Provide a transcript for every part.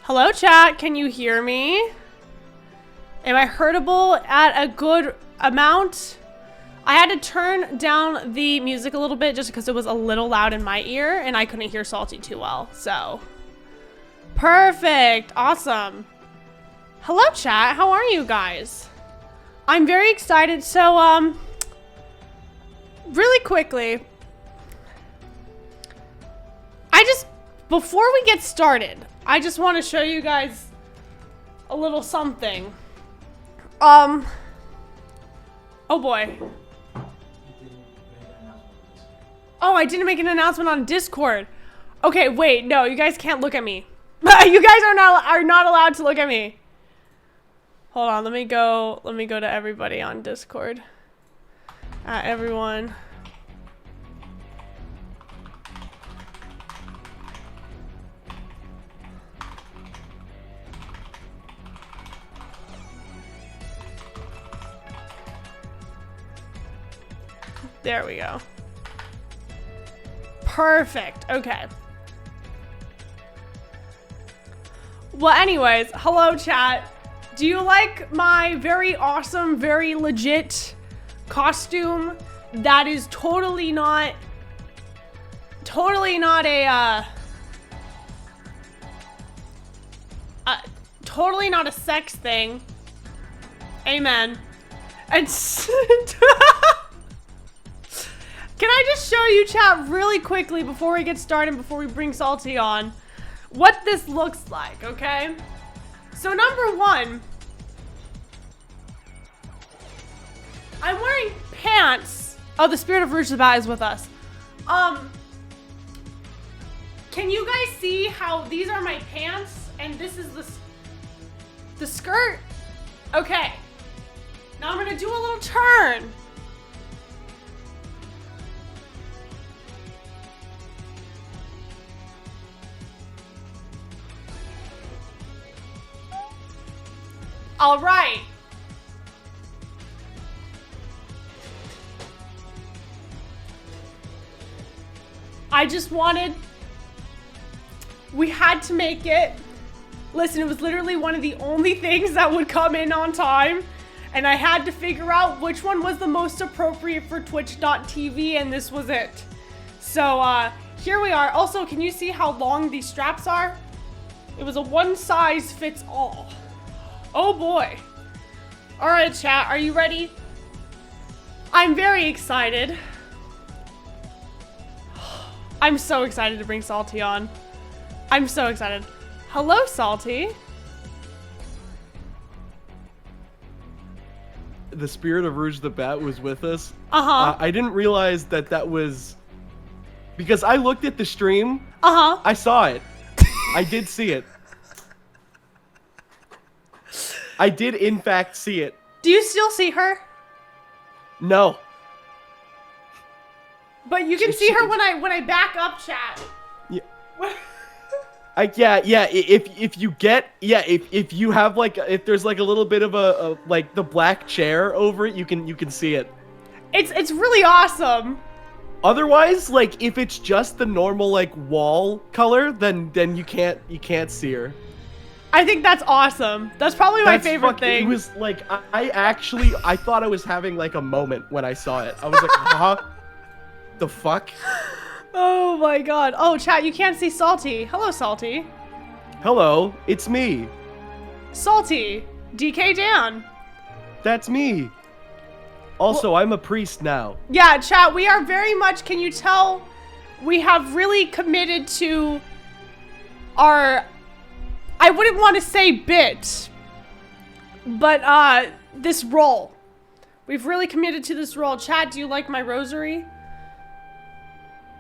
Hello, chat. Can you hear me? Am I heardable at a good amount? I had to turn down the music a little bit just because it was a little loud in my ear and I couldn't hear Salty too well, so. Perfect. Awesome. Hello, chat. How are you guys? I'm very excited. So, really quickly, before we get started, I just want to show you guys a little something. Oh boy. Oh, I didn't make an announcement on Discord. Okay, wait, no, you guys can't look at me. You guys are not allowed to look at me. Hold on, let me go to everybody on Discord. Everyone. There we go. Perfect. Okay. Well, anyways, hello chat. Do you like my very awesome, very legit costume that is totally not a totally not a sex thing? Amen. And can I just show you, chat, really quickly before we get started, before we bring Salty on, what this looks like, okay? So number one, I'm wearing pants. Oh, the spirit of Rouge the Bat is with us. Can you guys see how these are my pants and this is the skirt? Okay. Now I'm gonna do a little turn. All right. We had to make it. Listen, it was literally one of the only things that would come in on time. And I had to figure out which one was the most appropriate for Twitch.tv, and this was it. So, here we are. Also, can you see how long these straps are? It was a one size fits all. Oh boy. All right, chat, are you ready? I'm very excited. I'm so excited to bring Salty on. I'm so excited. Hello, Salty. The spirit of Rouge the Bat was with us. Uh-huh. I didn't realize that was... Because I looked at the stream. Uh-huh. I saw it. I did see it. I did, in fact, see it. Do you still see her? No. But you can see her when I back up, chat. Yeah. Yeah. If you have like, if there's like a little bit of a like the black chair over it, you can see it. It's really awesome. Otherwise, like if it's just the normal like wall color, then you can't see her. I think that's awesome. That's probably my favorite thing. It was like, I thought I was having like a moment when I saw it. I was like, huh? The fuck? Oh my god. Oh, chat, you can't see Salty. Hello, Salty. Hello, it's me. Salty. DK Dan. That's me. Also, well, I'm a priest now. Yeah, chat, we are very much, can you tell, we have really committed to our... I wouldn't want to say bit, but this role. We've really committed to this role. Chat, do you like my rosary?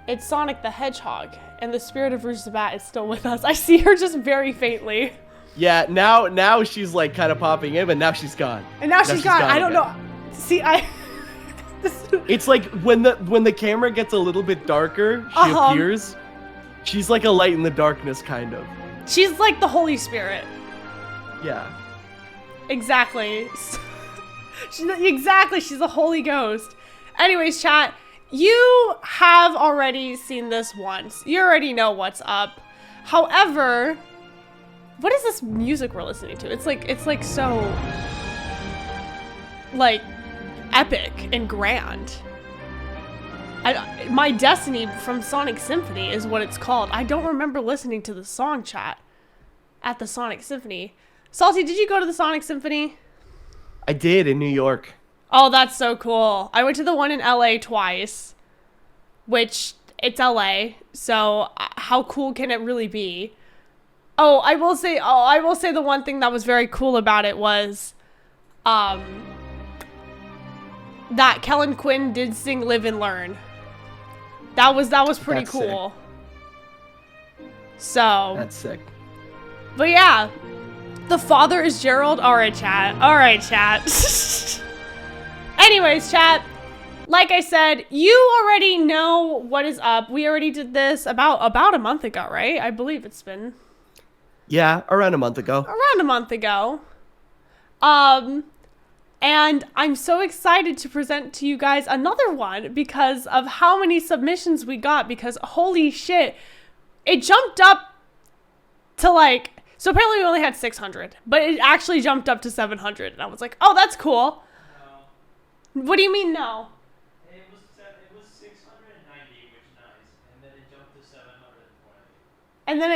It's Sonic the Hedgehog, and the spirit of Rouge the Bat is still with us. I see her just very faintly. Yeah, now she's like kind of popping in, but now she's gone. And now she's gone. I don't know. See, It's like when the camera gets a little bit darker, she appears. She's like a light in the darkness, kind of. She's like the Holy Spirit. Yeah. Exactly. She's a Holy Ghost. Anyways, chat, you have already seen this once. You already know what's up. However, What is this music we're listening to? It's like so like epic and grand. My Destiny from Sonic Symphony is what it's called. I don't remember listening to the song, chat, at the Sonic Symphony. Salty, did you go to the Sonic Symphony? I did in New York. Oh, that's so cool. I went to the one in LA twice, which it's LA, so how cool can it really be? I will say the one thing that was very cool about it was that Kellen Quinn did sing Live and Learn. That was pretty That's cool. So That's sick. But yeah, the father is Gerald. All right, chat. Anyways, chat, like I said, you already know what is up. We already did this about a month ago, right? I believe it's been. Yeah, around a month ago. And I'm so excited to present to you guys another one because of how many submissions we got, because holy shit, it jumped up to like, so apparently we only had 600, but it actually jumped up to 700. And I was like, oh, that's cool. No. What do you mean no? It was 690, which is nice, and then it jumped to 720. And then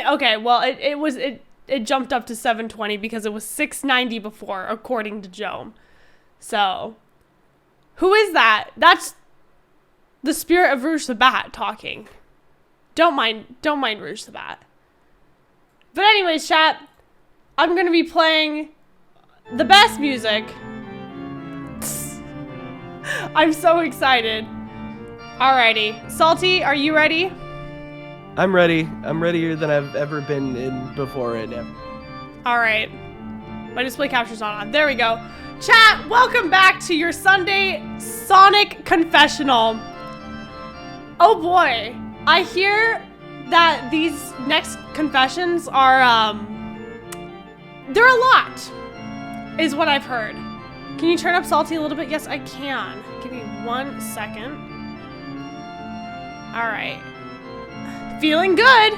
it jumped up to 720 because it was 690 before, according to Joe. So, who is that? That's the spirit of Rouge the Bat talking. Don't mind Rouge the Bat. But anyways, chat, I'm gonna be playing the best music. I'm so excited. Alrighty, Salty, are you ready? I'm ready. I'm readier than I've ever been in before right now. Alright. My display capture's not on. There we go. Chat, welcome back to your Sunday Sonic Confessional. Oh boy. I hear that these next confessions are, they're a lot, is what I've heard. Can you turn up Salty a little bit? Yes, I can. Give me 1 second. Alright. Feeling good.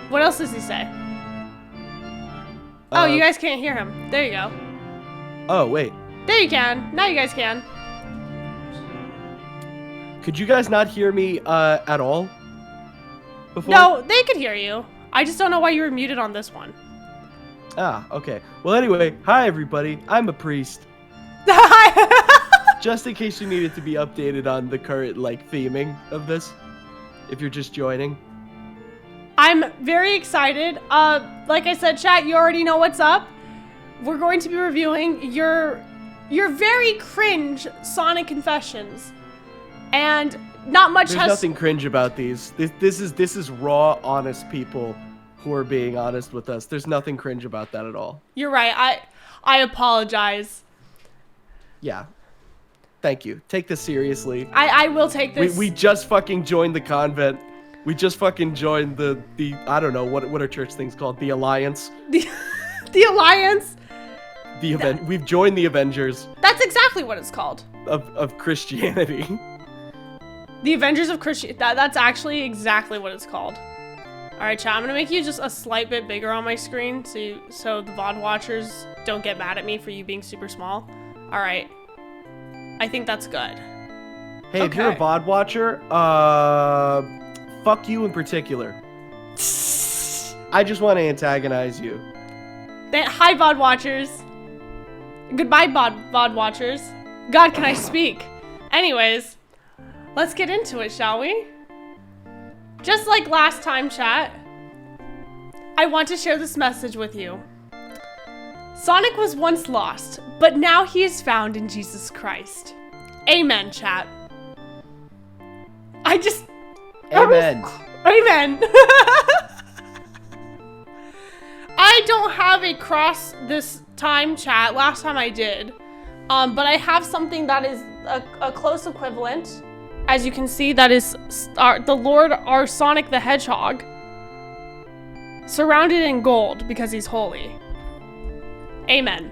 What else does he say? Oh, you guys can't hear him. There you go. Oh, wait. There you can. Now you guys can. Could you guys not hear me at all before? No, they could hear you. I just don't know why you were muted on this one. Ah, okay. Well, anyway, hi everybody. I'm a priest. Just in case you needed to be updated on the current, theming of this, if you're just joining. I'm very excited. Like I said, chat, you already know what's up. We're going to be reviewing your very cringe Sonic confessions. And not much There's nothing cringe about these. This is raw, honest people who are being honest with us. There's nothing cringe about that at all. You're right. I apologize. Yeah. Thank you. Take this seriously. I will take this. We just fucking joined the convent. We just fucking joined the I don't know, what are church things called? The Alliance. The Alliance? We've joined the Avengers. That's exactly what it's called. Of Christianity. The Avengers of Christianity. That's actually exactly what it's called. Alright, chat, I'm gonna make you just a slight bit bigger on my screen so the VOD watchers don't get mad at me for you being super small. Alright. I think that's good. Hey, if you're a VOD watcher, fuck you in particular. I just want to antagonize you. Hi, VOD watchers. Goodbye, VOD watchers. God, can I speak? Anyways, let's get into it, shall we? Just like last time, chat, I want to share this message with you. Sonic was once lost, but now he is found in Jesus Christ. Amen, chat. Amen. Amen. I don't have a cross this time, chat. Last time I did. But I have something that is a close equivalent. As you can see, that is the Lord, our Sonic the Hedgehog. Surrounded in gold because he's holy. Amen.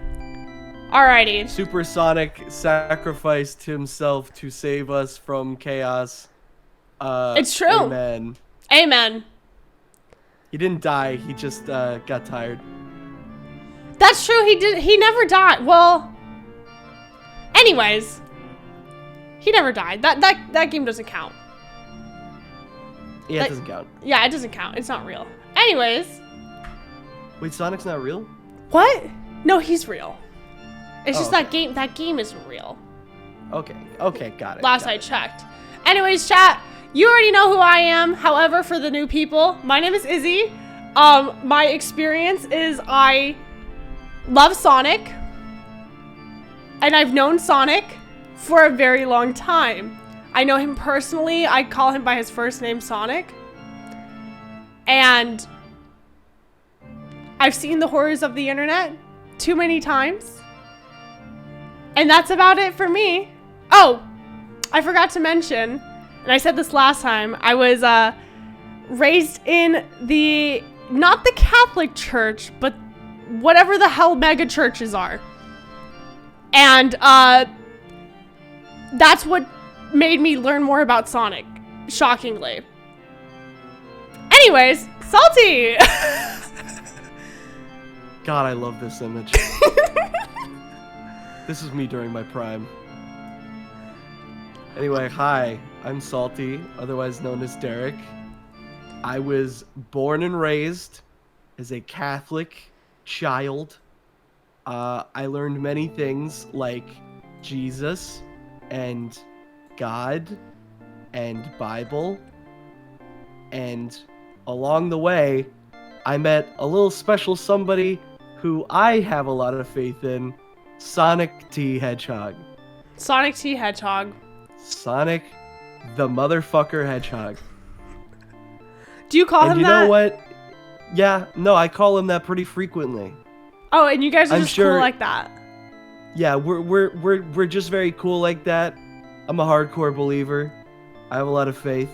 Alrighty. Super Sonic sacrificed himself to save us from chaos. It's true. Amen. Amen. He didn't die. He just got tired. That's true. He never died. Well, anyways, he never died. That game doesn't count. Yeah, it doesn't count. Yeah, it doesn't count. It's not real. Anyways. Wait, Sonic's not real? What? No, he's real. It's just okay. that game isn't real. Okay, got it. Last I checked. Anyways, chat, you already know who I am. However, for the new people, my name is Izzy. My experience is I love Sonic. And I've known Sonic for a very long time. I know him personally. I call him by his first name, Sonic. And I've seen the horrors of the internet too many times. And that's about it for me. Oh, I forgot to mention, and I said this last time, I was raised in not the Catholic Church, but whatever the hell mega churches are. And that's what made me learn more about Sonic, shockingly. Anyways, Salty! God, I love this image. This is me during my prime. Anyway, hi, I'm Salty, otherwise known as Derek. I was born and raised as a Catholic child. I learned many things like Jesus and God and Bible. And along the way, I met a little special somebody who I have a lot of faith in, Sonic T. Hedgehog. Sonic T. Hedgehog. Sonic the motherfucker Hedgehog. Do you call him that? And you know what? Yeah, no, I call him that pretty frequently. Oh, and you guys are I'm just sure, cool like that. Yeah, we're just very cool like that. I'm a hardcore believer. I have a lot of faith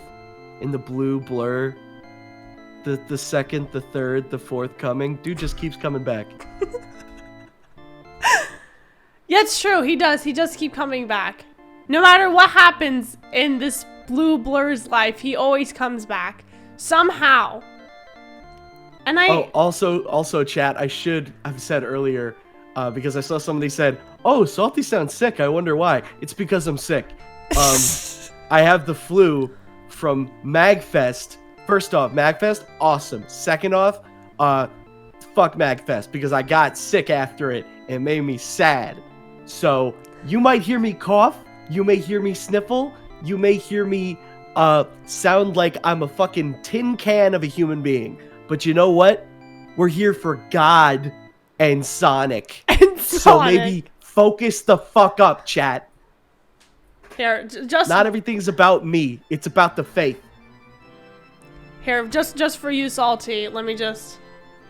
in the blue blur. The second, the third, the fourth coming. Dude just keeps coming back. Yeah, it's true. He does. He does keep coming back. No matter what happens in this blue blur's life, he always comes back. Somehow. And Oh, also, chat, I should have said earlier, because I saw somebody said, "Oh, Salty sounds sick. I wonder why." It's because I'm sick. I have the flu from MagFest. First off, MagFest, awesome. Second off, fuck MagFest, because I got sick after it and it made me sad. So, you might hear me cough, you may hear me sniffle, you may hear me sound like I'm a fucking tin can of a human being. But you know what? We're here for God and Sonic. And Sonic. So maybe focus the fuck up, chat. Here, just not everything's about me. It's about the faith. Here, just for you, Salty. Let me just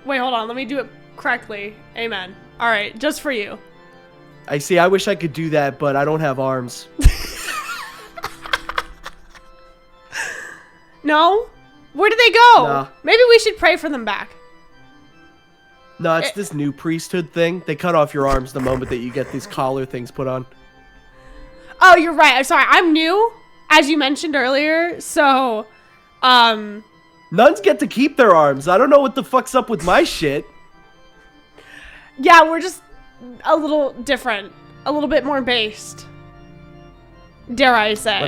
wait. Hold on. Let me do it correctly. Amen. All right, just for you. I see. I wish I could do that, but I don't have arms. No? Where did they go? Nah. Maybe we should pray for them back. No, it's this new priesthood thing. They cut off your arms the moment that you get these collar things put on. Oh, you're right. I'm sorry. I'm new, as you mentioned earlier. So, nuns get to keep their arms. I don't know what the fuck's up with my shit. Yeah, we're just a little different. A little bit more based. Dare I say.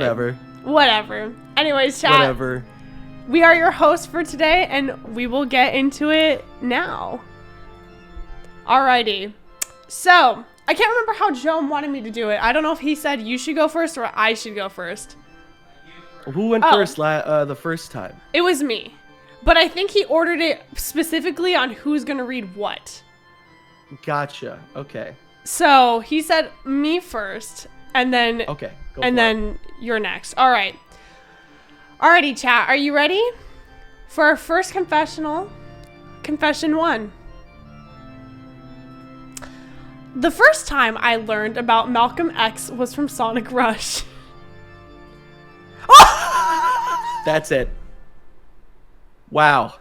Whatever. Anyways, chat. Whatever. We are your hosts for today, and we will get into it now. Alrighty. So, I can't remember how Joe wanted me to do it. I don't know if he said you should go first or I should go first. Who went first the first time? It was me. But I think he ordered it specifically on who's going to read what. Gotcha. Okay. So, he said me first, and then... Okay, go and for then you're next. All right. Alrighty, chat. Are you ready for our first confessional? Confession 1. The first time I learned about Malcolm X was from Sonic Rush. That's it. Wow.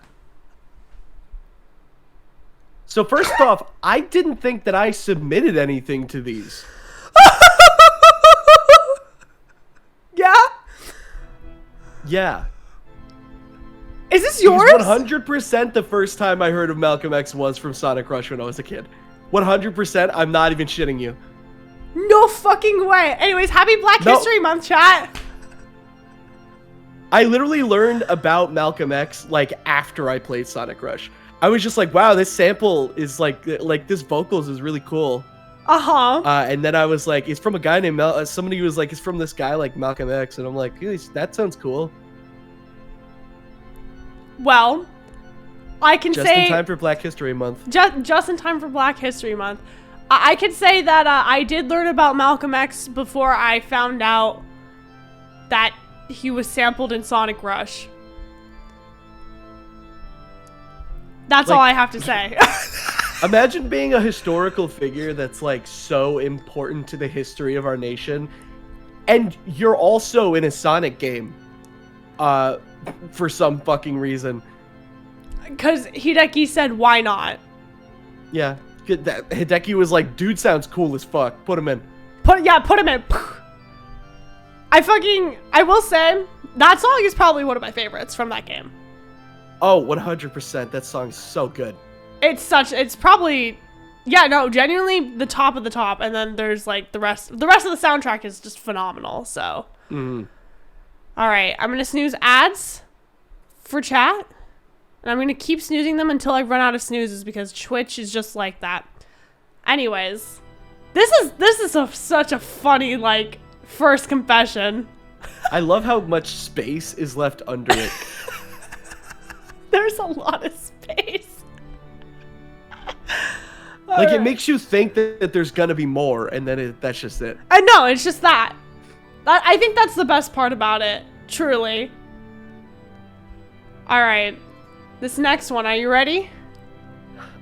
So first off, I didn't think that I submitted anything to these. Yeah? Yeah. Is this yours? 100% the first time I heard of Malcolm X was from Sonic Rush when I was a kid. 100%. I'm not even shitting you. No fucking way. Anyways, happy Black History Month, chat. I literally learned about Malcolm X like after I played Sonic Rush. I was just like, wow, this sample is like this vocals is really cool. And then I was like, it's from a guy named somebody was like, it's from this guy like Malcolm X, and I'm like, that sounds cool. Well, I can say just in time for Black History Month. Just in time for Black History Month. I can say that I did learn about Malcolm X before I found out that he was sampled in Sonic Rush. That's all I have to say. Imagine being a historical figure that's like so important to the history of our nation, and you're also in a Sonic game, for some fucking reason. Because Hideki said, "Why not?" Yeah, Hideki was like, "Dude sounds cool as fuck. Put him in." Put him in. I will say that song is probably one of my favorites from that game. Oh, 100%. That song's so good. It's probably, yeah, no, genuinely the top of the top. And then there's like the rest of the soundtrack is just phenomenal. So, all right, I'm going to snooze ads for chat. And I'm going to keep snoozing them until I run out of snoozes because Twitch is just like that. Anyways, this is such a funny, like, first confession. I love how much space is left under it. There's a lot of space. Like, it makes you think that there's gonna be more, and then that's just it. I know, it's just that. I think that's the best part about it, truly. All right, this next one, are you ready?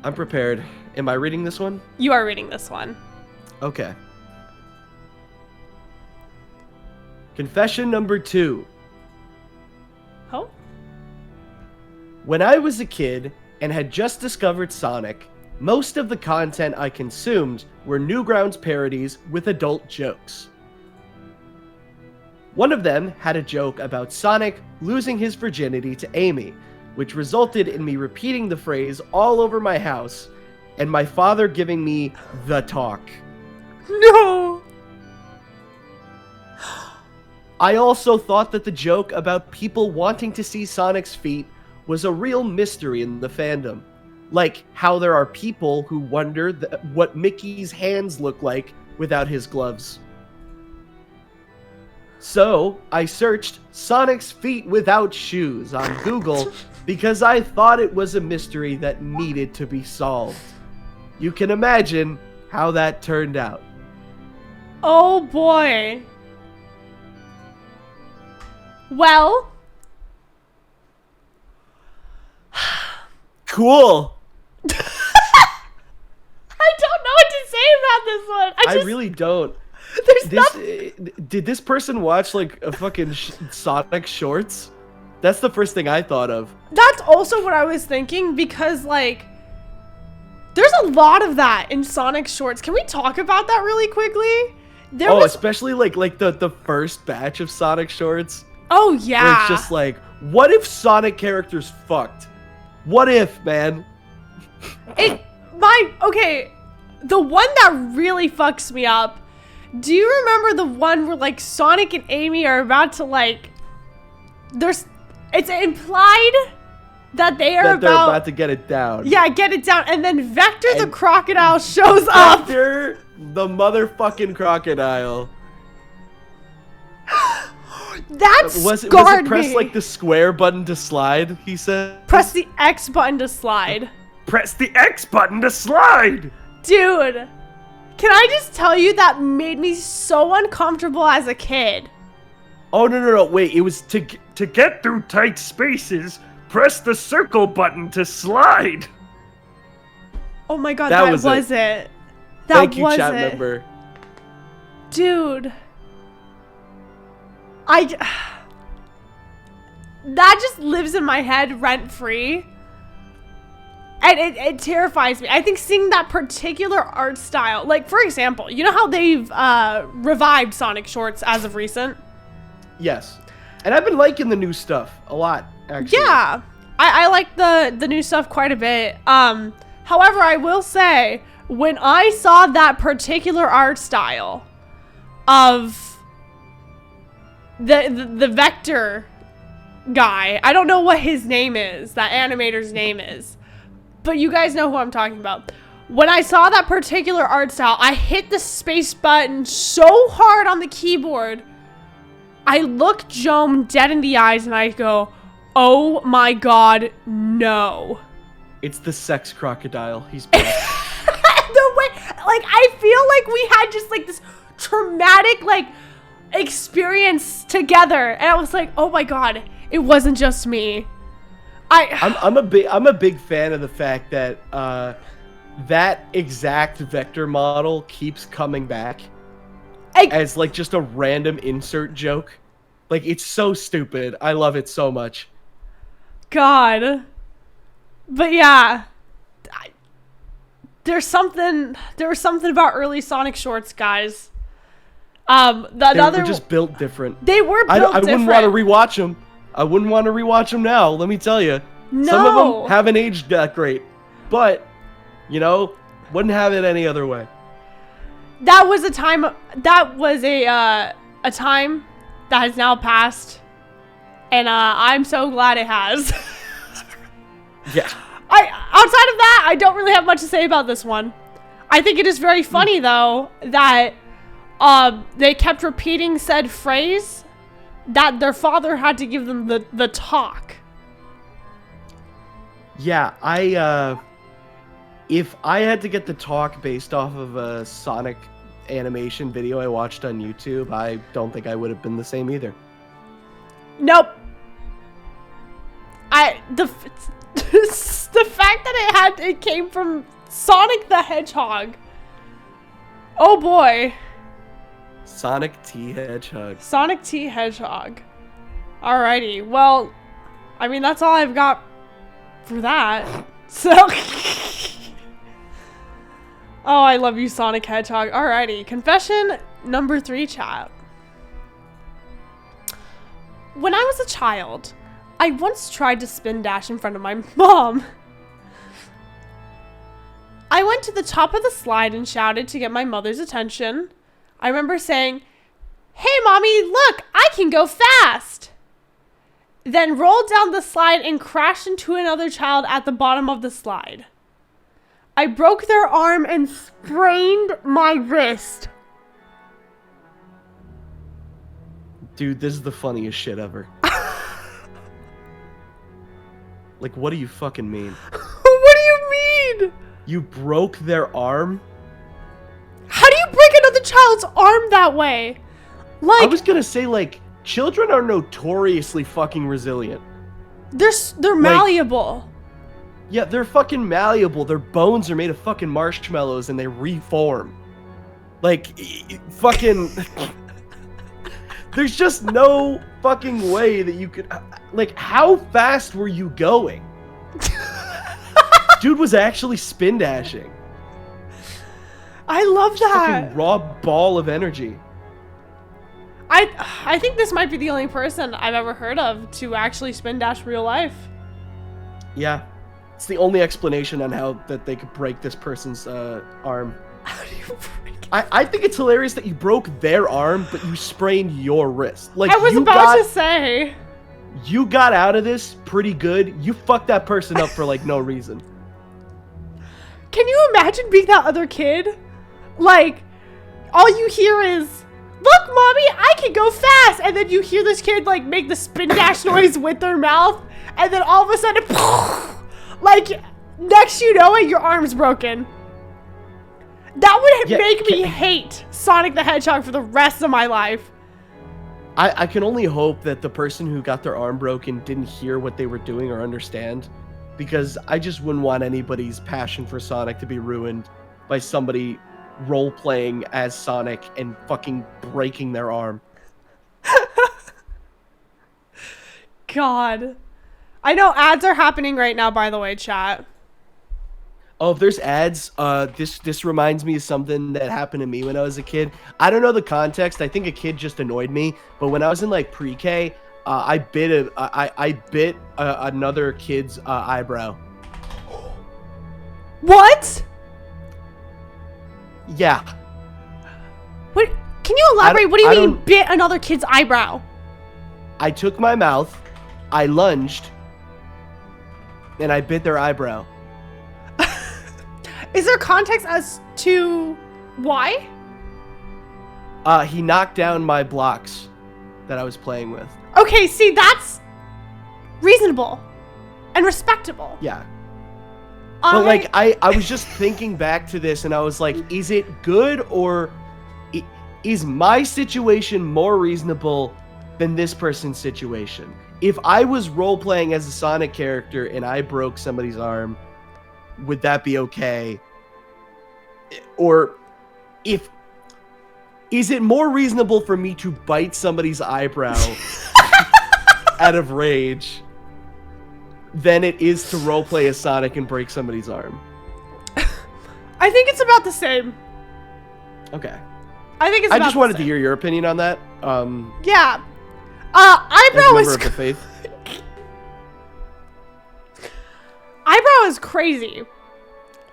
I'm prepared. Am I reading this one? You are reading this one. Okay. Confession number 2. Oh? When I was a kid and had just discovered Sonic, most of the content I consumed were Newgrounds parodies with adult jokes. One of them had a joke about Sonic losing his virginity to Amy, which resulted in me repeating the phrase all over my house and my father giving me the talk. No! I also thought that the joke about people wanting to see Sonic's feet was a real mystery in the fandom. Like how there are people who wonder what Mickey's hands look like without his gloves. So, I searched Sonic's feet without shoes on Google because I thought it was a mystery that needed to be solved. You can imagine how that turned out. Oh boy. Well. Cool. I don't know what to say about this one. I really don't. Did this person watch like a fucking Sonic shorts? That's the first thing I thought of. That's also what I was thinking because like there's a lot of that in Sonic shorts. Can we talk about that really quickly? Especially like the first batch of Sonic shorts. Oh yeah. Where it's just like, what if Sonic characters fucked? What if, man? Okay, the one that really fucks me up. Do you remember the one where like Sonic and Amy are about to like it's implied that they're about to get it down. Yeah, get it down, and then Vector the crocodile shows up. Vector the motherfucking crocodile. That was it press me. like the square button to slide, he said? Press the X button to slide. Press the X button to slide! Dude, can I just tell you that made me so uncomfortable as a kid? Oh, no, wait, it was to get through tight spaces, press the circle button to slide. Oh my god, that was it. Thank you, chat member. Dude. That just lives in my head rent-free. And it terrifies me. I think seeing that particular art style, like for example, you know how they've revived Sonic shorts as of recent? Yes. And I've been liking the new stuff a lot, actually. Yeah. I like the new stuff quite a bit. However, I will say, when I saw that particular art style of the vector guy, I don't know what his name is, that animator's name is, but you guys know who I'm talking about. When I saw that particular art style, I hit the space button so hard on the keyboard. I look Jome dead in the eyes and I go, oh my god, no. It's the sex crocodile. He's back. The way, like, I feel like we had just like this traumatic like experience together, and I was like, oh my god, it wasn't just me. I'm a big fan of the fact that that exact vector model keeps coming back as like just a random insert joke. Like, it's so stupid. I love it so much. God. But yeah, there was something about early Sonic shorts, guys. They were just built different. They were built different. I wouldn't want to rewatch them. I wouldn't want to rewatch them now. Let me tell you, some of them haven't aged that great, but you know, wouldn't have it any other way. That was a time. That was a time that has now passed, and I'm so glad it has. Yeah. Outside of that, I don't really have much to say about this one. I think it is very funny though that they kept repeating said phrase, that their father had to give them the talk. Yeah, if I had to get the talk based off of a Sonic animation video I watched on YouTube, I don't think I would have been the same either. Nope. The fact that it came from Sonic the Hedgehog. Oh boy. Sonic T Hedgehog. Sonic T Hedgehog. Alrighty. Well, I mean, that's all I've got for that. So. Oh, I love you, Sonic Hedgehog. Alrighty. Confession number 3, chat. When I was a child, I once tried to spin dash in front of my mom. I went to the top of the slide and shouted to get my mother's attention. I remember saying, "Hey mommy, look, I can go fast!" Then rolled down the slide and crashed into another child at the bottom of the slide. I broke their arm and sprained my wrist. Dude, this is the funniest shit ever. Like, what do you fucking mean? What do you mean? You broke their arm? How do you break another child's arm that way? Like, I was gonna say, like, children are notoriously fucking resilient. They're malleable. Yeah, they're fucking malleable. Their bones are made of fucking marshmallows and they reform. Like, fucking... There's just no fucking way that you could... Like, how fast were you going? Dude was actually spin dashing. I love that. Fucking raw ball of energy. I think this might be the only person I've ever heard of to actually spin dash real life. Yeah. It's the only explanation on how that they could break this person's arm. How do you break it? I think it's hilarious that you broke their arm, but you sprained your wrist. Like, I was about to say. You got out of this pretty good. You fucked that person up for, like, no reason. Can you imagine being that other kid? Like, all you hear is, "Look, mommy, I can go fast!" And then you hear this kid, like, make the spin dash noise with their mouth, and then all of a sudden, like, next you know it, your arm's broken. That would make me hate Sonic the Hedgehog for the rest of my life. I can only hope that the person who got their arm broken didn't hear what they were doing or understand, because I just wouldn't want anybody's passion for Sonic to be ruined by somebody role-playing as Sonic and fucking breaking their arm. God. I know ads are happening right now, by the way, chat. Oh, if there's ads, this reminds me of something that happened to me when I was a kid. I don't know the context. I think a kid just annoyed me. But when I was in, like, pre-K, I bit another kid's eyebrow. What? Yeah. What? Can you elaborate? What do you mean bit another kid's eyebrow? I took my mouth, I lunged, and I bit their eyebrow. Is there context as to why? He knocked down my blocks that I was playing with. Okay, see, that's reasonable and respectable. Yeah. But like, I was just thinking back to this and I was like, is it good or is my situation more reasonable than this person's situation? If I was role-playing as a Sonic character and I broke somebody's arm, would that be okay? Or is it more reasonable for me to bite somebody's eyebrow out of rage than it is to roleplay as Sonic and break somebody's arm? I think it's about the same. Okay. I think it's I about just the wanted to same. hear your opinion on that. Yeah. As a Eyebrow member is of the faith. eyebrow is crazy.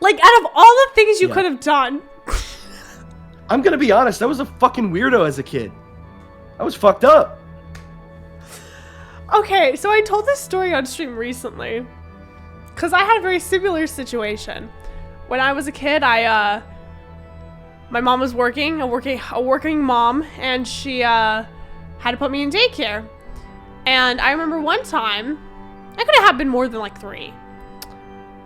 Like, out of all the things you could have done. I'm gonna be honest, I was a fucking weirdo as a kid. I was fucked up. Okay, so I told this story on stream recently. Because I had a very similar situation. When I was a kid, my mom was working, a working mom, and she had to put me in daycare. And I remember one time, it could have been more than like 3.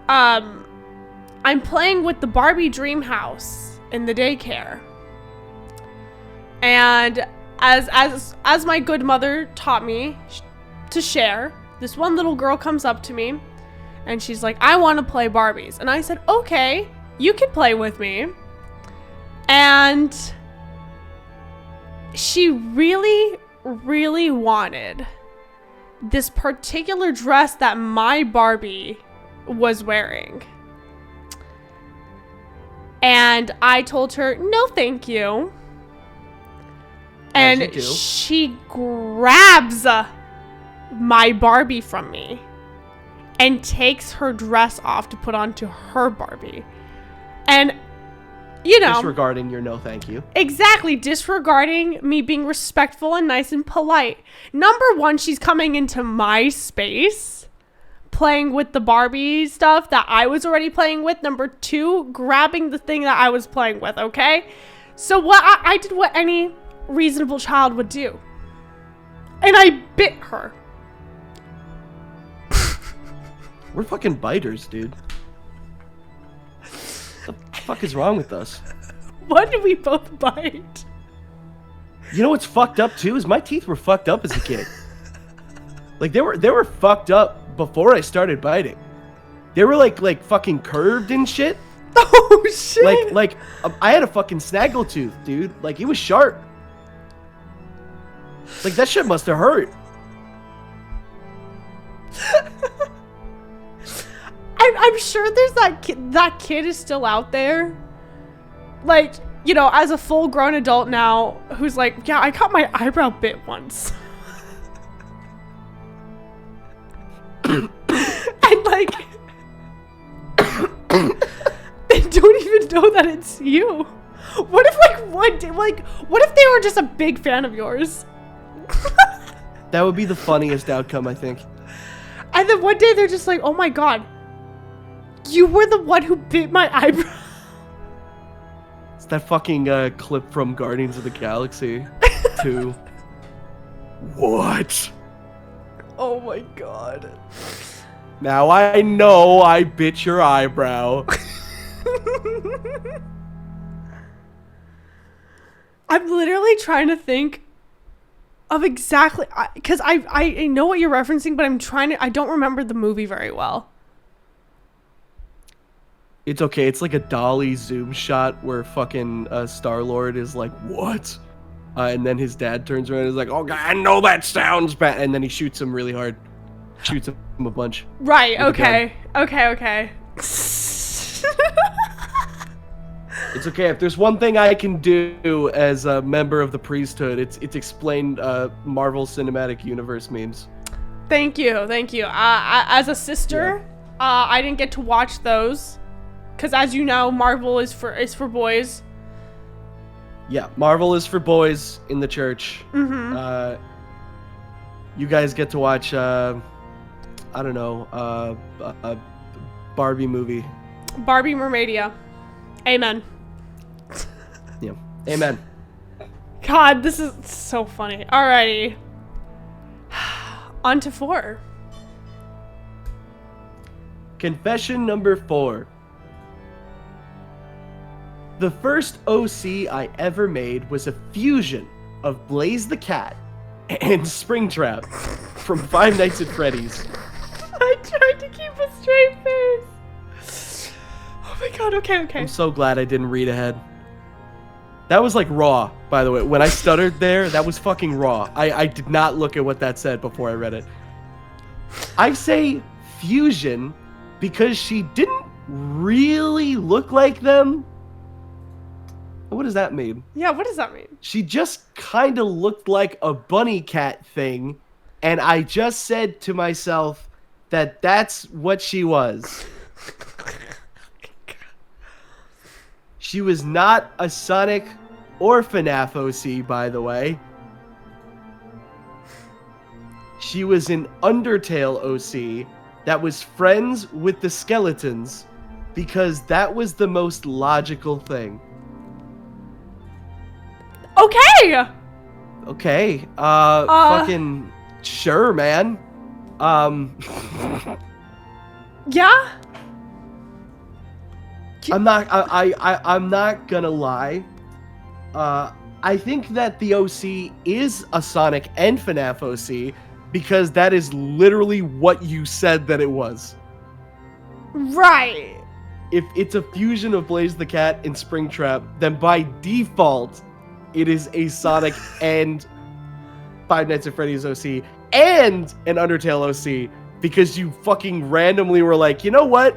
I'm playing with the Barbie dream house in the daycare. And as my good mother taught me to share, this one little girl comes up to me and she's like, I want to play Barbies. And I said, okay, you can play with me. And she really, really wanted this particular dress that my Barbie was wearing. And I told her, no, thank you. As you And do. she grabs my Barbie from me and takes her dress off to put onto her Barbie. And, you know, Disregarding your no thank you. exactly, disregarding me being respectful and nice and polite. Number one, she's coming into my space, playing with the Barbie stuff that I was already playing with. Number two, grabbing the thing that I was playing with, okay? So what I did what any reasonable child would do. And I bit her. We're fucking biters, dude. What the fuck is wrong with us? Why did we both bite? You know what's fucked up too is my teeth were fucked up as a kid. Like they were fucked up before I started biting. They were like fucking curved and shit. Oh shit. Like I had a fucking snaggle tooth, dude. Like it was sharp. Like that shit must have hurt. I'm sure there's that kid is still out there. Like, you know, as a full grown adult now, who's like, yeah, I got my eyebrow bit once. And like, they don't even know that it's you. What if like one day, what if they were just a big fan of yours? That would be the funniest outcome, I think. And then one day they're just like, oh my god, you were the one who bit my eyebrow. It's that fucking clip from Guardians of the Galaxy 2. What? Oh my god. Now I know I bit your eyebrow. I'm literally trying to think of exactly, because I know what you're referencing, but I don't remember the movie very well. It's okay. It's like a dolly zoom shot where fucking Star-Lord is like, what? And then his dad turns around and is like, oh, God, I know that sounds bad. And then he shoots him really hard. Shoots him a bunch. Right, With a okay. Okay. It's okay. If there's one thing I can do as a member of the priesthood, it's explain Marvel Cinematic Universe memes. Thank you, thank you. As a sister, I didn't get to watch those, because as you know, Marvel is for boys. Yeah, Marvel is for boys in the church. Mm-hmm. You guys get to watch, I don't know, a Barbie movie. Barbie Mermaidia. Amen. Yeah. Amen. God, this is so funny. Alrighty. On to 4. Confession number 4. The first OC I ever made was a fusion of Blaze the Cat and Springtrap from Five Nights at Freddy's. I tried to keep a straight face. Oh my god, okay. I'm so glad I didn't read ahead. That was like raw, by the way. When I stuttered there, that was fucking raw. I did not look at what that said before I read it. I say fusion because she didn't really look like them. What does that mean? Yeah, what does that mean? She just kind of looked like a bunny cat thing, and I just said to myself that that's what she was. She was not a Sonic or FNAF OC, by the way. She was an Undertale OC that was friends with the skeletons because that was the most logical thing. Okay! Okay, fucking sure, man. Yeah? I'm not gonna lie. I think that the OC is a Sonic and FNAF OC because that is literally what you said that it was. Right. If it's a fusion of Blaze the Cat and Springtrap, then by default, it is a Sonic and Five Nights at Freddy's OC and an Undertale OC because you fucking randomly were like, you know what?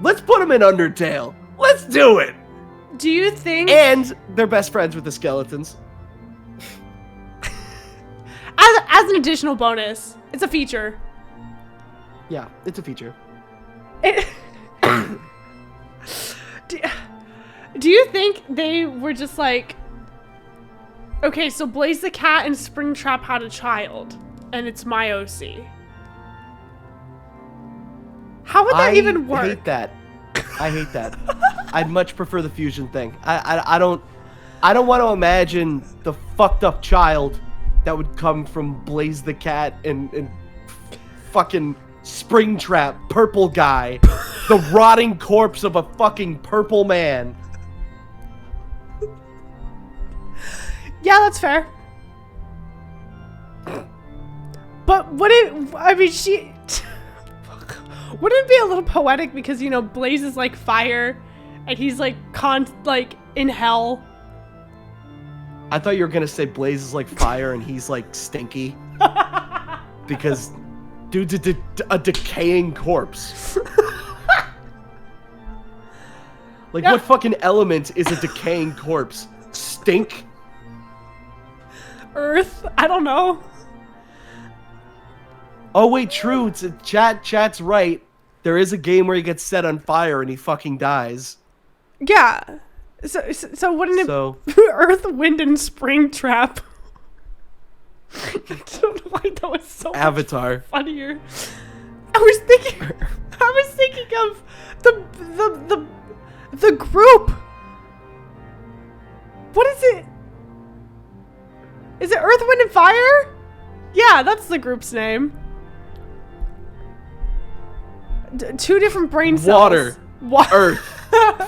Let's put them in Undertale. Let's do it. Do you think... And they're best friends with the skeletons. As an additional bonus, it's a feature. Yeah, it's a feature. Do you think they were just like... Okay, so Blaze the Cat and Springtrap had a child, and it's my OC. How would that even work? I hate that. I hate that. I'd much prefer the fusion thing. I don't want to imagine the fucked up child that would come from Blaze the Cat and fucking Springtrap, purple guy, the rotting corpse of a fucking purple man. Yeah, that's fair. But would it, I mean, wouldn't it be a little poetic because, you know, Blaze is like fire and he's like in hell? I thought you were gonna say Blaze is like fire and he's like stinky. Because dude's a decaying corpse. Like, Yeah. what fucking element is a decaying corpse? Stink? Earth? I don't know. Oh wait, true. Chat's right. There is a game where he gets set on fire and he fucking dies. Yeah. So wouldn't it Earth, Wind, and Springtrap? I don't know why that was so Avatar. much funnier. I was thinking of the group. What is it? Is it Earth, Wind, and Fire? Yeah, that's the group's name. Two different brain cells. Water. Earth.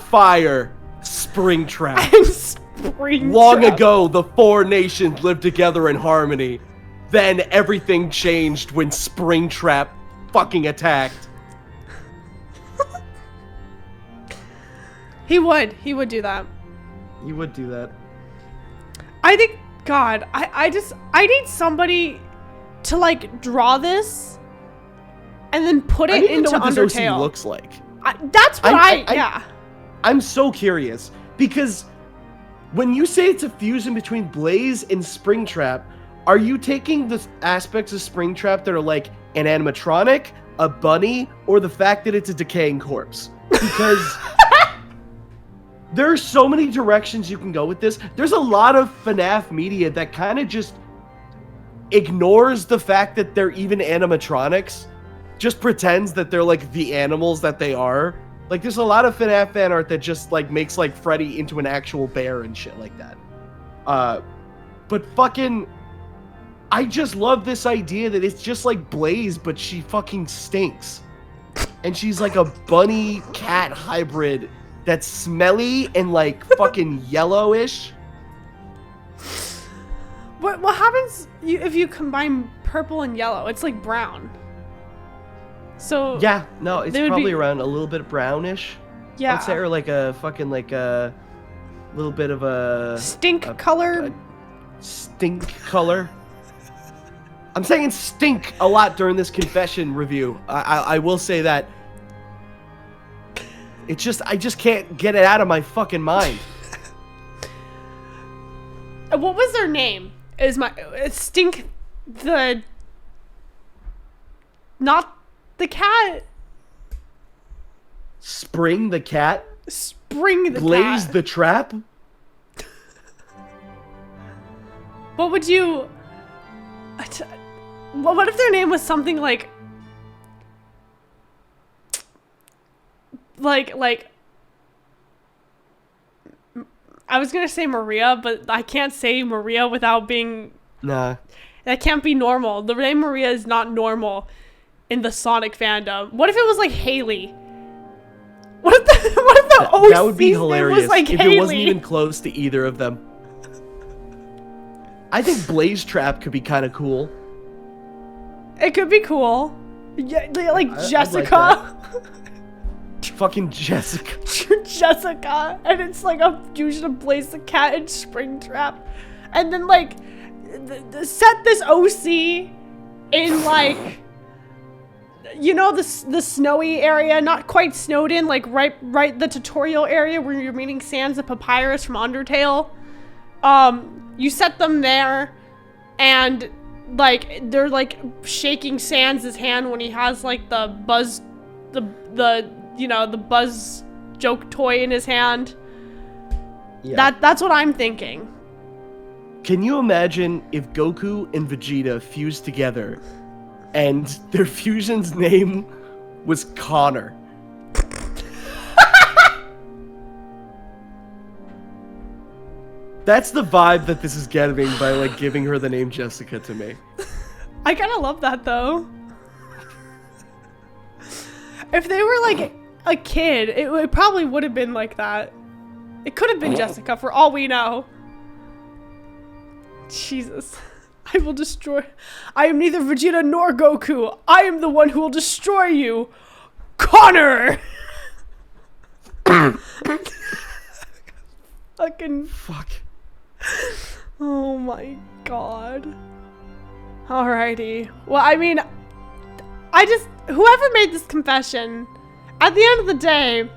Fire. Springtrap. And Springtrap. Long ago, the four nations lived together in harmony. Then everything changed when Springtrap fucking attacked. He would do that. He would do that. I think, God, I need somebody to like draw this and then put it into know what Undertale. this OC looks like. That's what yeah. I'm so curious Because when you say it's a fusion between Blaze and Springtrap, are you taking the aspects of Springtrap that are like an animatronic, a bunny, or the fact that it's a decaying corpse? Because there are so many directions you can go with this. There's a lot of FNAF media that kind of just ignores the fact that they're even animatronics, just pretends that they're like the animals that they are. Like, there's a lot of FNAF fan art that just like makes like Freddy into an actual bear and shit like that. But fucking, I just love this idea that it's just like Blaze, but she fucking stinks. And she's like a bunny cat hybrid that's smelly and like fucking yellowish. What happens if you combine purple and yellow? It's like brown. So yeah, no, it's probably be... around a little bit brownish. Yeah, I'd say, or like a fucking like a little bit of a color. Stink color. I'm saying stink a lot during this confession review. I will say that. It's just, I just can't get it out of my fucking mind. What was their name? Stink the... Not the cat. Spring the cat? Spring the Blaze cat. the trap? What would you... What if their name was something like I was gonna say Maria, but I can't say Maria without being... Nah. That can't be normal. The name Maria is not normal in the Sonic fandom. What if it was like Haley? What if the OC's that would be hilarious was like if Haley? It wasn't even close to either of them. I think Blaze Trap could be kind of cool. It could be cool. Yeah, like Jessica. Fucking Jessica. Jessica. And it's like a fusion of Blaze the Cat and Springtrap. And then like set this OC in like, you know, the snowy area, not quite snowed in, like right the tutorial area where you're meeting Sans the Papyrus from Undertale. You set them there, and like they're like shaking Sans' hand when he has like the buzz, the you know, the buzz joke toy in his hand. Yeah. That's what I'm thinking. Can you imagine if Goku and Vegeta fused together and their fusion's name was Connor? That's the vibe that this is getting by like giving her the name Jessica to me. I kind of love that though. If they were like a kid, it probably would have been like that. It could have been Jessica for all we know. Jesus. I will destroy... I am neither Vegeta nor Goku. I am the one who will destroy you. Connor! Fucking... Fuck. Oh my god. Alrighty. Well, I mean... Whoever made this confession, at the end of the day,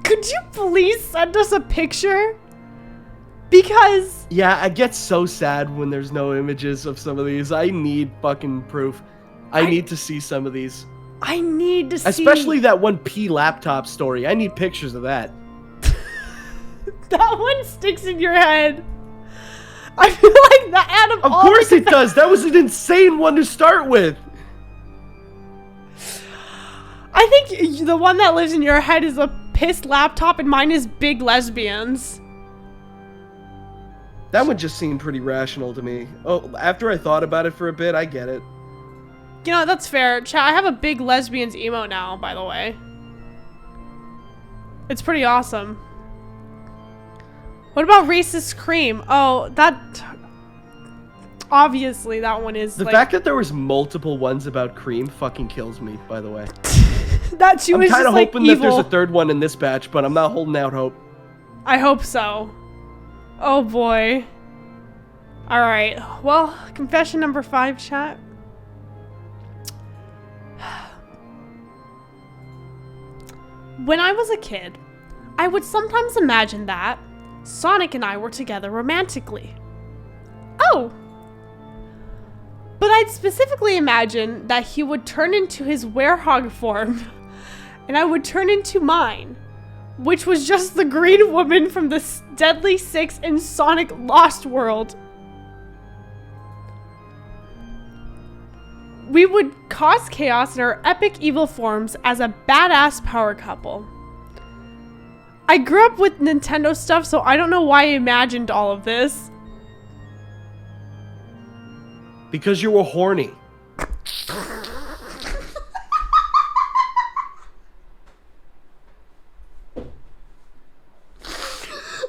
could you please send us a picture? Because... Yeah, I get so sad when there's no images of some of these. I need fucking proof. I need to see some of these. I need to see... Especially that one P laptop story. I need pictures of that. That one sticks in your head. I feel like that out of all... Of course it does! That was an insane one to start with! I think the one that lives in your head is a pissed laptop and mine is big lesbians. That one just seemed pretty rational to me. Oh, after I thought about it for a bit, I get it. You know, that's fair. Chat, I have a big lesbians emo now, by the way. It's pretty awesome. What about racist cream? Oh, that... Obviously, that one is the like... fact that there was multiple ones about cream fucking kills me, by the way. That she was I'm kind of like hoping that there's a third one in this batch, but I'm not holding out hope. I hope so. Oh boy. Alright, well, confession number 5, chat. When I was a kid, I would sometimes imagine that Sonic and I were together romantically. Oh! But I'd specifically imagine that he would turn into his werehog form, and I would turn into mine, which was just the green woman from the Deadly Six in Sonic Lost World. We would cause chaos in our epic evil forms as a badass power couple. I grew up with Nintendo stuff, so I don't know why I imagined all of this. Because you were horny.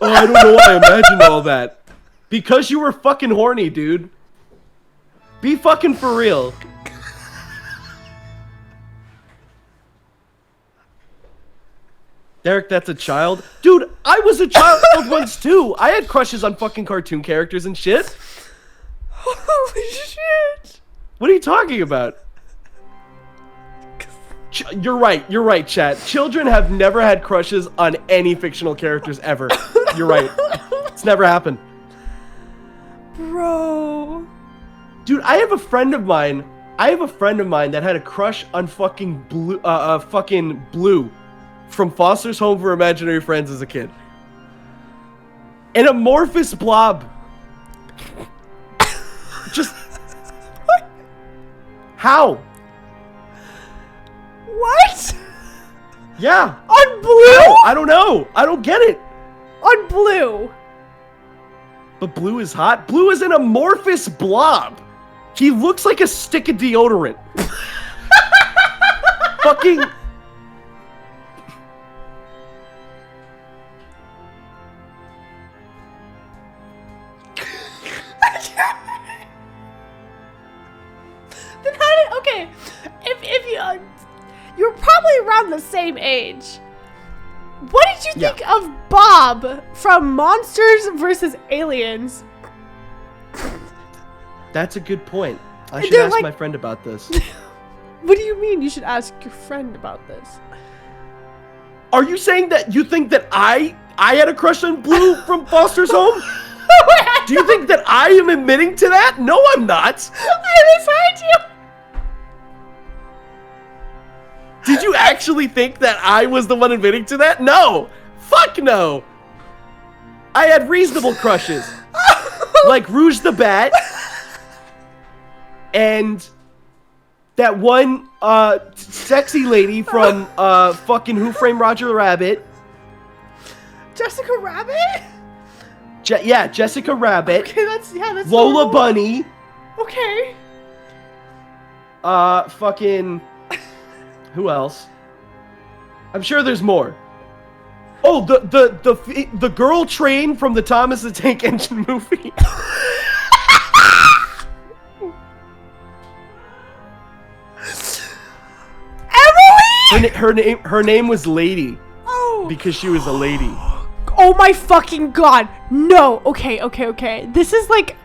Oh, I don't know why I imagined all that. Because you were fucking horny, dude. Be fucking for real. Derek, that's a child. Dude, I was a child once too. I had crushes on fucking cartoon characters and shit. Holy shit. What are you talking about? You're right, chat. Children have never had crushes on any fictional characters ever. You're right. It's never happened. Bro. Dude, I have a friend of mine that had a crush on fucking Blue from Foster's Home for Imaginary Friends as a kid. An amorphous blob. Just... How? What? Yeah. On Blue? I don't know. I don't get it. On Blue. But Blue is hot. Blue is an amorphous blob. He looks like a stick of deodorant. Fucking... Then how did... Okay. If you... you're probably around the same age. What did you think of Bob from Monsters vs. Aliens? That's a good point. I And should they're ask like- my friend about this. What do you mean you should ask your friend about this? Are you saying that you think that I had a crush on Blue from Foster's Home? Do you think that I am admitting to that? No, I'm not. I misheard you. Did you actually think that I was the one admitting to that? No. Fuck no. I had reasonable crushes. Like Rouge the Bat. And that one sexy lady from fucking Who Framed Roger Rabbit. Jessica Rabbit? Yeah, Jessica Rabbit. Okay, that's Lola normal. Bunny. Okay. Fucking... Who else? I'm sure there's more. Oh, the girl train from the Thomas the Tank Engine movie. Emily? Her name was Lady Oh. because she was a lady. Oh my fucking god. No. Okay. This is like...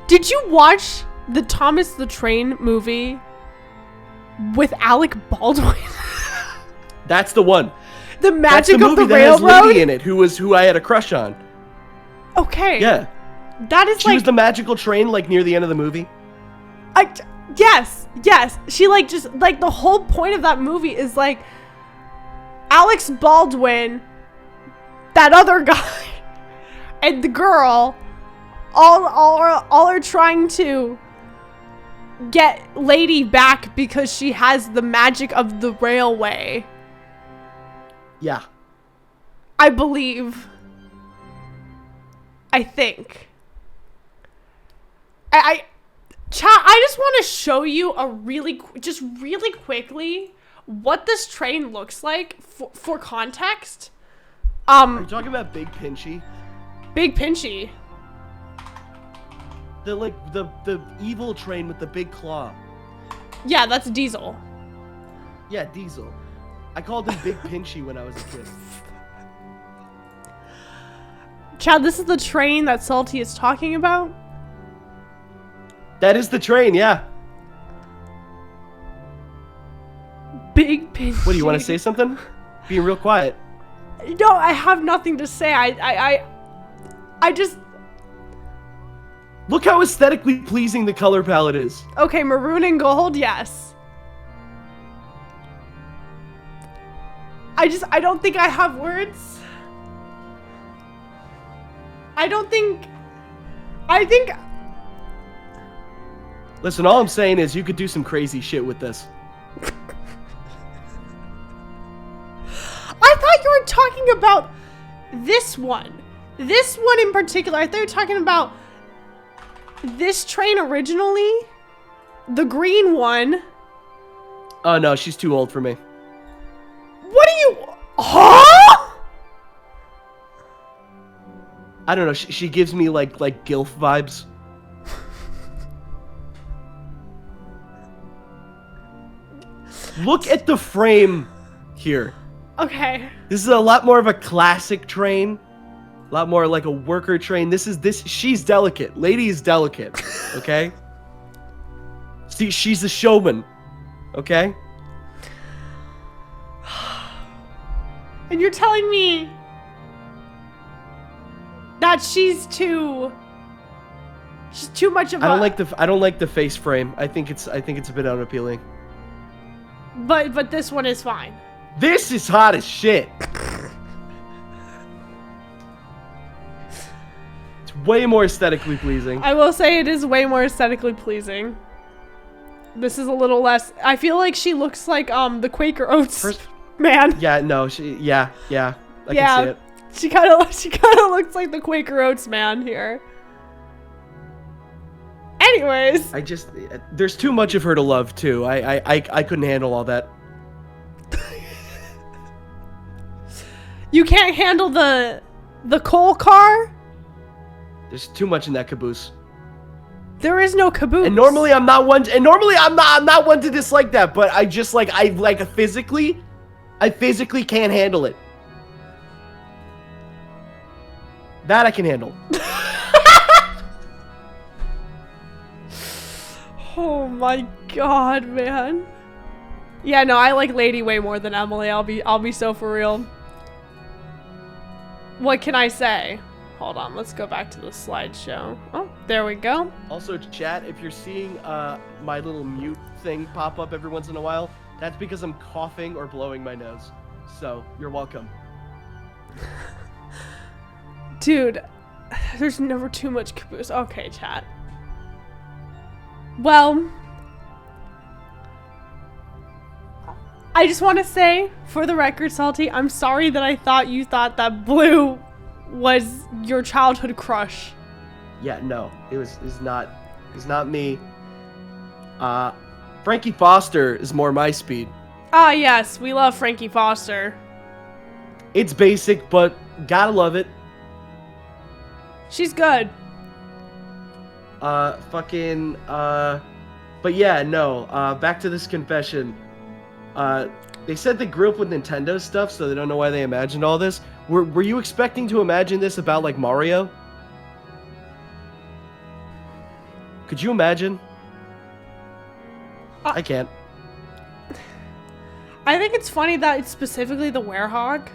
Did you watch the Thomas the Train movie with Alec Baldwin? That's the one. The That's Magic the of movie the that has Railroad? Lady in it, who I had a crush on. Okay. Yeah. That is She was the magical train, like, near the end of the movie. Yes. She, like, just, like, the whole point of that movie is, like, Alex Baldwin, that other guy, and the girl, all are trying to get Lady back because she has the magic of the railway. Yeah. I believe. I think. Chat, I just want to show you just really quickly what this train looks like for context. Are you talking about Big Pinchy? Big Pinchy. The evil train with the big claw. Yeah, that's Diesel. Yeah, Diesel. I called him Big Pinchy when I was a kid. Chad, this is the train that Salty is talking about? That is the train, yeah. Big Pinchy. What, do you want to say something? Being real quiet. No, I have nothing to say. I just... Look how aesthetically pleasing the color palette is. Okay, maroon and gold, yes. I don't think I have words. I think... Listen, all I'm saying is you could do some crazy shit with this. I thought you were talking about this one. This one in particular. I thought you were talking about this train originally. The green one. Oh, no, she's too old for me. What are you... Huh? I don't know. She gives me, like GILF vibes. Look at the frame here. Okay. This is a lot more of a classic train. A lot more like a worker train. She's delicate. Lady is delicate. Okay? See, she's a showman. Okay? And you're telling me that she's too much of a... I don't like the face frame. I think it's a bit unappealing. But this one is fine. This is hot as shit. It's way more aesthetically pleasing. I will say it is way more aesthetically pleasing. This is a little less... I feel like she looks like the Quaker Oats man. Yeah, no, I can see it. She kind of looks like the Quaker Oats man here. Anyways, there's too much of her to love too. I couldn't handle all that. you can't handle the coal car? There's too much in that caboose. There is no caboose. And normally I'm not one to dislike that, but I physically can't handle it. That I can handle. Oh my god, man. Yeah, no, I like Lady way more than Emily. I'll be so for real. What can I say? Hold on, let's go back to the slideshow. Oh, there we go. Also, chat, if you're seeing my little mute thing pop up every once in a while, that's because I'm coughing or blowing my nose. So, you're welcome. Dude, there's never too much caboose. Okay, chat. Well, I just want to say, for the record, Salty, I'm sorry that I thought you thought that Blue was your childhood crush. Yeah, no, it's not me. Frankie Foster is more my speed. Ah, yes, we love Frankie Foster. It's basic, but gotta love it. She's good. But yeah, no, back to this confession. They said they grew up with Nintendo stuff, so they don't know why they imagined all this. Were you expecting to imagine this about, like, Mario? Could you imagine? I can't. I think it's funny that it's specifically the Werehog.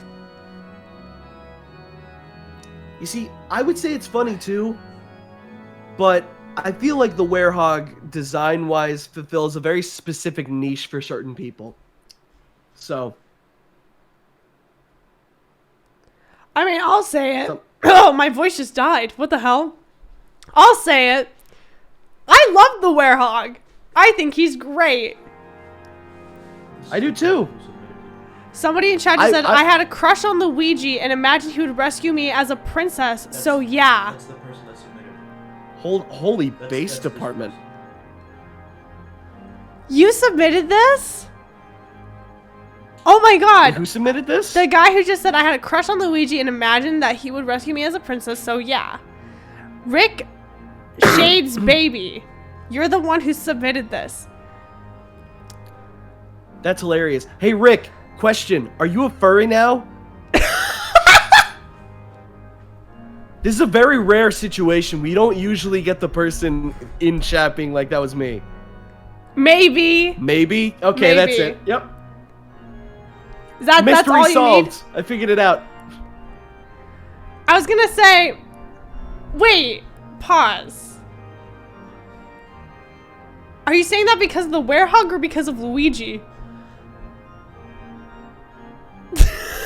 You see, I would say it's funny too, but I feel like the Werehog, design-wise, fulfills a very specific niche for certain people. So... I mean, I'll say it. Oh, my voice just died. What the hell? I'll say it. I love the Werehog. I think he's great. I do too. Somebody in chat just said, I had a crush on Luigi and imagined he would rescue me as a princess, so yeah. That's the person that submitted. Holy base department. You submitted this? Oh my god. Who submitted this? The guy who just said, I had a crush on Luigi and imagined that he would rescue me as a princess, so yeah. Rick Shade's baby. You're the one who submitted this. That's hilarious. Hey, Rick, question. Are you a furry now? This is a very rare situation. We don't usually get the person in chat being like, that was me. Maybe. Maybe? Okay, Maybe. That's it. Yep. That's all you solved. need? I figured it out. was gonna say, wait, pause. Are you saying that because of the Werehog or because of Luigi?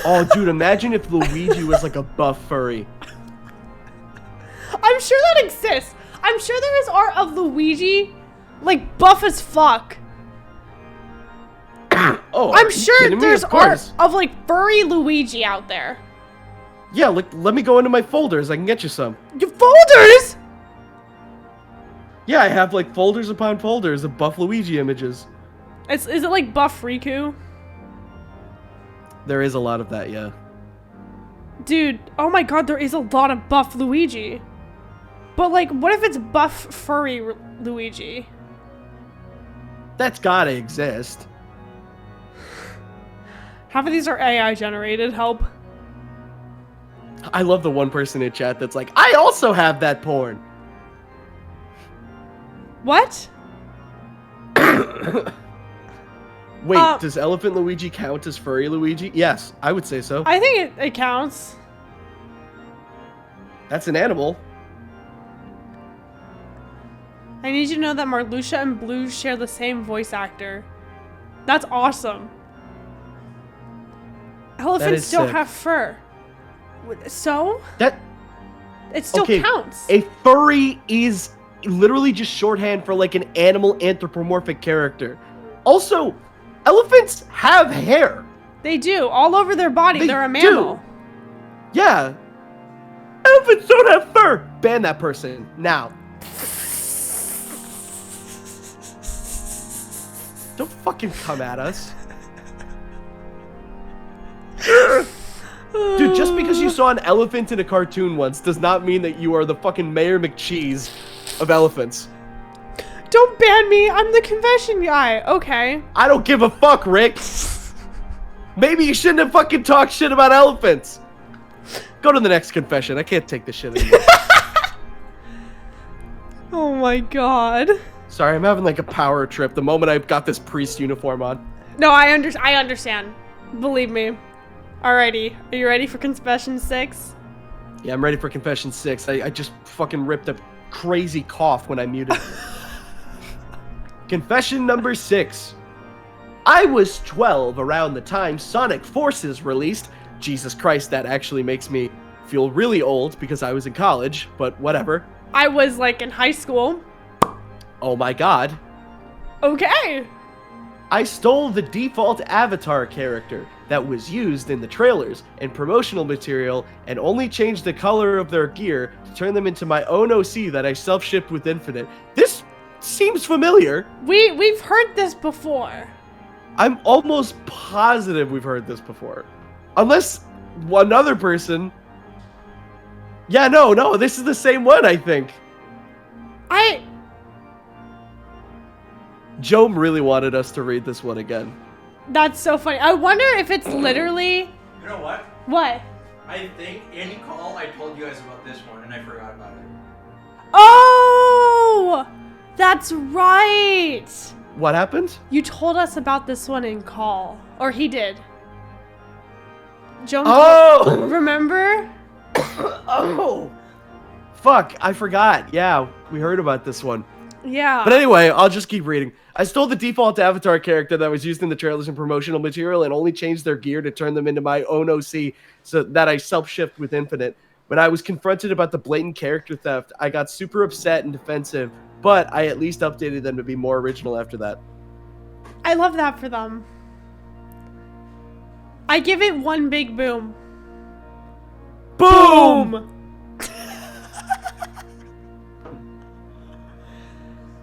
Oh, dude, imagine if Luigi was like a buff furry. I'm sure that exists. I'm sure there is art of Luigi, like buff as fuck. Oh, I'm sure there's Of art course. of like furry Luigi out there. Yeah, let me go into my folders. I can get you some. Your folders? Yeah, I have like folders upon folders of buff Luigi images. Is it like buff Riku? There is a lot of that, yeah. Dude, oh my god, there is a lot of buff Luigi. But like, what if it's buff furry Luigi? That's gotta exist. Half of these are AI generated, help. I love the one person in chat that's like, I also have that porn. What? Wait, does Elephant Luigi count as furry Luigi? Yes, I would say so. I think it counts. That's an animal. I need you to know that Marluxia and Blue share the same voice actor. That's awesome. Elephants don't sick. have fur. So? That It still okay, counts. A furry is literally just shorthand for like an animal anthropomorphic character. Also, elephants have hair. They do. All over their body. They They're a mammal. do. Yeah. Elephants don't have fur. Ban that person now. Don't fucking come at us. Dude, just because you saw an elephant in a cartoon once does not mean that you are the fucking Mayor McCheese of elephants. Don't ban me. I'm the confession guy. Okay. I don't give a fuck, Rick. Maybe you shouldn't have fucking talked shit about elephants. Go to the next confession. I can't take this shit anymore. Oh my god. Sorry, I'm having like a power trip the moment I got this priest uniform on. No, I understand. Believe me. Alrighty. Are you ready for confession 6? Yeah, I'm ready for confession 6. I just fucking ripped a crazy cough when I muted. Confession number 6. I was 12 around the time Sonic Forces released. Jesus Christ, that actually makes me feel really old because I was in college, but whatever. I was like in high school. Oh my god. Okay. I stole the default avatar character that was used in the trailers and promotional material and only changed the color of their gear to turn them into my own OC that I self-shipped with Infinite. This seems familiar. We've heard this before. I'm almost positive we've heard this before. Unless another person... Yeah, no, this is the same one, I think. Joe really wanted us to read this one again. That's so funny. I wonder if it's literally... You know what? What? I think in call I told you guys about this one and I forgot about it. Oh! That's right! What happened? You told us about this one in call. Or he did. Joan, Oh! remember? Oh! Fuck, I forgot. Yeah, we heard about this one. Yeah. But anyway, I'll just keep reading. I stole the default avatar character that was used in the trailers and promotional material and only changed their gear to turn them into my own OC so that I self-shipped with Infinite. When I was confronted about the blatant character theft, I got super upset and defensive, but I at least updated them to be more original after that. I love that for them. I give it one big boom. Boom!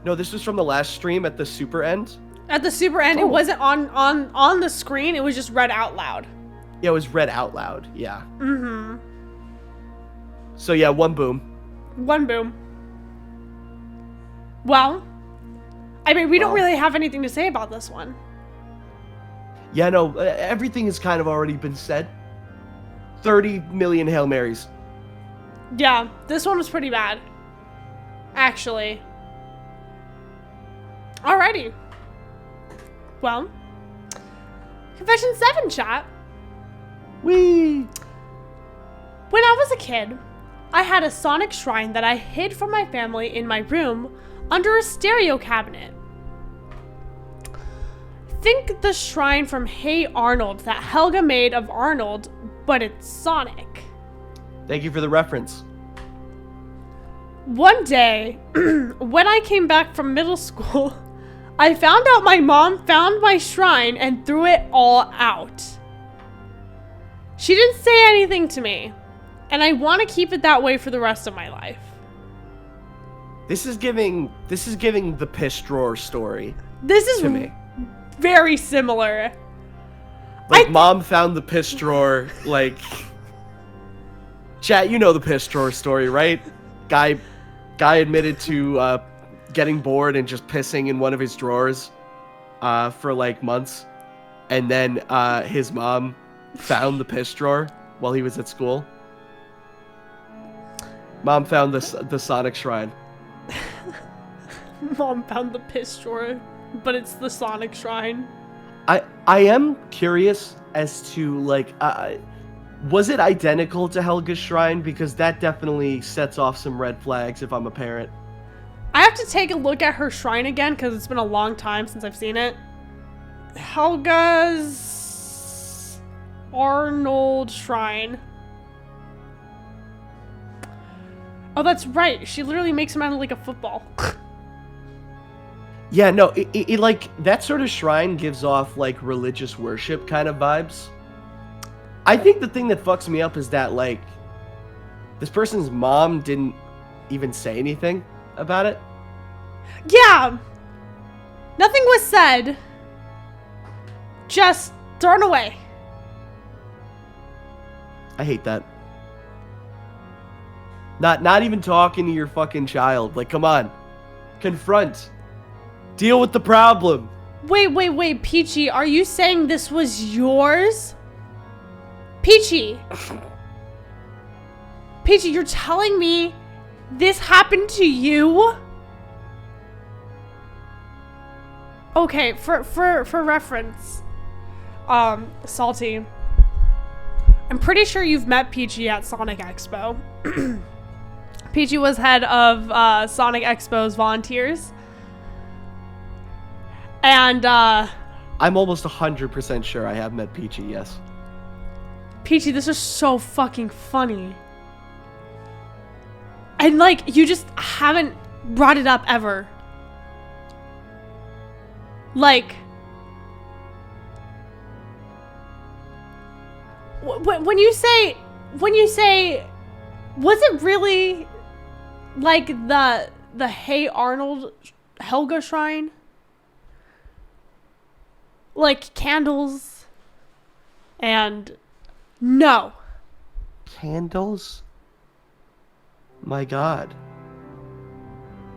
No, this was from the last stream at the super end. At the super end, it wasn't on the screen. It was just read out loud. Yeah, it was read out loud. Yeah. Mm-hmm. So yeah, one boom. One boom. Well, I mean, we don't really have anything to say about this one. Yeah, no, everything has kind of already been said. 30 million Hail Marys. Yeah, this one was pretty bad. Actually. Alrighty. Well, confession 7, chat. Whee! When I was a kid, I had a Sonic shrine that I hid from my family in my room under a stereo cabinet. Think the shrine from Hey Arnold that Helga made of Arnold, but it's Sonic. Thank you for the reference. One day, when I came back from middle school, I found out my mom found my shrine and threw it all out. She didn't say anything to me, and I want to keep it that way for the rest of my life. This is giving the piss drawer story. This is to me. Very similar. Like, mom found the piss drawer, like... Chat, you know the piss drawer story, right? Guy admitted to getting bored and just pissing in one of his drawers for, like, months. And then his mom found the piss drawer while he was at school. Mom found the Sonic shrine. Mom found the piss drawer, but it's the Sonic shrine. I am curious as to, like, was it identical to Helga's shrine? Because that definitely sets off some red flags if I'm a parent. I have to take a look at her shrine again because it's been a long time since I've seen it. Helga's Arnold shrine. Oh, that's right. She literally makes him out of like a football. Yeah, no, it like, that sort of shrine gives off, like, religious worship kind of vibes. I think the thing that fucks me up is that, like, this person's mom didn't even say anything about it. Yeah! Nothing was said. Just thrown away. I hate that. Not even talking to your fucking child. Like, come on. Confront. Deal with the problem. Wait, Peachy, are you saying this was yours? Peachy! Peachy, you're telling me this happened to you? Okay, for reference, Salty, I'm pretty sure you've met Peachy at Sonic Expo. Peachy was head of Sonic Expo's volunteers. And, I'm almost 100% sure I have met Peachy, yes. Peachy, this is so fucking funny. And, like, you just haven't brought it up ever. Like, when you say, was it really, like, the Hey Arnold Helga shrine? Like, candles and... No. Candles? My god.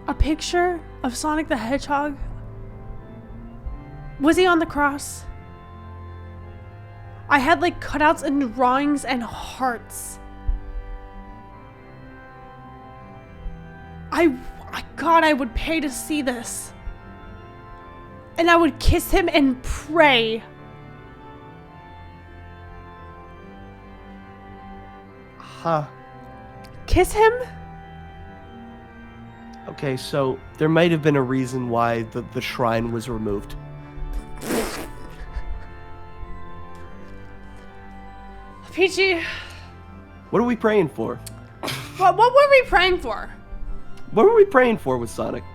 A picture of Sonic the Hedgehog? Was he on the cross? I had, like, cutouts and drawings and hearts. God, I would pay to see this. And I would kiss him and pray. Huh. Kiss him? Okay, so there might have been a reason why the shrine was removed. Peachy. What are we praying for? What were we praying for? What were we praying for with Sonic?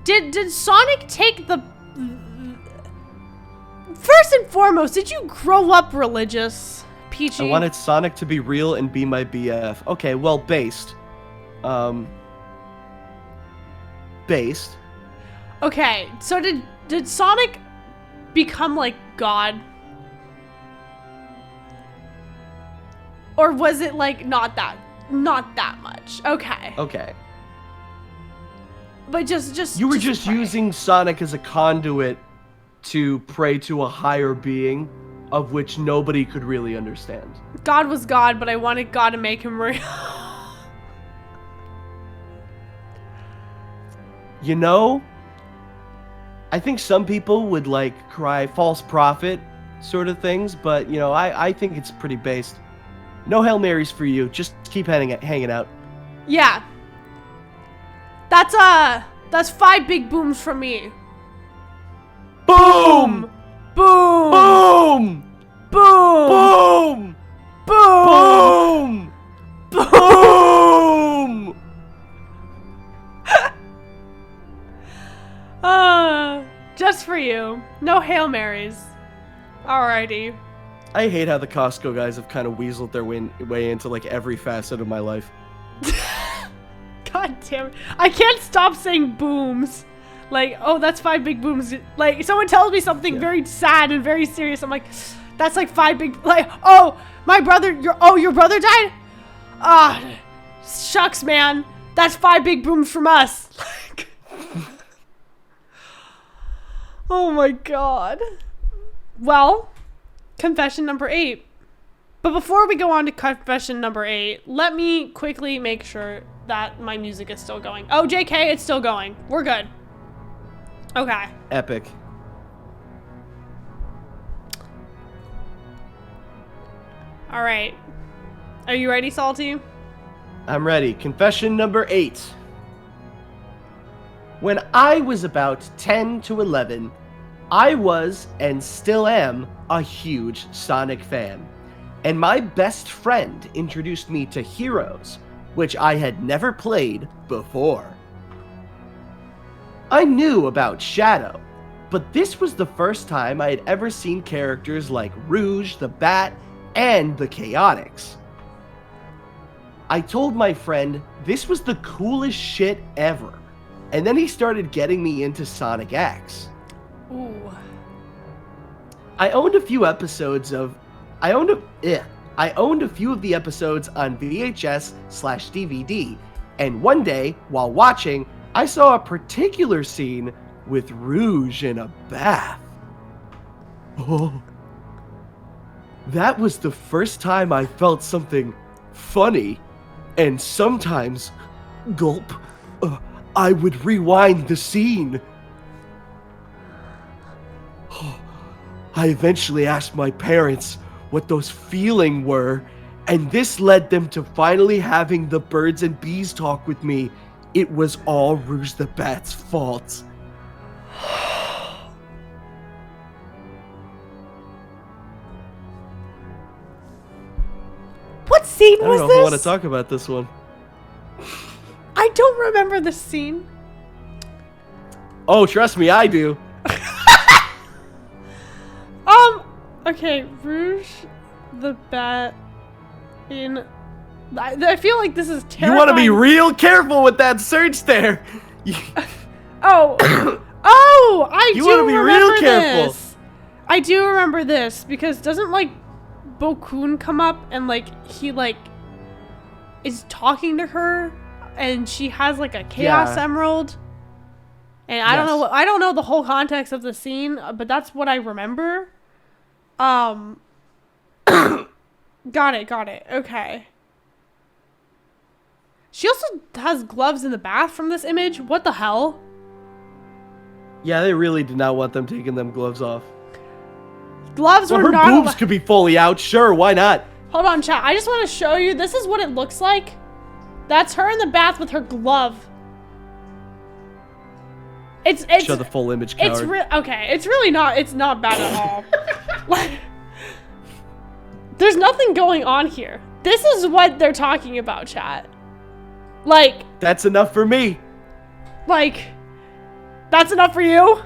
Did Sonic take the... First and foremost, did you grow up religious, Peachy? I wanted Sonic to be real and be my BF. Okay, well, based. Based. Okay, so did Sonic become like God? Or was it like not that much? Okay. Okay. But just You were just pray. using Sonic as a conduit to pray to a higher being of which nobody could really understand. God was God, but I wanted God to make him real. You know, I think some people would like cry false prophet sort of things, but you know, I think it's pretty based. No Hail Marys for you. Just keep hanging out. Yeah. That's 5 big booms from me. Boom! Boom! Boom! Boom! Boom! Boom! Boom! Just for you. No Hail Marys. Alrighty. I hate how the Costco guys have kind of weaseled their way into like every facet of my life. God damn it. I can't stop saying booms. Like, oh, that's 5 big booms. Like, someone tells me something very sad and very serious. I'm like, that's like 5 big, like, oh, my brother, your brother died? Ah, shucks, man. That's 5 big booms from us. Like, oh my God. Well, confession number 8. But before we go on to confession number 8, let me quickly make sure that my music is still going. Oh, JK, it's still going. We're good. Okay. Epic. All right. Are you ready, Salty? I'm ready. Confession number 8. When I was about 10 to 11, I was and still am a huge Sonic fan. And my best friend introduced me to Heroes, which I had never played before. I knew about Shadow, but this was the first time I had ever seen characters like Rouge the Bat and the Chaotix. I told my friend this was the coolest shit ever, and then he started getting me into Sonic X. Ooh. I owned a few of the episodes on VHS/DVD, and one day, while watching, I saw a particular scene with Rouge in a bath. Oh. That was the first time I felt something funny, and sometimes, gulp, I would rewind the scene. I eventually asked my parents what those feelings were, and this led them to finally having the birds and bees talk with me. It was all Rouge the Bat's fault. What scene I was don't know this? if I want to talk about this one. I don't remember the scene. Oh, trust me, I do. Okay, Rouge the Bat in... I feel like this is terrifying. You want to be real careful with that search there. Oh. Oh, I You do wanna be real remember careful. this. I do remember this because doesn't like Bokun come up and like he like is talking to her and she has like a Chaos Emerald. And I don't know I don't know the whole context of the scene, but that's what I remember. Got it. Okay. She also has gloves in the bath from this image. What the hell? Yeah, they really did not want them taking them gloves off. Gloves Well, were her not. boobs could be fully out. Sure, why not? Hold on, chat. I just want to show you. This is what it looks like. That's her in the bath with her glove. It's Show the full image, coward. okay. It's really not. It's not bad at all. Like, there's nothing going on here. This is what they're talking about, chat. Like, That's enough for me. like, that's enough for you?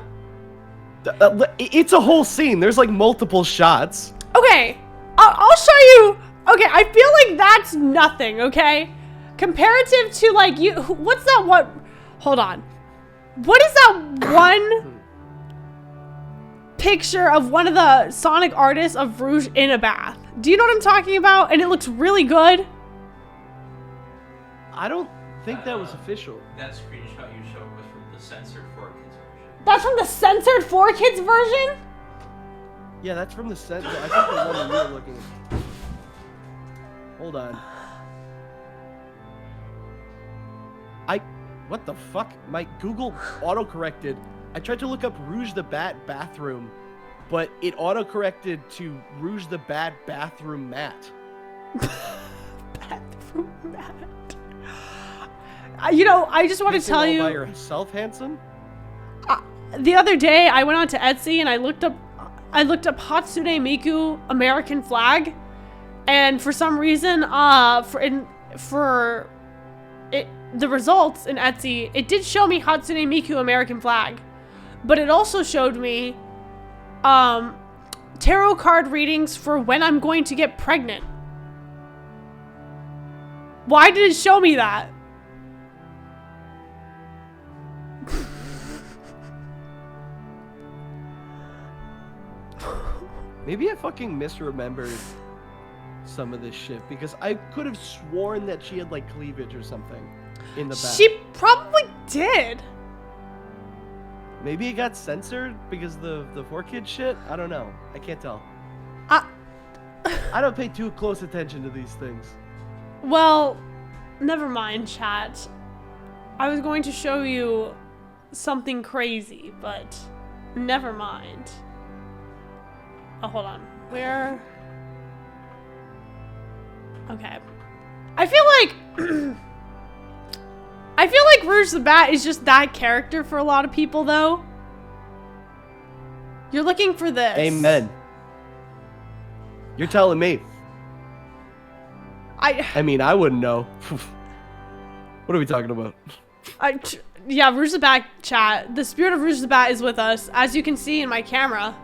It's a whole scene. There's like multiple shots. Okay, I'll show you. Okay, I feel like that's nothing, okay? Comparative to, like, what's that one? Hold on. What is that one picture of one of the Sonic artists of Rouge in a bath? Do you know what I'm talking about? And it looks really good. I don't think that was official. That screenshot you showed was from the censored 4Kids version. That's from the censored 4Kids version? Yeah, that's from the set. I think the one that you were looking at. Hold on. What the fuck? My Google auto-corrected. I tried to look up Rouge the Bat bathroom, but it auto-corrected to Rouge the Bat bathroom mat. Bathroom mat. You know, I just want to tell you. By yourself, handsome? The other day, I went on to Etsy and I looked up Hatsune Miku American flag, and for some reason, the results in Etsy, it did show me Hatsune Miku American flag, but it also showed me tarot card readings for when I'm going to get pregnant. Why did it show me that? Maybe I fucking misremembered some of this shit because I could have sworn that she had like cleavage or something in the back. She probably did. Maybe it got censored because of the 4Kids shit? I don't know. I can't tell. I don't pay too close attention to these things. Well, never mind, chat. I was going to show you something crazy, but never mind. Oh, hold on. Where? Okay. I feel like Rouge the Bat is just that character for a lot of people, though. You're looking for this. Amen. You're telling me. I mean, I wouldn't know. What are we talking about? Yeah, Rouge the Bat, chat. The spirit of Rouge the Bat is with us, as you can see in my camera.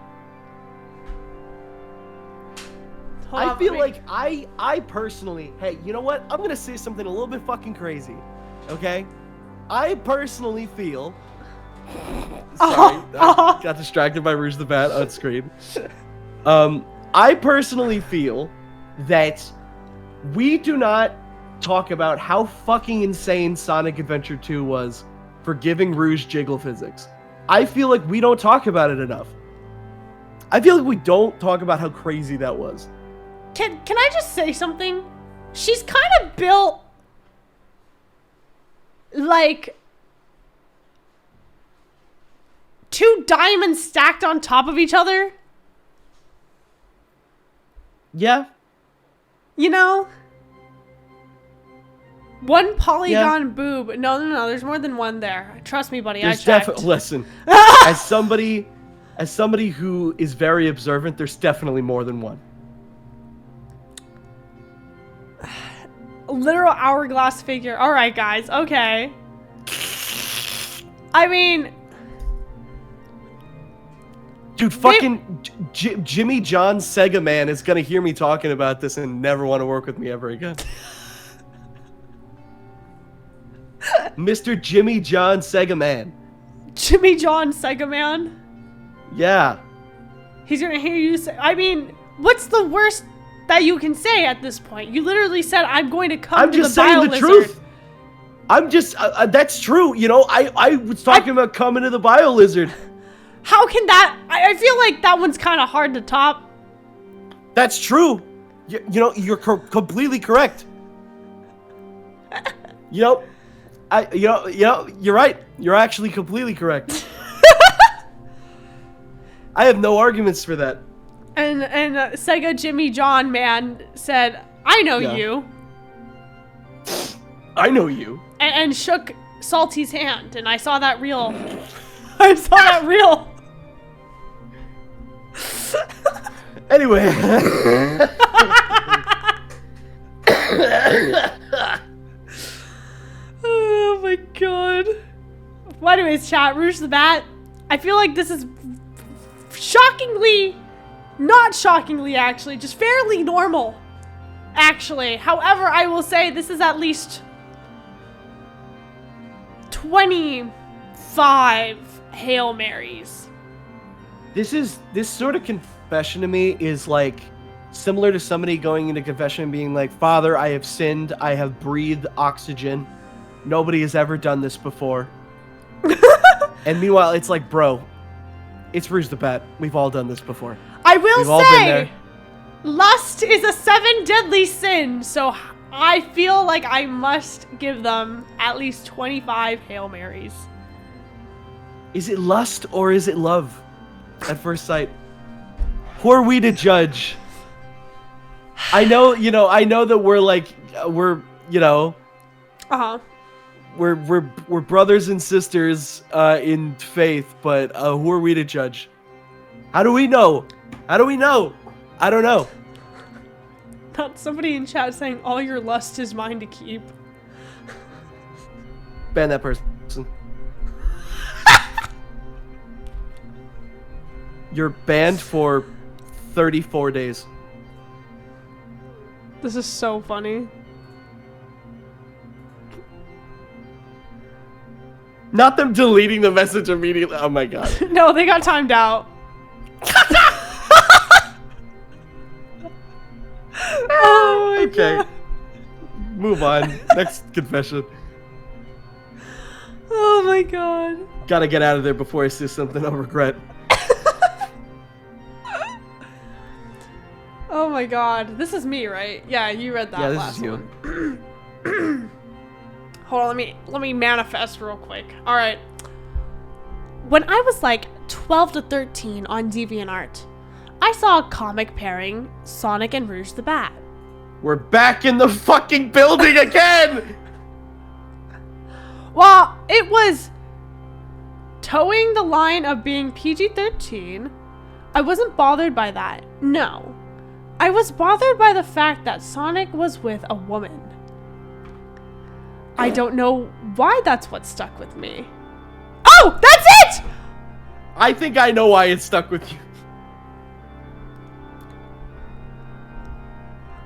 I feel like I personally, hey, you know what? I'm gonna say something a little bit fucking crazy, okay? I personally feel. Sorry, I got distracted by Rouge the Bat on screen. I personally feel that we do not talk about how fucking insane Sonic Adventure 2 was for giving Rouge jiggle physics. I feel like we don't talk about it enough. I feel like we don't talk about how crazy that was. Can I just say something? She's kind of built like 2 diamonds stacked on top of each other. Yeah. You know? 1 polygon boob. No, there's more than 1 there. Trust me, buddy, There's I checked. Listen, as somebody who is very observant, there's definitely more than 1. Literal hourglass figure. All right, guys. Okay. I mean, dude, fucking Jimmy John Sega Man is gonna hear me talking about this and never want to work with me ever again. Mr. Jimmy John Sega Man. Jimmy John Sega Man? Yeah. He's gonna hear you say, I mean, what's the worst that you can say at this point? You literally said, I'm going to come to the bio lizard. I'm just saying the truth. I'm just, that's true. You know, I was talking about coming to the bio lizard. How can that, I feel like that one's kind of hard to top. That's true. You know, you're completely correct. You know, you're right. You're actually completely correct. I have no arguments for that. And Sega Jimmy John Man said, I know you. I know you. And shook Salty's hand, and I saw that reel. I saw that reel. Anyway. Oh my god. Well, anyways, chat, Rouge the Bat. I feel like this is shockingly, not shockingly actually, just fairly normal. Actually, however, I will say this is at least 25 Hail Marys. This sort of confession to me is like similar to somebody going into confession and being like, Father, I have sinned. I have breathed oxygen. Nobody has ever done this before. And meanwhile, it's like, bro, it's Rouge the Bat. We've all done this before. I will say, lust is a 7 deadly sin, so I feel like I must give them at least 25 Hail Marys. Is it lust or is it love at first sight? Who are we to judge? I know, I know that we're like, we're brothers and sisters in faith, but who are we to judge? How do we know? I don't know. Not somebody in chat saying all your lust is mine to keep. Ban that person. You're banned for 34 days. This is so funny. Not them deleting the message immediately. Oh my god. No, they got timed out. Oh my Okay. God. Move on. Next confession. Oh my god. Gotta get out of there before I see something I'll regret. Oh my god. This is me, right? Yeah, you read that Yeah, this last is you. one. Hold on, let me manifest real quick. All right. When I was like 12 to 13 on DeviantArt, I saw a comic pairing Sonic and Rouge the Bat. We're back in the fucking building again! Well, it was towing the line of being PG-13. I wasn't bothered by that. No. I was bothered by the fact that Sonic was with a woman. I don't know why that's what stuck with me. Oh, that's it! I think I know why it stuck with you.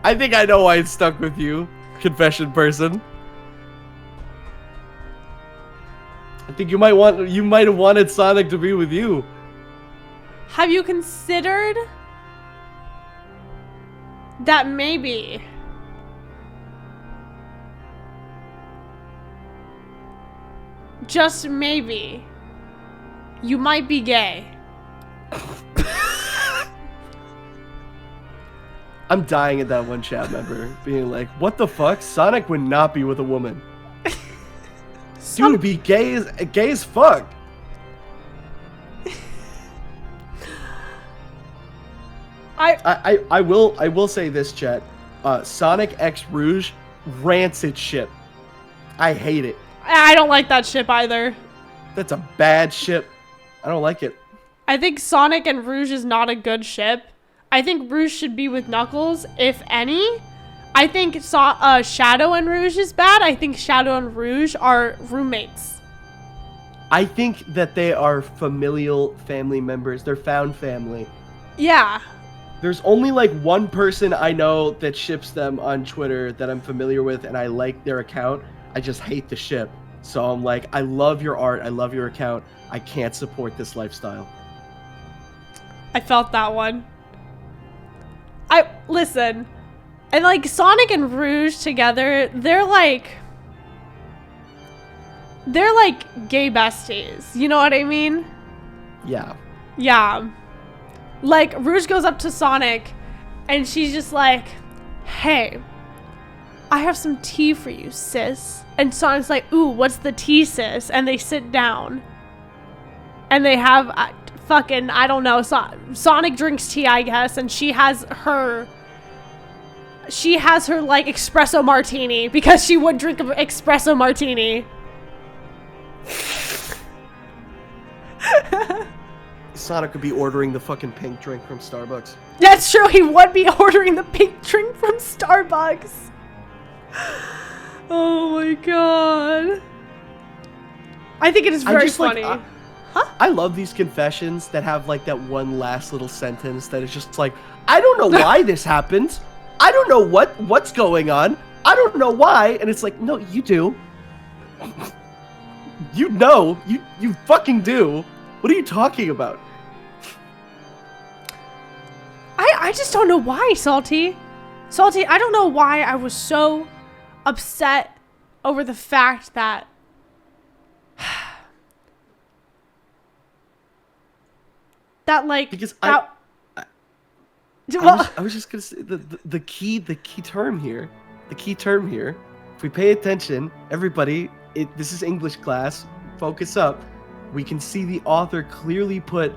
I think I know why it stuck with you, confession person. I think you might have wanted Sonic to be with you. Have you considered that maybe just maybe you might be gay? I'm dying at that one chat member being like, what the fuck? Sonic would not be with a woman. Dude, be gay as fuck. I will say this, chat. Sonic X Rouge, rancid ship. I hate it. I don't like that ship either. That's a bad ship. I don't like it. I think Sonic and Rouge is not a good ship. I think Rouge should be with Knuckles, if any. I think Shadow and Rouge is bad. I think Shadow and Rouge are roommates. I think that they are familial family members. They're found family. Yeah. There's only like one person I know that ships them on Twitter that I'm familiar with, and I like their account. I just hate the ship. So I'm like, I love your art. I love your account. I can't support this lifestyle. I felt that one. Listen, and like Sonic and Rouge together, they're like gay besties. You know what I mean? Yeah. Yeah. Like Rouge goes up to Sonic and she's just like, hey, I have some tea for you, sis. And Sonic's like, ooh, what's the tea, sis? And they sit down and they have fucking, I don't know, Sonic drinks tea, I guess, and she has her like espresso martini because she would drink an espresso martini. Sonic would be ordering the fucking pink drink from Starbucks. That's true, he would be ordering the pink drink from Starbucks. Oh my god. I think it is very funny. I love these confessions that have like that one last little sentence that is just like, I don't know why this happened. I don't know what's going on. I don't know why. And it's like, no, you do. You know, you fucking do. What are you talking about? I just don't know why, Salty. Salty, I don't know why I was so upset over the fact that like because I was just gonna say the key term here, if we pay attention, everybody, this is English class, focus up. We can see the author clearly put,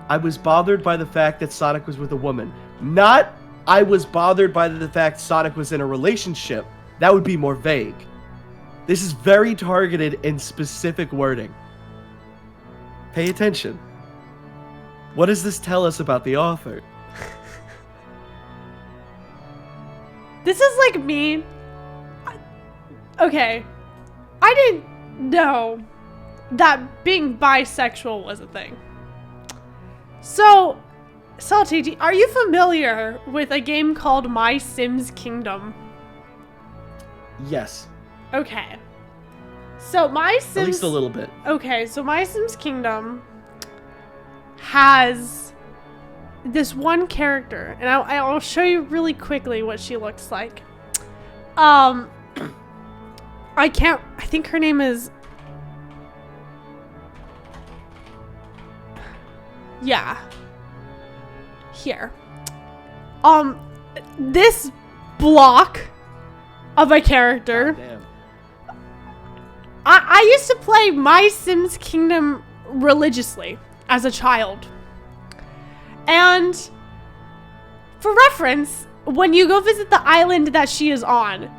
I was bothered by the fact that Sonic was with a woman. Not I was bothered by the fact Sonic was in a relationship, that would be more vague. This is very targeted and specific wording. Pay attention. What does this tell us about the author? This is like me. Okay. I didn't know that being bisexual was a thing. So, Salty, are you familiar with a game called My Sims Kingdom? Yes. Okay. So, My Sims... At least a little bit. Okay, so My Sims Kingdom has this one character, and I'll show you really quickly what she looks like. I think her name is... Yeah. Here. This block of a character. Damn. I used to play My Sims Kingdom religiously as a child. And for reference, when you go visit the island that she is on,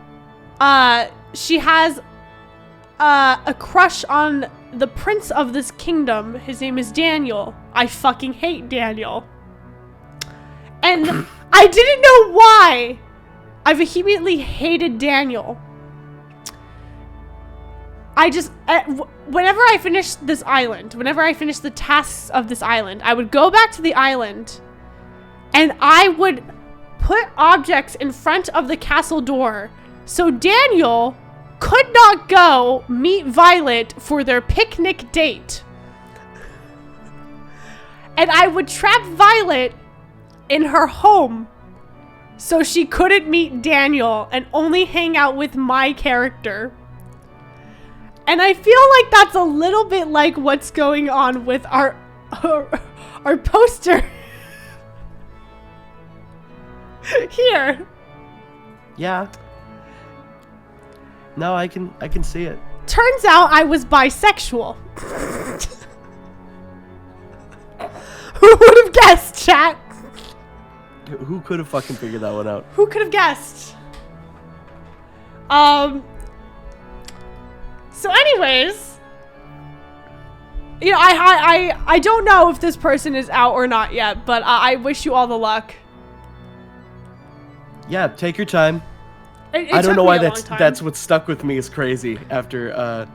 she has a crush on the prince of this kingdom. His name is Daniel. I fucking hate Daniel. And I didn't know why I vehemently hated Daniel. I just, whenever I finished this island, whenever I finished the tasks of this island, I would go back to the island and I would put objects in front of the castle door so Daniel could not go meet Violet for their picnic date. And I would trap Violet in her home so she couldn't meet Daniel and only hang out with my character. And I feel like that's a little bit like what's going on with our poster here. Yeah. No, I can see it. Turns out I was bisexual. Who would have guessed, chat? Who could have fucking figured that one out? Who could have guessed? So anyways, you know, I don't know if this person is out or not yet, but I wish you all the luck. Yeah, take your time. It I don't took know me why a long time. that's what stuck with me is crazy after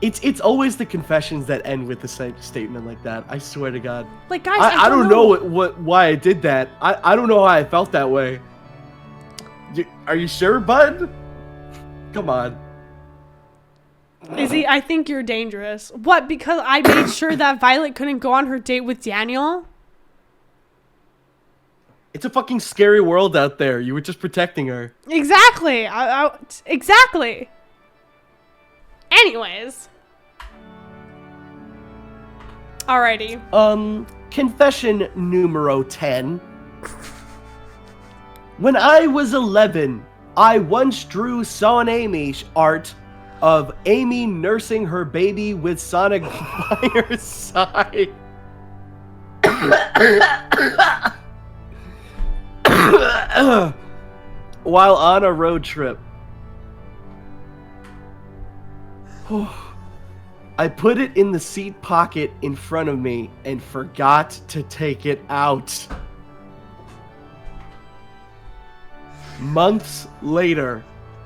it's always the confessions that end with the same statement like that. I swear to God. Like guys, I don't know why I did that. I don't know why I felt that way. Are you sure, bud? Come on. Izzy, I think you're dangerous. What? Because I made sure that Violet couldn't go on her date with Daniel? It's a fucking scary world out there. You were just protecting her. Exactly. Exactly. Anyways. Alrighty. Confession numero 10. When I was 11, I once drew Son Amy's art of Amy nursing her baby with Sonic by her side. While on a road trip. I put it in the seat pocket in front of me and forgot to take it out. Months later,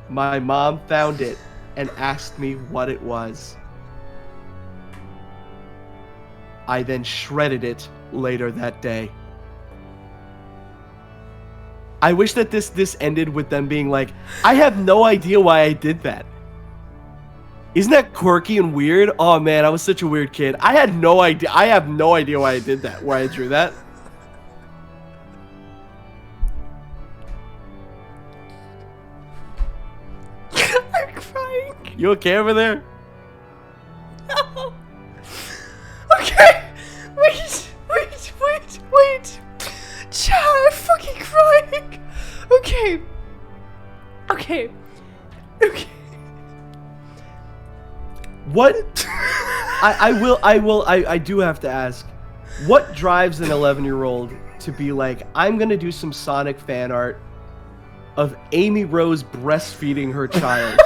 my mom found it and asked me what it was. I then shredded it later that day. I wish that this ended with them being like, I have no idea why I did that. Isn't that quirky and weird? Oh man, I was such a weird kid. I had no idea. I have no idea why I did that, why I drew that. I'm crying. You okay over there? No. Okay. Wait. Chao, I'm fucking crying. Okay. What? I do have to ask. What drives an 11-year-old to be like, I'm gonna do some Sonic fan art of Amy Rose breastfeeding her child.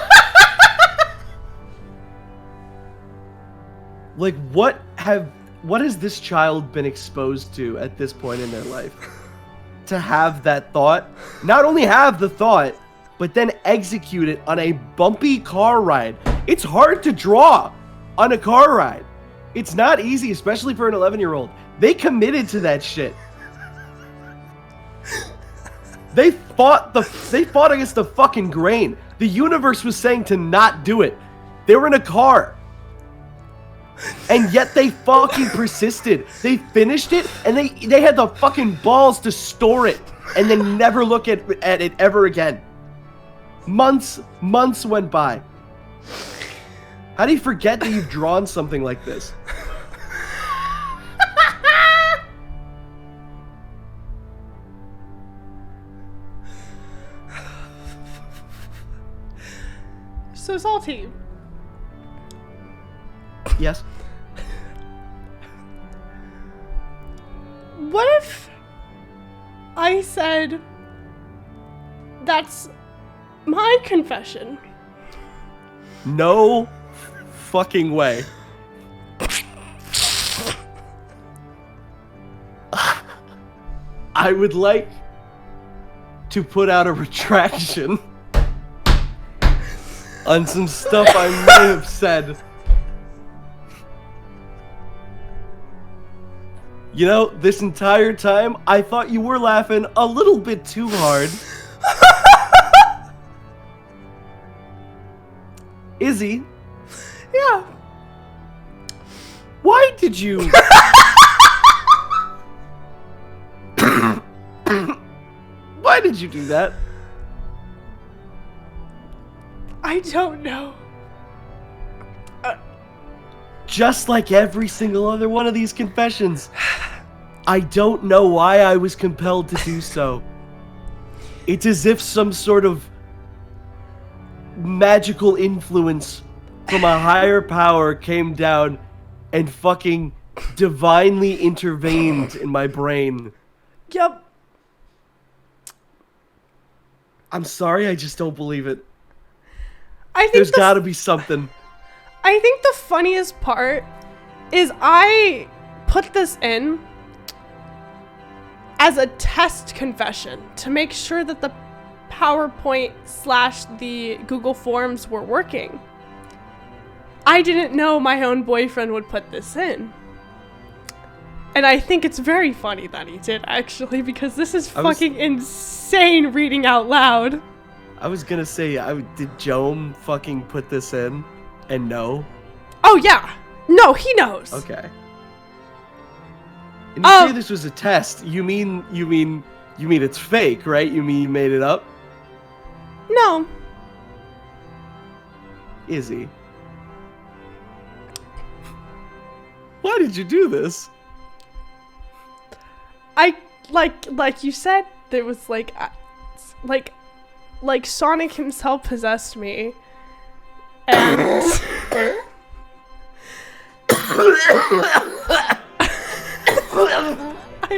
Like, what has this child been exposed to at this point in their life? To have that thought, not only have the thought, but then execute it on a bumpy car ride. It's hard to draw on a car ride. It's not easy, especially for an 11-year-old. They committed to that shit. They fought against the fucking grain. The universe was saying to not do it. They were in a car. And yet they fucking persisted. They finished it, and they had the fucking balls to store it and then never look at it ever again. Months went by. How do you forget that you've drawn something like this? So salty. Yes? What if I said that's my confession? No fucking way. I would like to put out a retraction on some stuff I may have said. You know, this entire time, I thought you were laughing a little bit too hard. Izzy? Yeah. Why did you... Why did you do that? I don't know. Just like every single other one of these confessions. I don't know why I was compelled to do so. It's as if some sort of magical influence from a higher power came down and fucking divinely intervened in my brain. Yep. I'm sorry, I just don't believe it. I think There's gotta be something. I think the funniest part is I put this in as a test confession to make sure that the PowerPoint / the Google Forms were working. I didn't know my own boyfriend would put this in. And I think it's very funny that he did, actually, because this is fucking insane reading out loud. I was gonna say, did Joam fucking put this in and know? Oh, yeah. No, he knows. Okay. And you say this was a test. You mean it's fake, right? You mean you made it up? No. Izzy. Why did you do this? I like you said, there was like Sonic himself possessed me, and I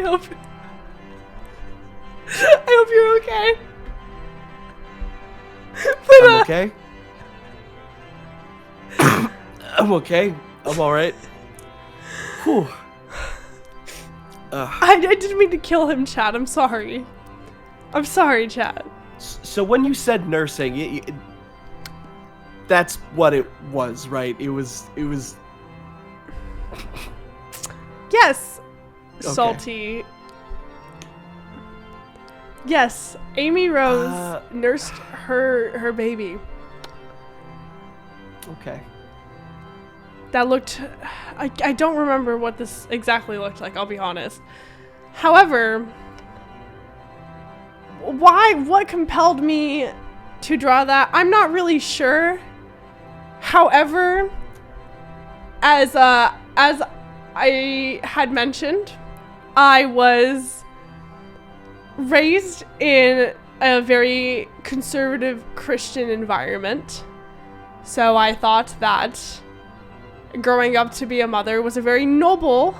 hope you're okay. But, I'm okay. I'm okay. I'm all right. Whew. I didn't mean to kill him, Chad. I'm sorry. I'm sorry, Chad. So when you said nursing, that's what it was, right? It was. Yes, Okay. salty. Yes, Amy Rose nursed her baby. Okay. That looked... I don't remember what this exactly looked like, I'll be honest. However, what compelled me to draw that? I'm not really sure. However, as I had mentioned, I was raised in a very conservative Christian environment. So I thought that growing up to be a mother was a very noble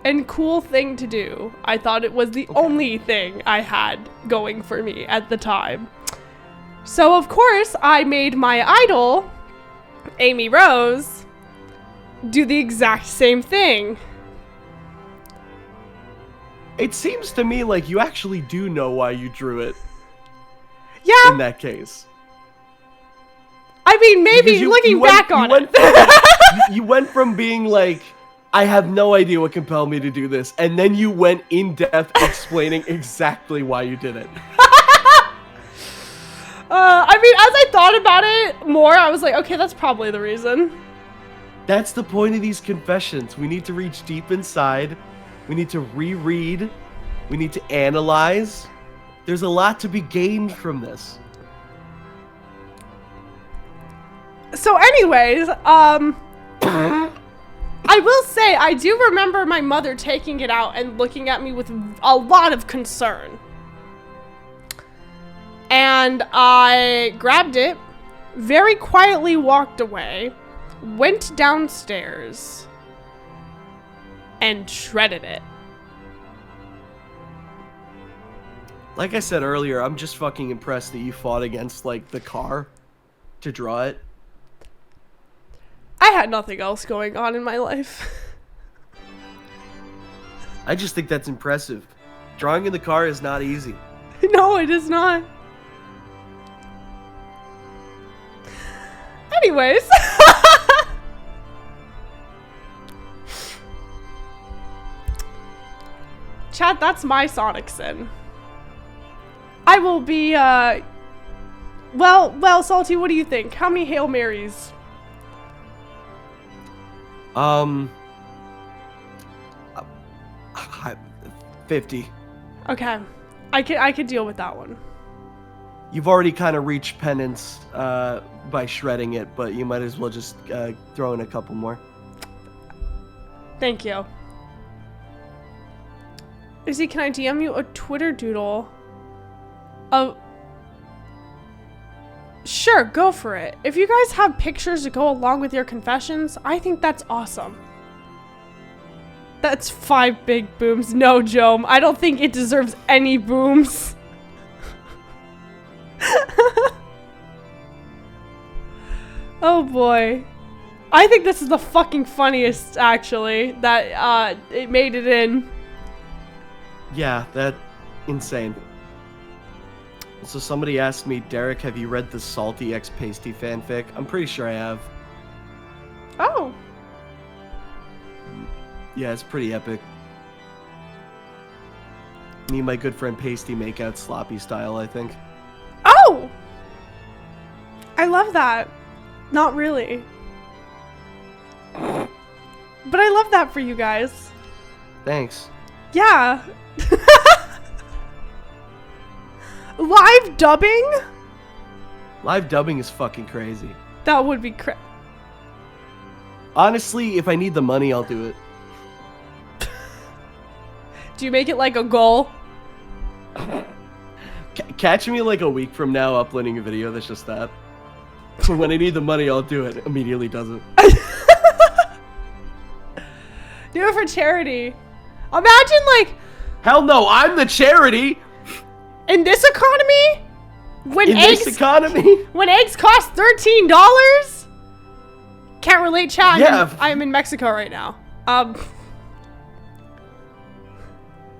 and cool thing to do. I thought it was the only thing I had going for me at the time. So of course I made my idol, Amy Rose, do the exact same thing. It seems to me like you actually do know why you drew it. Yeah. In that case. I mean, maybe looking back on it. You went from being like, I have no idea what compelled me to do this, and then you went in depth explaining exactly why you did it. I mean, as I thought about it more, I was like, okay, that's probably the reason. That's the point of these confessions. We need to reach deep inside. We need to reread. We need to analyze. There's a lot to be gained from this. So anyways, I will say I do remember my mother taking it out and looking at me with a lot of concern. And I grabbed it, very quietly walked away, went downstairs, and shredded it. Like I said earlier, I'm just fucking impressed that you fought against, like, the car to draw it. I had nothing else going on in my life. I just think that's impressive. Drawing in the car is not easy. No, it is not. Anyways. Chat, that's my Sonic sin. I will be, well, Salty, what do you think? How many Hail Marys? 50. Okay. I could deal with that one. You've already kind of reached penance by shredding it, but you might as well just throw in a couple more. Thank you. Izzy, can I DM you a Twitter doodle of... Sure, go for it. If you guys have pictures to go along with your confessions, I think that's awesome. That's 5 big booms. No, Jome, I don't think it deserves any booms. Oh boy. I think this is the fucking funniest, actually, that it made it in. Yeah, that insane. So somebody asked me, Derek, have you read the Salty X Pasty fanfic? I'm pretty sure I have. Oh. Yeah, it's pretty epic. Me and my good friend Pasty make out sloppy style, I think. Oh! I love that. Not really. But I love that for you guys. Thanks. Yeah. Live dubbing? Live dubbing is fucking crazy. That would be Honestly, if I need the money, I'll do it. Do you make it like a goal? Catch me like a week from now uploading a video that's just that. When I need the money, I'll do it. Immediately does it. Do it for charity. Imagine like... Hell no, I'm the charity! In this economy? When this economy? When eggs cost $13? Can't relate, chat. Yeah. I'm in Mexico right now.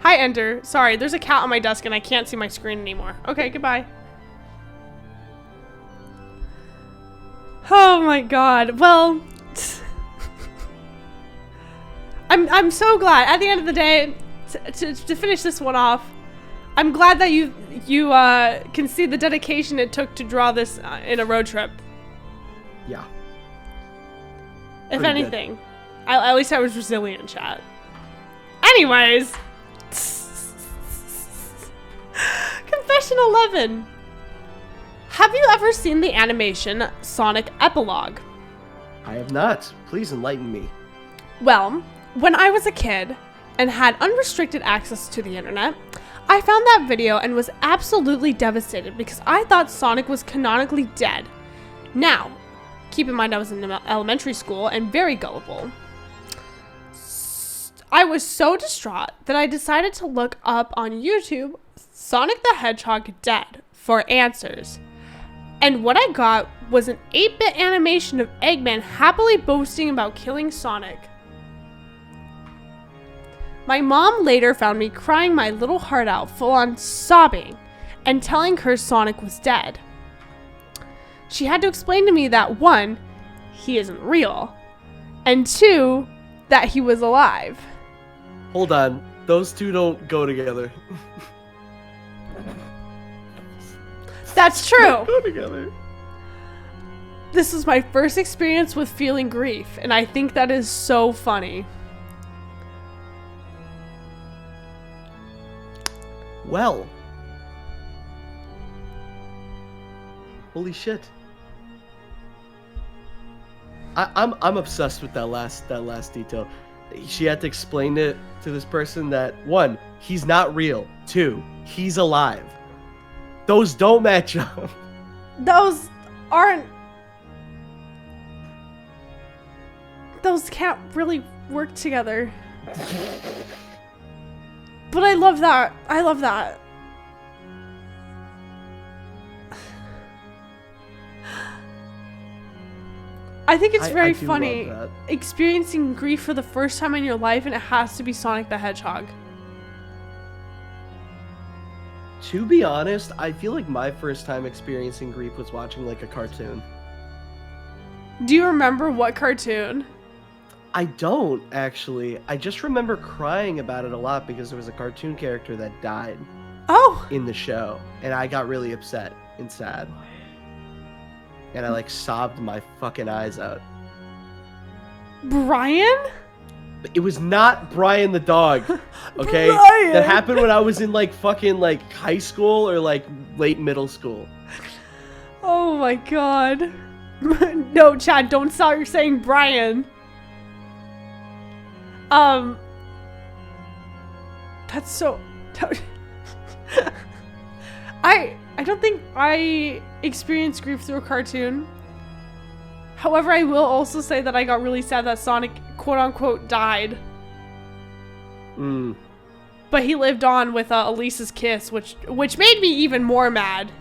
Hi, Ender. Sorry, there's a cat on my desk and I can't see my screen anymore. Okay, goodbye. Oh my god. Well, I'm so glad. At the end of the day, to finish this one off, I'm glad that you can see the dedication it took to draw this in a road trip. Yeah. If Pretty anything, at least I was resilient, chat. Anyways. Confession 11. Have you ever seen the animation Sonic Epilogue? I have not. Please enlighten me. Well, when I was a kid and had unrestricted access to the internet, I found that video and was absolutely devastated because I thought Sonic was canonically dead. Now, keep in mind I was in elementary school and very gullible. I was so distraught that I decided to look up on YouTube Sonic the Hedgehog dead for answers. And what I got was an 8-bit animation of Eggman happily boasting about killing Sonic. My mom later found me crying my little heart out, full on sobbing, and telling her Sonic was dead. She had to explain to me that 1, he isn't real, and 2, that he was alive. Hold on. Those two don't go together. That's true. Go together. This was my first experience with feeling grief, and I think that is so funny. Well. Holy shit. I'm obsessed with that last detail. She had to explain it to this person that 1, he's not real. 2, he's alive. Those don't match up. Those can't really work together. But I love that. I love that. I think it's very funny experiencing grief for the first time in your life, and it has to be Sonic the Hedgehog. To be honest, I feel like my first time experiencing grief was watching like a cartoon. Do you remember what cartoon? I don't, actually. I just remember crying about it a lot because there was a cartoon character that died Oh! in the show, and I got really upset and sad. And I like sobbed my fucking eyes out. Brian? It was not Brian the dog, okay? Brian! That happened when I was in like fucking like high school or like late middle school. Oh my god. No, Chad, don't start saying Brian. That's so... I don't think I experienced grief through a cartoon. However, I will also say that I got really sad that Sonic, quote-unquote, died. But he lived on with Elisa's kiss, which made me even more mad.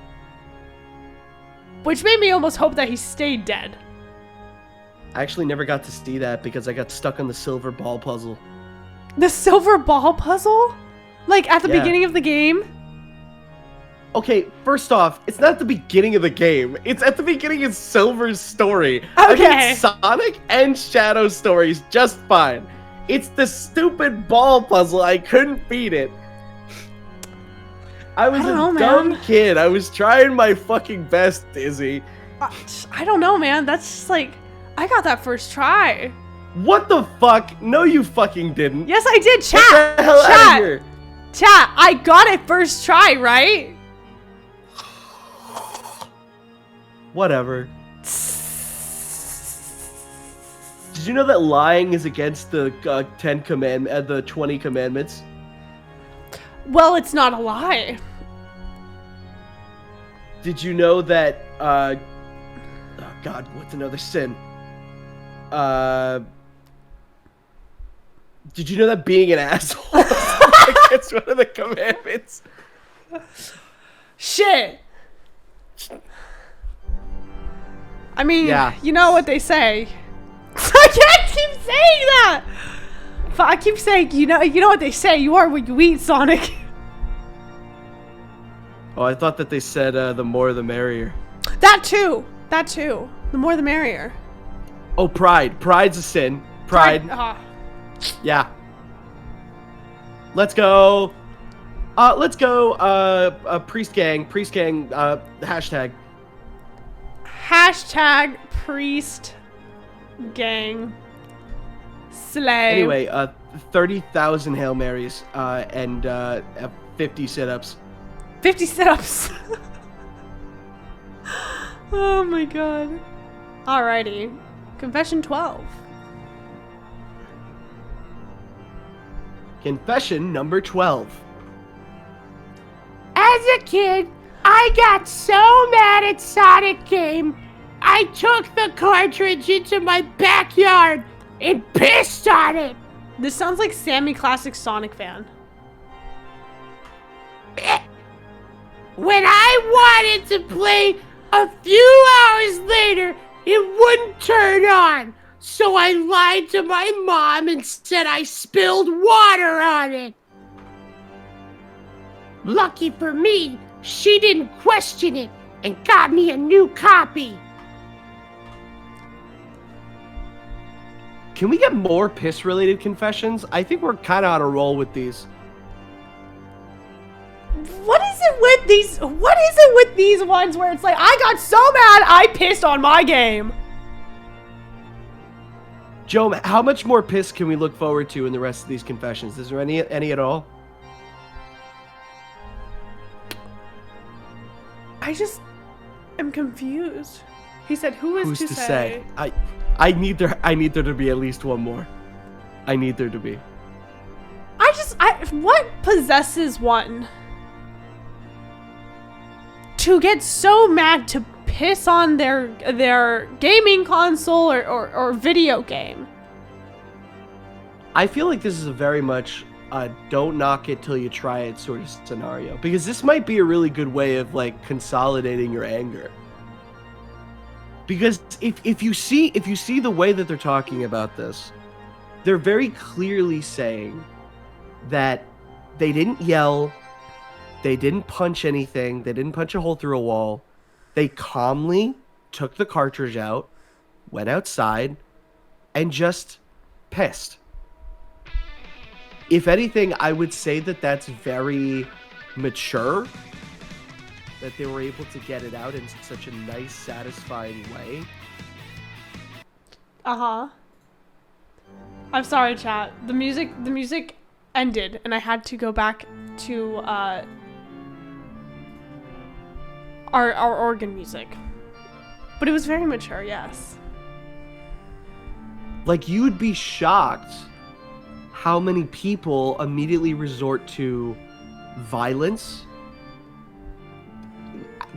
Which made me almost hope that he stayed dead. I actually never got to see that because I got stuck on the silver ball puzzle. The silver ball puzzle? Like, at the beginning of the game? Okay, first off, it's not at the beginning of the game. It's at the beginning of Silver's story. Okay. I mean, Sonic and Shadow's stories just fine. It's the stupid ball puzzle. I couldn't beat it. I was a dumb kid. I was trying my fucking best, Izzy. I don't know, man. That's just like, I got that first try. What the fuck? No, you fucking didn't. Yes, I did. Chat. Get the hell out of here. Chat. I got it first try, right? Whatever. Did you know that lying is against the 20 commandments? Well, it's not a lie. Did you know that, oh god, what's another sin? Did you know that being an asshole is against one of the commandments? Shit. I mean, you know what they say. I can't keep saying that! I keep saying, you know what they say, you are what you eat, Sonic. Oh, I thought that they said the more the merrier. That too. The more the merrier. Oh, pride. Pride's a sin. Pride. Yeah. Let's go. Priest gang, hashtag. Hashtag priest gang. Slay. Anyway, 30,000 Hail Marys, and 50 sit-ups. 50 sit-ups. Oh my god. Alrighty. Confession 12. Confession number 12. As a kid, I got so mad at Sonic Game, I took the cartridge into my backyard and pissed on it. This sounds like Sammy Classic Sonic fan. When I wanted to play, a few hours later, it wouldn't turn on. So I lied to my mom and said I spilled water on it. Lucky for me, she didn't question it and got me a new copy. Can we get more piss-related confessions? I think we're kind of on a roll with these. What is it with these? What is it with these ones where it's like, I got so mad I pissed on my game? Joe, how much more piss can we look forward to in the rest of these confessions? Is there any at all? I just am confused. He said, "Who's to say?" I need there to be at least one more. I need there to be. What possesses one to get so mad to piss on their gaming console or video game? I feel like this is a very much don't knock it till you try it sort of scenario, because this might be a really good way of like consolidating your anger. Because if you see the way that they're talking about this, they're very clearly saying that they didn't yell, they didn't punch anything, they didn't punch a hole through a wall. They calmly took the cartridge out, went outside, and just pissed. If anything, I would say that that's very mature, that they were able to get it out in such a nice, satisfying way. Uh-huh. I'm sorry, chat. The music ended, and I had to go back to our organ music. But it was very mature, yes. Like, you would be shocked how many people immediately resort to violence,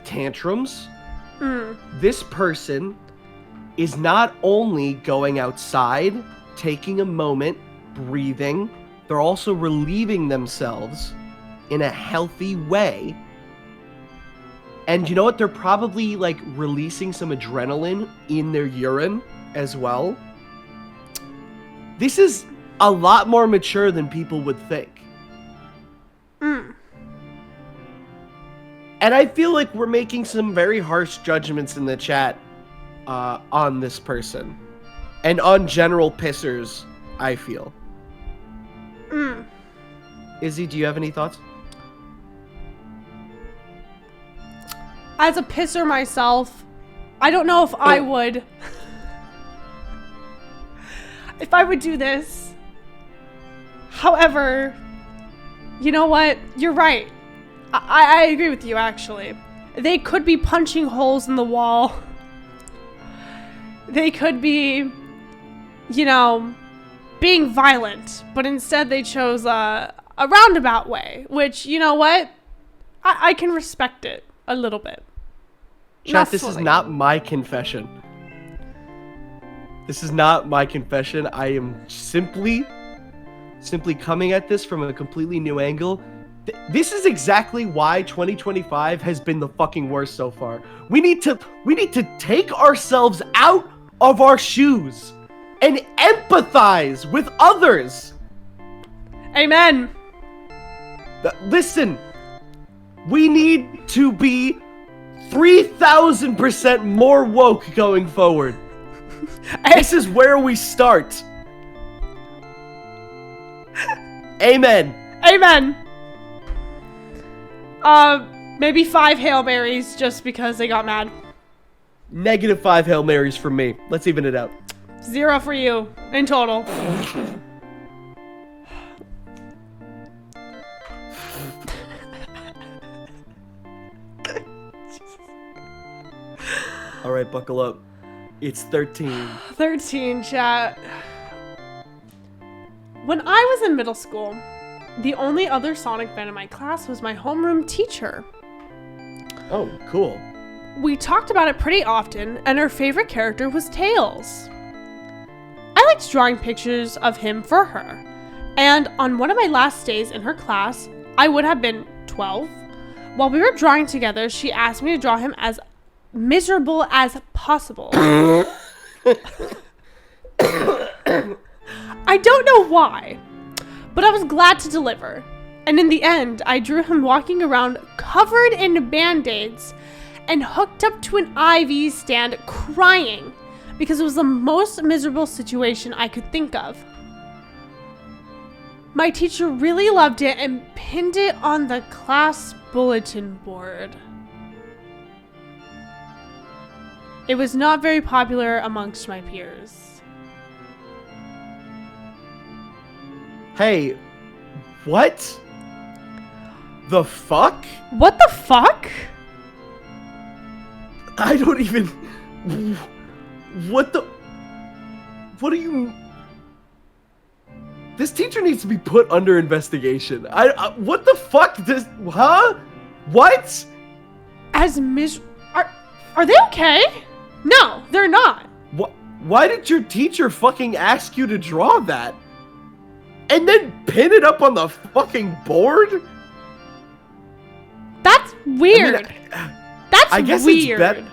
tantrums. This person is not only going outside, taking a moment, breathing, they're also relieving themselves in a healthy way. And you know what? They're probably like releasing some adrenaline in their urine as well. This is a lot more mature than people would think. And I feel like we're making some very harsh judgments in the chat on this person. And on general pissers, I feel. Izzy, do you have any thoughts? As a pisser myself, I don't know if I would. If I would do this. However, you know what? You're right. I agree with you, actually. They could be punching holes in the wall. They could be, you know, being violent, but instead they chose a roundabout way, which, you know what? I can respect it a little bit. Chat, this is not my confession. This is not my confession. I am simply coming at this from a completely new angle. This is exactly why 2025 has been the fucking worst so far. We need to take ourselves out of our shoes and empathize with others. Amen. Listen, we need to be 3,000% more woke going forward. This is where we start. Amen. Amen. Maybe 5 Hail Marys just because they got mad. -5 Hail Marys from me. Let's even it out. 0 for you in total. All right, buckle up. It's 13. 13, chat. When I was in middle school, the only other Sonic fan in my class was my homeroom teacher. Oh, cool. We talked about it pretty often, and her favorite character was Tails. I liked drawing pictures of him for her, And on one of my last days in her class, I would have been 12. While we were drawing together, she asked me to draw him as miserable as possible. I don't know why, but I was glad to deliver. And in the end, I drew him walking around covered in band-aids and hooked up to an IV stand crying because it was the most miserable situation I could think of. My teacher really loved it and pinned it on the class bulletin board. It was not very popular amongst my peers. Hey, what? The fuck? What the fuck? I don't even... What the... What are you... This teacher needs to be put under investigation. What the fuck? This... Huh? What? As Are they okay? No, they're not. Why did your teacher fucking ask you to draw that? And then pin it up on the fucking board? That's weird. I guess weird.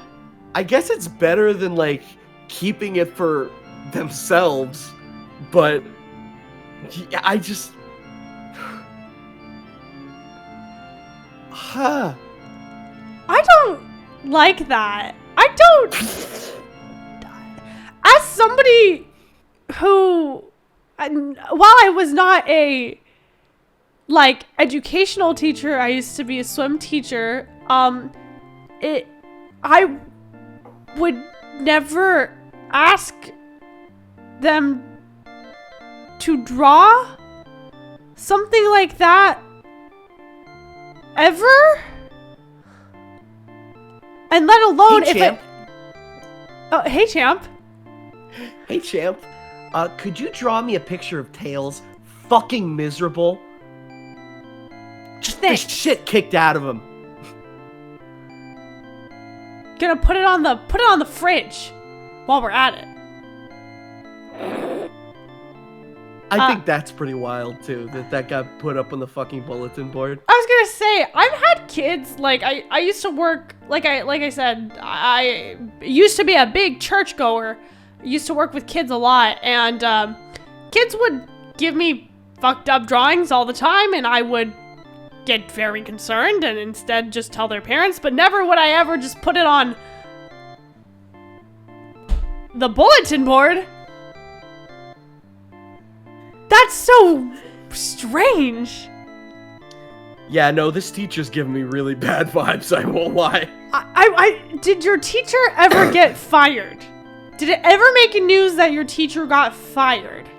I guess it's better than, like, keeping it for themselves, but yeah, I just... Huh. I don't like that. I don't... As somebody who... While I was not a, like, educational teacher, I used to be a swim teacher, I would never ask them to draw something like that ever, and let alone hey, champ. Hey champ. Hey champ, could you draw me a picture of Tails fucking miserable? Just the shit kicked out of him. Gonna put it on the fridge while we're at it. I think that's pretty wild too, that got put up on the fucking bulletin board. I was gonna say, I've had kids, like, I used to work, like I said, I used to be a big churchgoer. I used to work with kids a lot, and kids would give me fucked up drawings all the time, and I would get very concerned and instead just tell their parents, but never would I ever just put it on the bulletin board. That's so strange. Yeah, no, this teacher's giving me really bad vibes, I won't lie. Did your teacher ever get fired? Did it ever make news that your teacher got fired?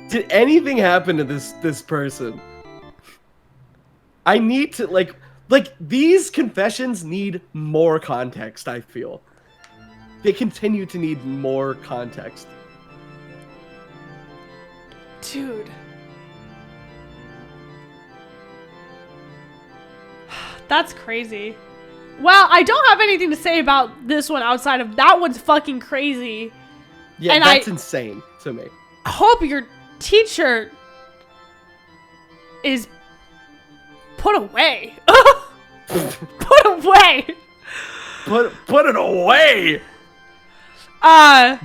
Did anything happen to this person? I need to, like, these confessions need more context, I feel. They continue to need more context. Dude. That's crazy. Well, I don't have anything to say about this one outside of that one's fucking crazy. Yeah, and that's insane to me. I hope your teacher is put away. Put away. Put it away.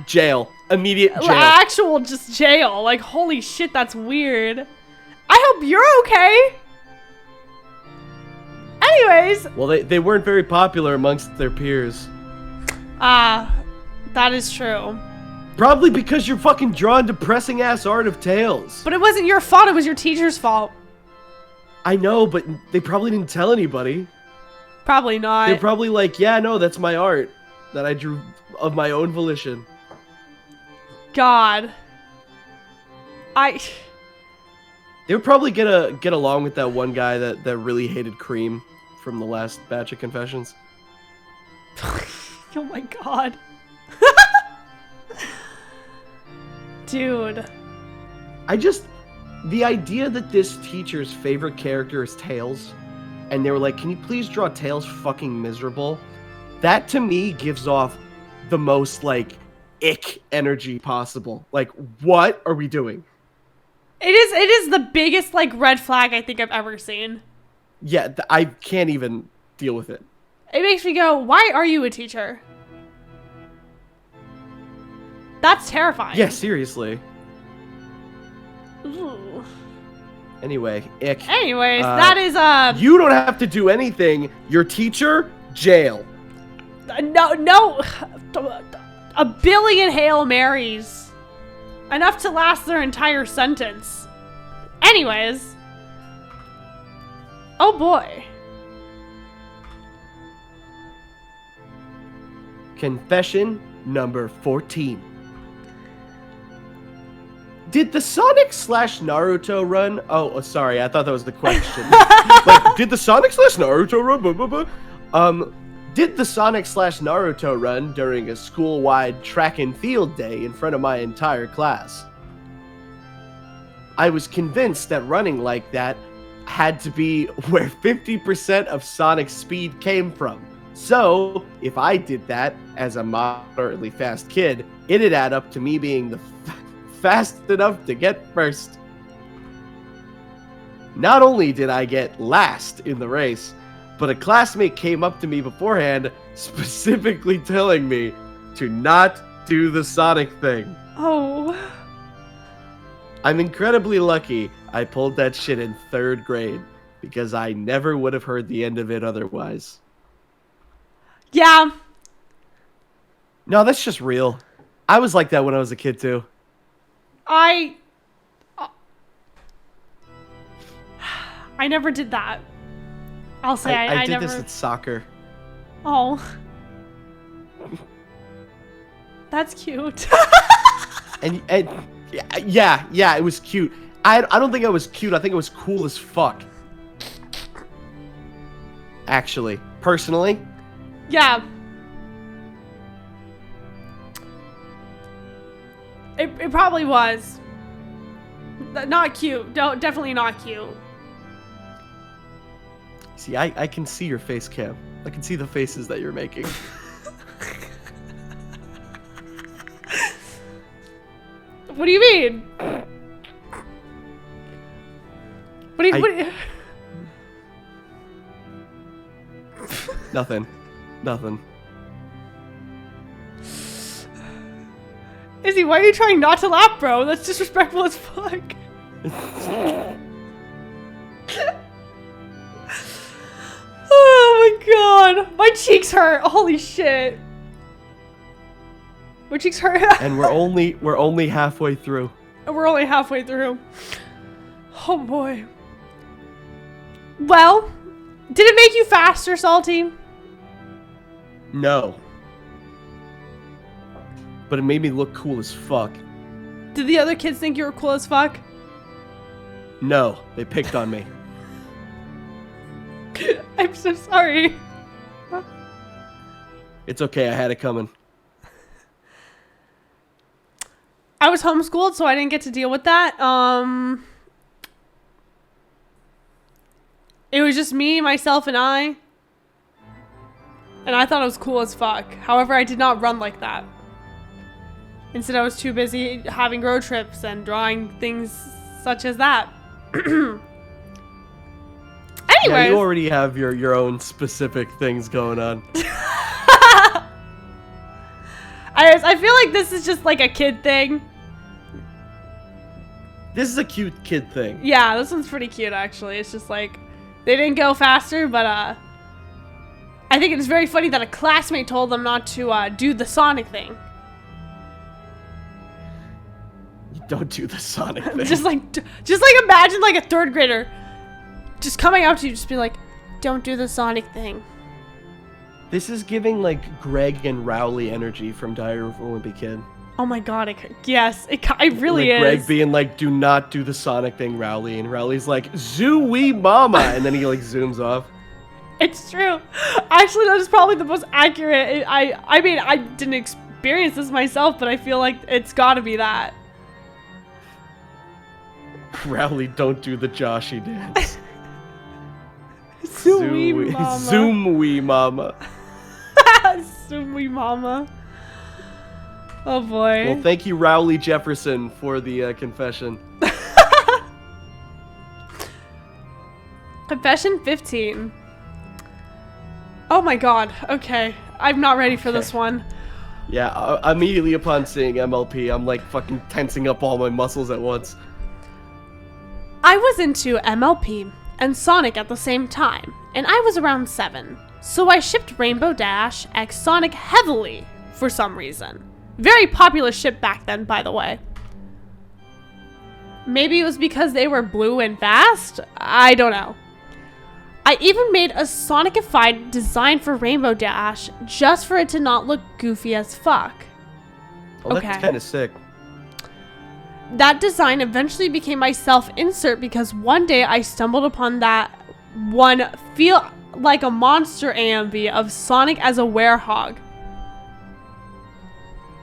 Jail. Immediate jail. Actual just jail. Like, holy shit, that's weird. I hope you're okay. Anyways. Well, they weren't very popular amongst their peers. That is true. Probably because you're fucking drawing depressing ass art of Tails. But it wasn't your fault, it was your teacher's fault. I know, but they probably didn't tell anybody. Probably not. They're probably like, yeah, no, that's my art that I drew of my own volition. God. They would probably get along with that one guy that really hated Cream from the last batch of confessions. Oh my god. Dude. The idea that this teacher's favorite character is Tails, and they were like, can you please draw Tails fucking miserable? That to me gives off the most, like, ick energy possible. Like, what are we doing? It is the biggest like red flag I think I've ever seen. Yeah, I can't even deal with it. It makes me go, why are you a teacher? That's terrifying. Yeah, seriously. Ooh. Anyway, ick. Anyways, that is You don't have to do anything. Your teacher, jail. no, a billion Hail Marys. Enough to last their entire sentence. Anyways. Oh boy. Confession number 14. Did the Sonic / Naruto run? Oh, sorry, I thought that was the question. Like, did the Sonic / Naruto run? Blah, blah, blah. Did the Sonic / Naruto run during a school-wide track and field day in front of my entire class? I was convinced that running like that had to be where 50% of Sonic's speed came from. So, if I did that as a moderately fast kid, it'd add up to me being the fast enough to get first. Not only did I get last in the race, but a classmate came up to me beforehand, specifically telling me to not do the Sonic thing. Oh. I'm incredibly lucky I pulled that shit in 3rd grade, because I never would have heard the end of it otherwise. Yeah. No, that's just real. I was like that when I was a kid, too. I never did that. I'll say I did never... this at soccer. Oh. That's cute. and yeah, it was cute. I don't think I was cute. I think it was cool as fuck. Actually, personally. Yeah. It probably was. Not cute. No, definitely not cute. See, I can see your face cam. I can see the faces that you're making. What do you mean? What do you... Nothing. Izzy, why are you trying not to laugh, bro? That's disrespectful as fuck. Oh my god. My cheeks hurt. Holy shit. My cheeks hurt. And we're only halfway through. We're only halfway through. Oh boy. Well, did it make you faster, Salty? No. But it made me look cool as fuck. Did the other kids think you were cool as fuck? No, they picked on me. I'm so sorry. It's okay, I had it coming. I was homeschooled, so I didn't get to deal with that. It was just me, myself, and I. And I thought it was cool as fuck. However, I did not run like that. Instead, I was too busy having road trips and drawing things such as that. Anyways. Yeah, you already have your own specific things going on. I feel like this is just like a kid thing. This is a cute kid thing. Yeah, this one's pretty cute, actually. It's just like, they didn't go faster, but I think it's very funny that a classmate told them not to do the Sonic thing. Don't do the Sonic thing. just like imagine like a 3rd grader just coming up to you, just be like, don't do the Sonic thing. This is giving like Greg and Rowley energy from Diary of a Wimpy Kid. Oh my god, yes, it really like is. Greg being like, do not do the Sonic thing, Rowley. And Rowley's like, Zoo-wee mama. And then he like zooms off. It's true. Actually, that is probably the most accurate. I mean, I didn't experience this myself, but I feel like it's gotta be that. Rowley, don't do the Joshy dance. Zoom-wee mama. Zoom-wee mama. Zoom-wee mama. Oh boy. Well, thank you, Rowley Jefferson, for the confession. Confession 15. Oh my god. Okay. I'm not ready for this one. Yeah, immediately upon seeing MLP, I'm like fucking tensing up all my muscles at once. I was into MLP and Sonic at the same time, and I was around 7. So I shipped Rainbow Dash X Sonic heavily for some reason. Very popular ship back then, by the way. Maybe it was because they were blue and fast? I don't know. I even made a Sonicified design for Rainbow Dash just for it to not look goofy as fuck. Oh, that's kind of sick. That design eventually became my self-insert because one day I stumbled upon that one Feel Like a Monster AMV of Sonic as a Werehog.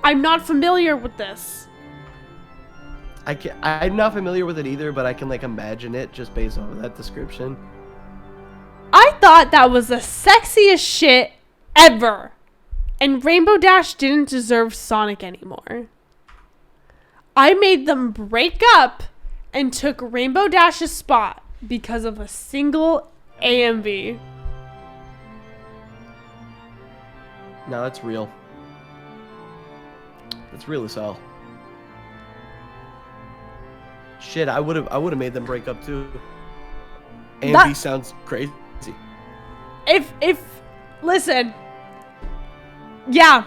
I'm not familiar with this. I'm not familiar with it either, but I can like imagine it just based on that description. I thought that was the sexiest shit ever. And Rainbow Dash didn't deserve Sonic anymore. I made them break up and took Rainbow Dash's spot because of a single AMV. No, that's real. That's real as hell. Shit, I would have made them break up too. AMV sounds crazy. Listen. Yeah.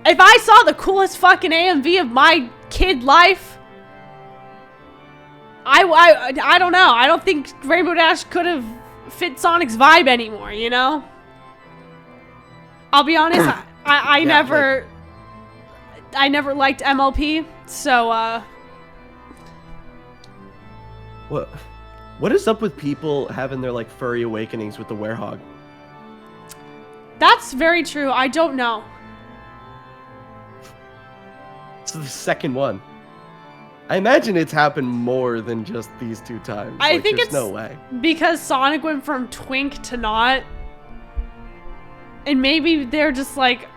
If I saw the coolest fucking AMV of my kid life, I don't know. I don't think Rainbow Dash could have fit Sonic's vibe anymore, you know? I'll be honest, I never liked MLP, so What is up with people having their like furry awakenings with the Werehog? That's very true. I don't know. It's the second one. I imagine it's happened more than just these 2 times. I think it's no way. Because Sonic went from twink to not. And maybe they're just like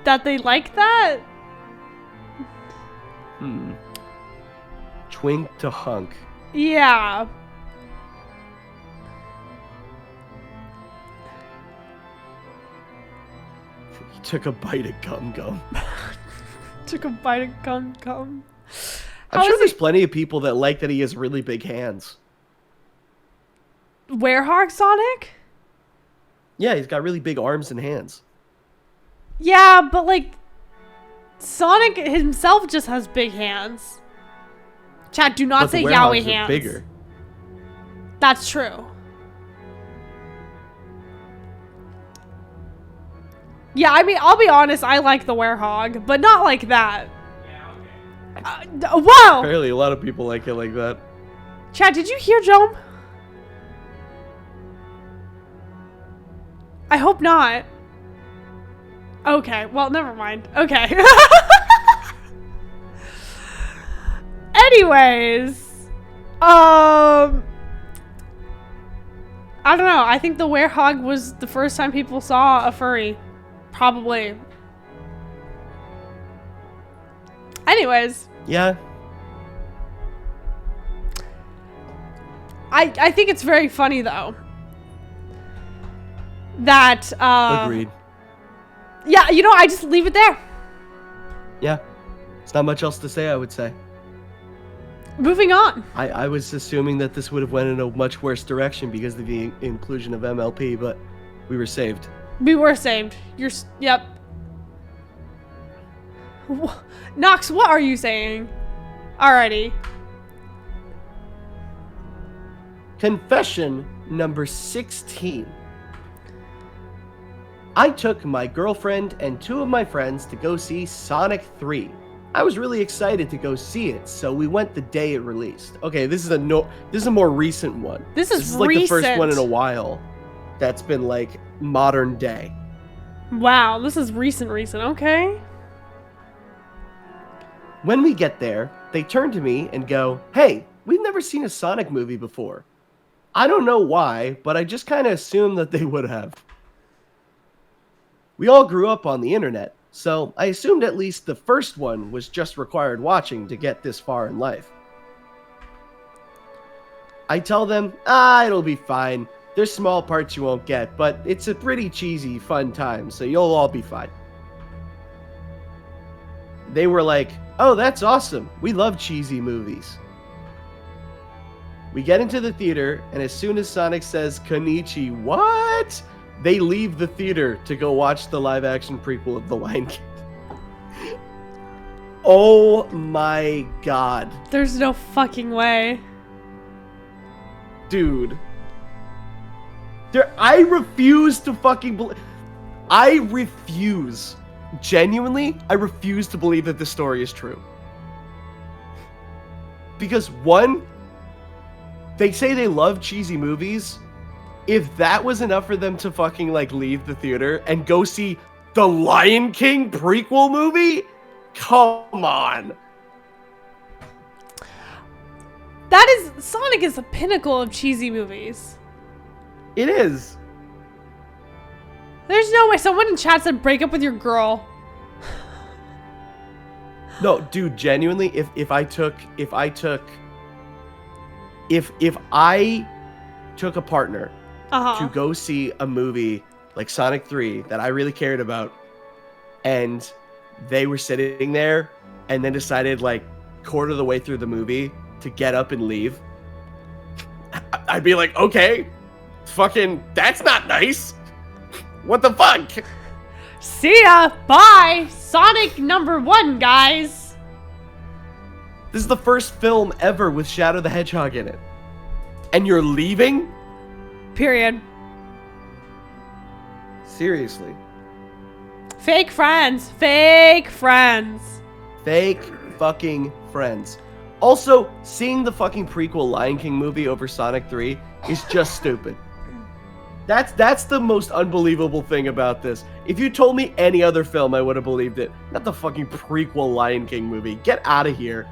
that they like that? Twink to hunk. Yeah. He took a bite of gum. Took a bite of gum. I'm sure there's plenty of people that like that he has really big hands. Werehog Sonic? Yeah, he's got really big arms and hands. Yeah, but like Sonic himself just has big hands. Chat, do not say yaoi hands. Bigger. That's true. Yeah, I mean, I'll be honest, I like the Werehog, but not like that. Yeah, okay. Whoa! Apparently a lot of people like it like that. Chad, did you hear Jome? I hope not. Okay, well, never mind. Okay. Anyways. I don't know. I think the Werehog was the first time people saw a furry. Probably. Anyways. Yeah. I think it's very funny though. That Agreed. Yeah, you know, I just leave it there. Yeah. It's not much else to say, I would say. Moving on. I was assuming that this would have went in a much worse direction because of the inclusion of MLP, but we were saved. We were saved. Yep. Nox, what are you saying? Alrighty. Confession number 16. I took my girlfriend and 2 of my friends to go see Sonic 3. I was really excited to go see it, so we went the day it released. Okay, this is a more recent one. This is like recent. the first one in a while that's been like modern day. Wow, this is recent, okay. When we get there, they turn to me and go, "Hey, we've never seen a Sonic movie before." I don't know why, but I just kind of assumed that they would have. We all grew up on the internet, so I assumed at least the first one was just required watching to get this far in life. I tell them, it'll be fine. There's small parts you won't get, but it's a pretty cheesy, fun time, so you'll all be fine. They were like, oh, that's awesome. We love cheesy movies. We get into the theater, and as soon as Sonic says, Konichi, what? They leave the theater to go watch the live-action prequel of The Lion King. Oh my god. There's no fucking way. Dude. I refuse to fucking believe. I refuse. Genuinely, I refuse to believe that this story is true. Because one, they say they love cheesy movies. If that was enough for them to fucking like leave the theater and go see the Lion King prequel movie, come on. Sonic is the pinnacle of cheesy movies. It is. There's no way someone in chat said break up with your girl. No, dude, genuinely, if I took a partner to go see a movie like Sonic 3 that I really cared about, and they were sitting there and then decided like quarter of the way through the movie to get up and leave, I'd be like, okay, fucking, that's not nice. What the fuck? See ya. Bye. Sonic #1, guys. This is the first film ever with Shadow the Hedgehog in it. And you're leaving? Period. Seriously. Fake friends. Fake friends. Fake fucking friends. Also, seeing the fucking prequel Lion King movie over Sonic 3 is just stupid. That's the most unbelievable thing about this. If you told me any other film, I would have believed it. Not the fucking prequel Lion King movie. Get out of here.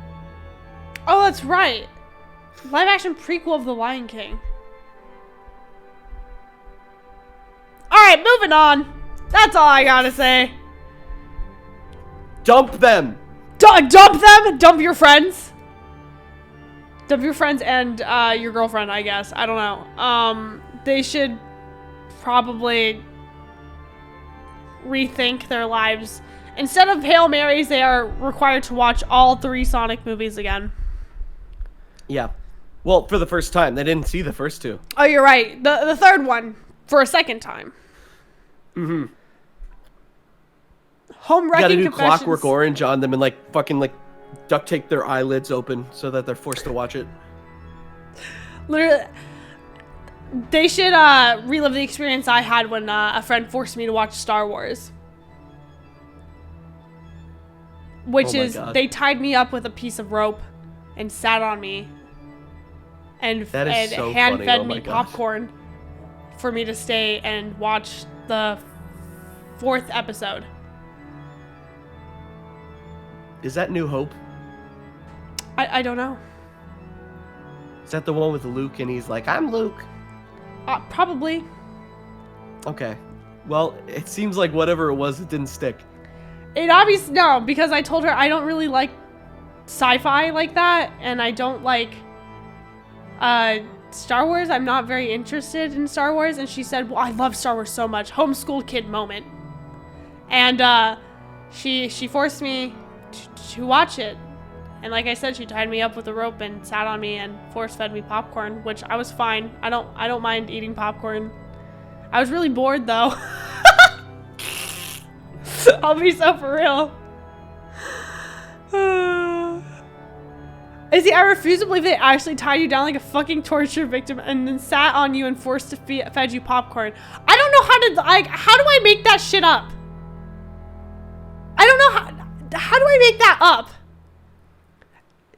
Oh, that's right. Live action prequel of The Lion King. Alright, moving on. That's all I gotta say. Dump them. Dump them? Dump your friends? Dump your friends and your girlfriend, I guess. I don't know. They should probably rethink their lives. Instead of Hail Marys, they are required to watch all 3 Sonic movies again. Yeah. Well, for the first time. They didn't see the first 2. Oh, you're right. The third one for a second time. Mm-hmm. Home wrecking You gotta do confessions. Clockwork Orange on them and like fucking like duct tape their eyelids open so that they're forced to watch it. Literally, they should relive the experience I had when a friend forced me to watch Star Wars. Which is, God. they tied me up with a piece of rope and sat on me and That is so hand-fed funny. Oh me my gosh. popcorn for me to stay and watch the 4th episode. Is that New Hope? I don't know. Is that the one with Luke and he's like, I'm Luke? Probably. Okay. Well, it seems like whatever it was, it didn't stick. It obviously, no, because I told her I don't really like sci-fi like that, and I don't like Star Wars. I'm not very interested in Star Wars, and she said, well, I love Star Wars so much. Homeschool kid moment. And she forced me to watch it. And like I said, she tied me up with a rope and sat on me and force-fed me popcorn, which I was fine. I don't mind eating popcorn. I was really bored though. I'll be so for real. Izzy, I refuse to believe they actually tied you down like a fucking torture victim and then sat on you and forced to fed you popcorn. I don't know how to, like, how do I make that shit up? I don't know how do I make that up?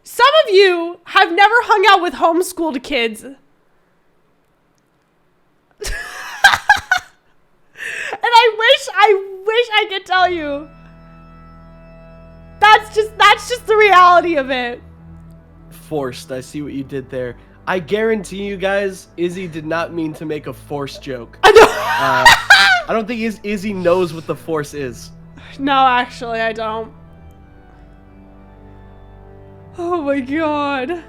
Some of you have never hung out with homeschooled kids. And I wish I could tell you. That's just the reality of it. Forced. I see what you did there. I guarantee you guys, Izzy did not mean to make a force joke. I don't think Izzy knows what the force is. No, actually, I don't. Oh my god.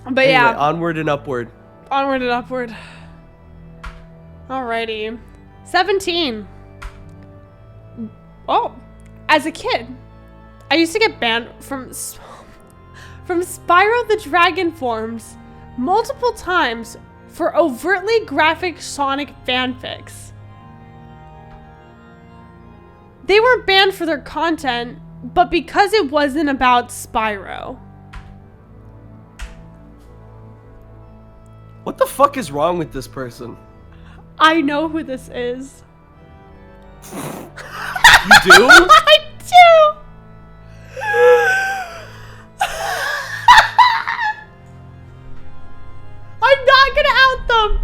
But Anyway, yeah, onward and upward. onward and upward. Alrighty. 17. Oh, as a kid, I used to get banned from Spyro the Dragon forms multiple times for overtly graphic Sonic fanfics. They weren't banned for their content, but because it wasn't about Spyro. What the fuck is wrong with this person? I know who this is. You do? I do! I'm not gonna out them!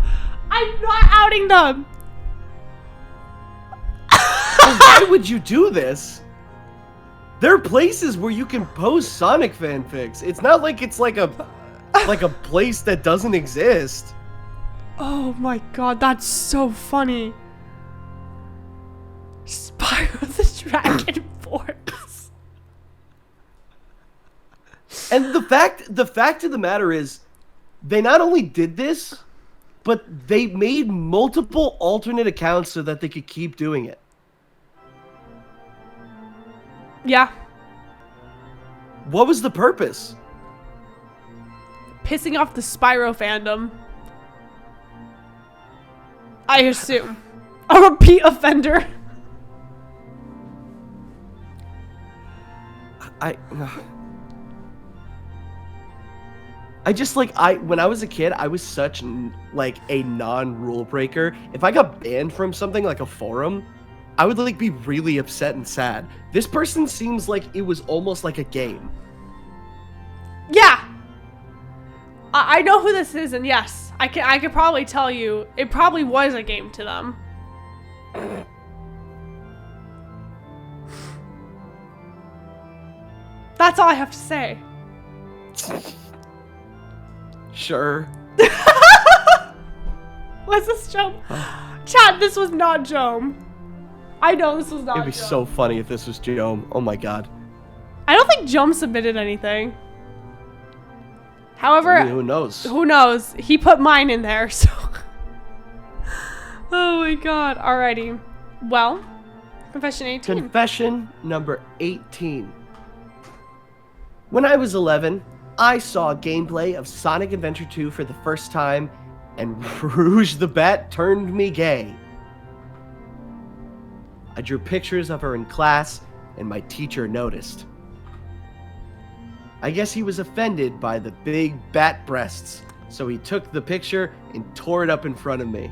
I'm not outing them! Why would you do this? There are places where you can post Sonic fanfics. It's not like it's like a place that doesn't exist. Oh my god, that's so funny. Spyro the Dragon forms. And the fact of the matter is, they not only did this, but they made multiple alternate accounts so that they could keep doing it. Yeah. What was the purpose? Pissing off the Spyro fandom. I assume. A repeat offender. I just like when I was a kid, I was such like a non-rule breaker. If I got banned from something like a forum, I would like be really upset and sad. This person seems like it was almost like a game. Yeah. I know who this is, and yes, I could probably tell you it probably was a game to them. That's all I have to say. Sure. Was this Jome? Chat, this was not Jome. I know this was not It'd be Jome. so funny if this was Jome. Oh my god. I don't think Jome submitted anything. However, I mean, who knows? who knows? He put mine in there, so. Oh my god. Alrighty. Well, confession 18. Confession number 18. When I was 11, I saw gameplay of Sonic Adventure 2 for the first time, and Rouge the Bat turned me gay. I drew pictures of her in class, and my teacher noticed. I guess he was offended by the big bat breasts, so he took the picture and tore it up in front of me.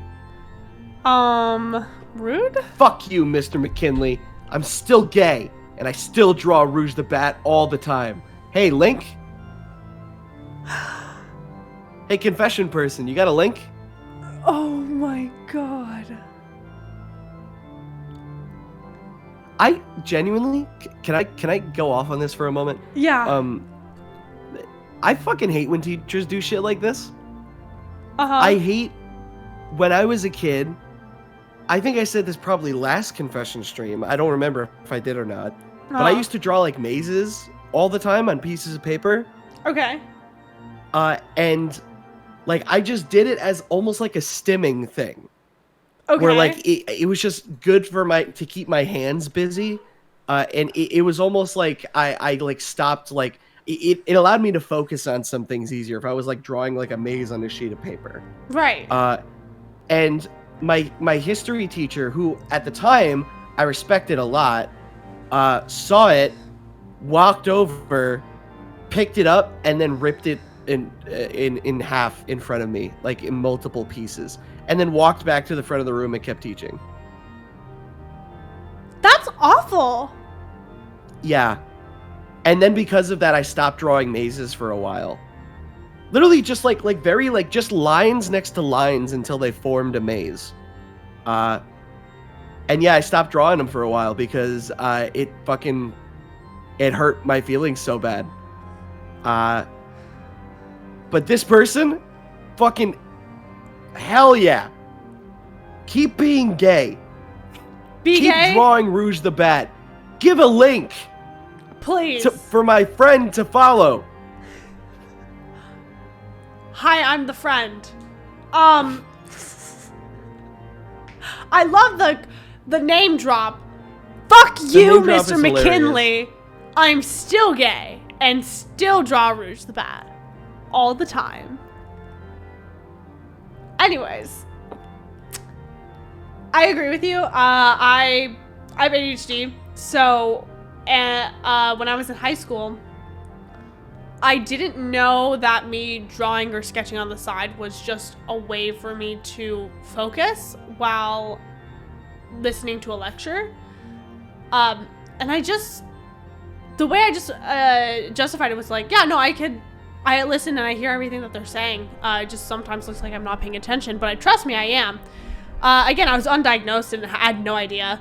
Rude? Fuck you, Mr. McKinley. I'm still gay, and I still draw Rouge the Bat all the time. Hey, Link? Hey, confession person, you got a link? Oh my god. I genuinely, can I go off on this for a moment? Yeah. I fucking hate when teachers do shit like this. Uh-huh. I hate when I was a kid. I think I said this probably last confession stream. I don't remember if I did or not. But I used to draw like mazes all the time on pieces of paper. Okay. And like I just did it as almost like a stimming thing. Okay. Where like it was just good for to keep my hands busy. And it was almost like I like stopped like it allowed me to focus on some things easier if I was like drawing like a maze on a sheet of paper. Right. And my history teacher, who at the time I respected a lot, saw it, walked over, picked it up, and then ripped it in half in front of me, like in multiple pieces, and then walked back to the front of the room and kept teaching. That's awful. Yeah. And then because of that, I stopped drawing mazes for a while. Literally just like very like just lines next to lines until they formed a maze. And yeah, I stopped drawing them for a while because it hurt my feelings so bad. But this person, fucking hell yeah. Keep being gay. Be Keep gay? drawing Rouge the Bat. Give a link Please. for my friend to follow. Hi, I'm the friend. I love the name drop. Fuck you, name drop Mr. is McKinley. I'm still gay and still draw Rouge the Bat all the time. Anyways, I agree with you. I have ADHD, so when I was in high school, I didn't know that me drawing or sketching on the side was just a way for me to focus while listening to a lecture. And the way I just justified it was like, yeah, no, I listen and I hear everything that they're saying. It just sometimes looks like I'm not paying attention, but trust me, I am. Again, I was undiagnosed and had no idea.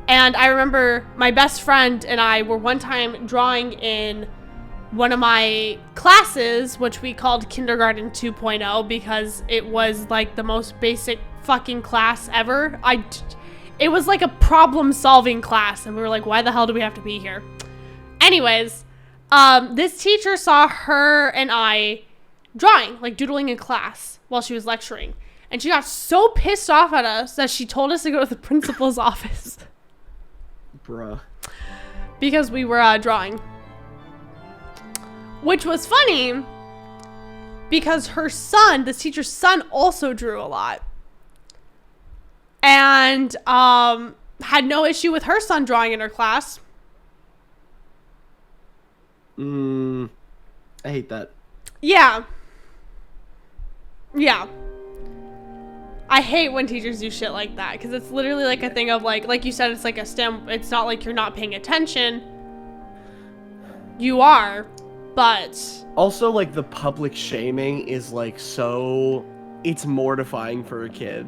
And I remember my best friend and I were one time drawing in one of my classes, which we called Kindergarten 2.0 because it was like the most basic fucking class ever. It was like a problem-solving class, and we were like, why the hell do we have to be here? Anyways, this teacher saw her and I drawing, like doodling in class while she was lecturing. And she got so pissed off at us that she told us to go to the principal's office. Bruh. Because we were drawing. Which was funny because her son, this teacher's son, also drew a lot. And had no issue with her son drawing in her class. I hate that. Yeah. Yeah. I hate when teachers do shit like that because it's literally like a thing of like you said, it's like a STEM. It's not like you're not paying attention. You are, but also like the public shaming is like so, it's mortifying for a kid.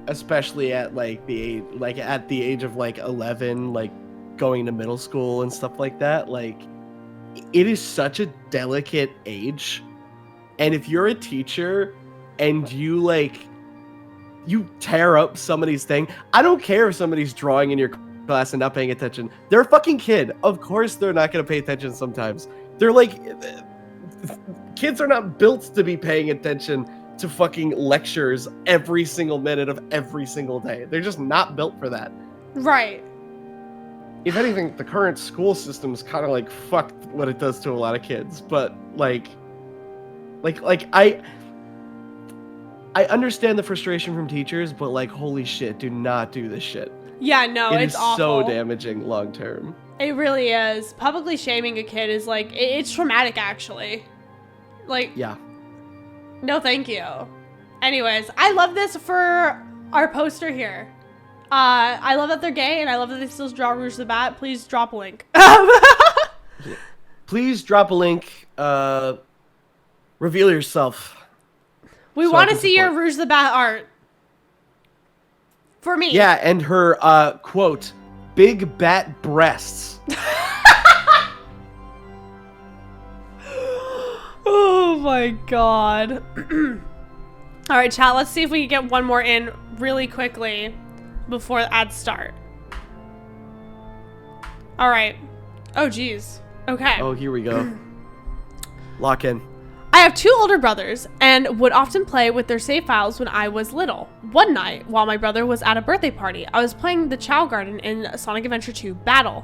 Especially at like the age of like 11, like going to middle school and stuff like that. Like, it is such a delicate age. And if you're a teacher and you tear up somebody's thing, I don't care if somebody's drawing in your class and not paying attention. They're a fucking kid. Of course they're not going to pay attention sometimes. They're like, kids are not built to be paying attention to fucking lectures every single minute of every single day. They're just not built for that. right. If anything, the current school system is kind of like fucked what it does to a lot of kids. But like I understand the frustration from teachers, but like, holy shit, do not do this shit. Yeah, no, It it's is awful. so damaging long term. It really is. Publicly shaming a kid is like, it's traumatic actually. Like, Yeah. no thank you. Anyways, I love this for our poster here. I love that they're gay and I love that they still draw Rouge the Bat. Please drop a link. Please drop a link. Reveal yourself. We So I want to can see your support. Rouge the Bat art. For me. Yeah, and her quote, big bat breasts. Oh my god. All right, chat, let's see if we can get one more in really quickly before the ads start. All right. Oh, geez. Okay. Oh, here we go. Lock in. I have two older brothers and would often play with their save files when I was little. One night, while my brother was at a birthday party, I was playing the Chao Garden in Sonic Adventure 2 Battle.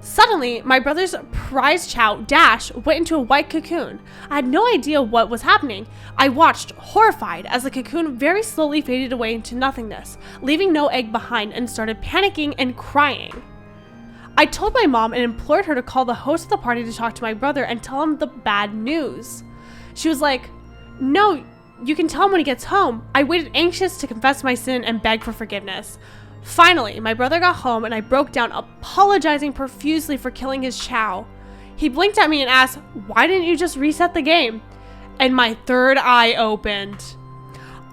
Suddenly, my brother's prized Chao, Dash, went into a white cocoon. I had no idea what was happening. I watched, horrified, as the cocoon very slowly faded away into nothingness, leaving no egg behind, and started panicking and crying. I told my mom and implored her to call the host of the party to talk to my brother and tell him the bad news. She was like, "No, you can tell him when he gets home." I waited anxious to confess my sin and beg for forgiveness. Finally, my brother got home and I broke down, apologizing profusely for killing his Chao. He blinked at me and asked, "Why didn't you just reset the game?" And my third eye opened.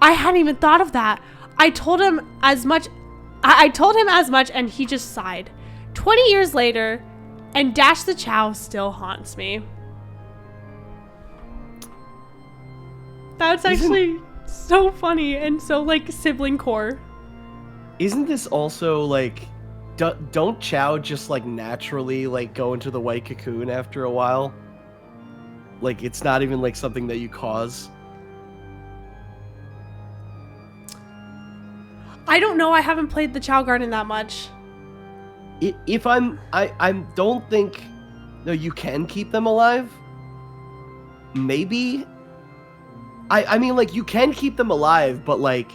I hadn't even thought of that. I told him as much and he just sighed. 20 years later, and Dash the Chao still haunts me. That's actually so funny and so like sibling core. Isn't this also like, don't Chao just like naturally like go into the white cocoon after a while? Like, it's not even like something that you cause. I don't know. I haven't played the Chao Garden that much. If I don't think, no, you can keep them alive. Maybe. I mean, like, you can keep them alive, but like,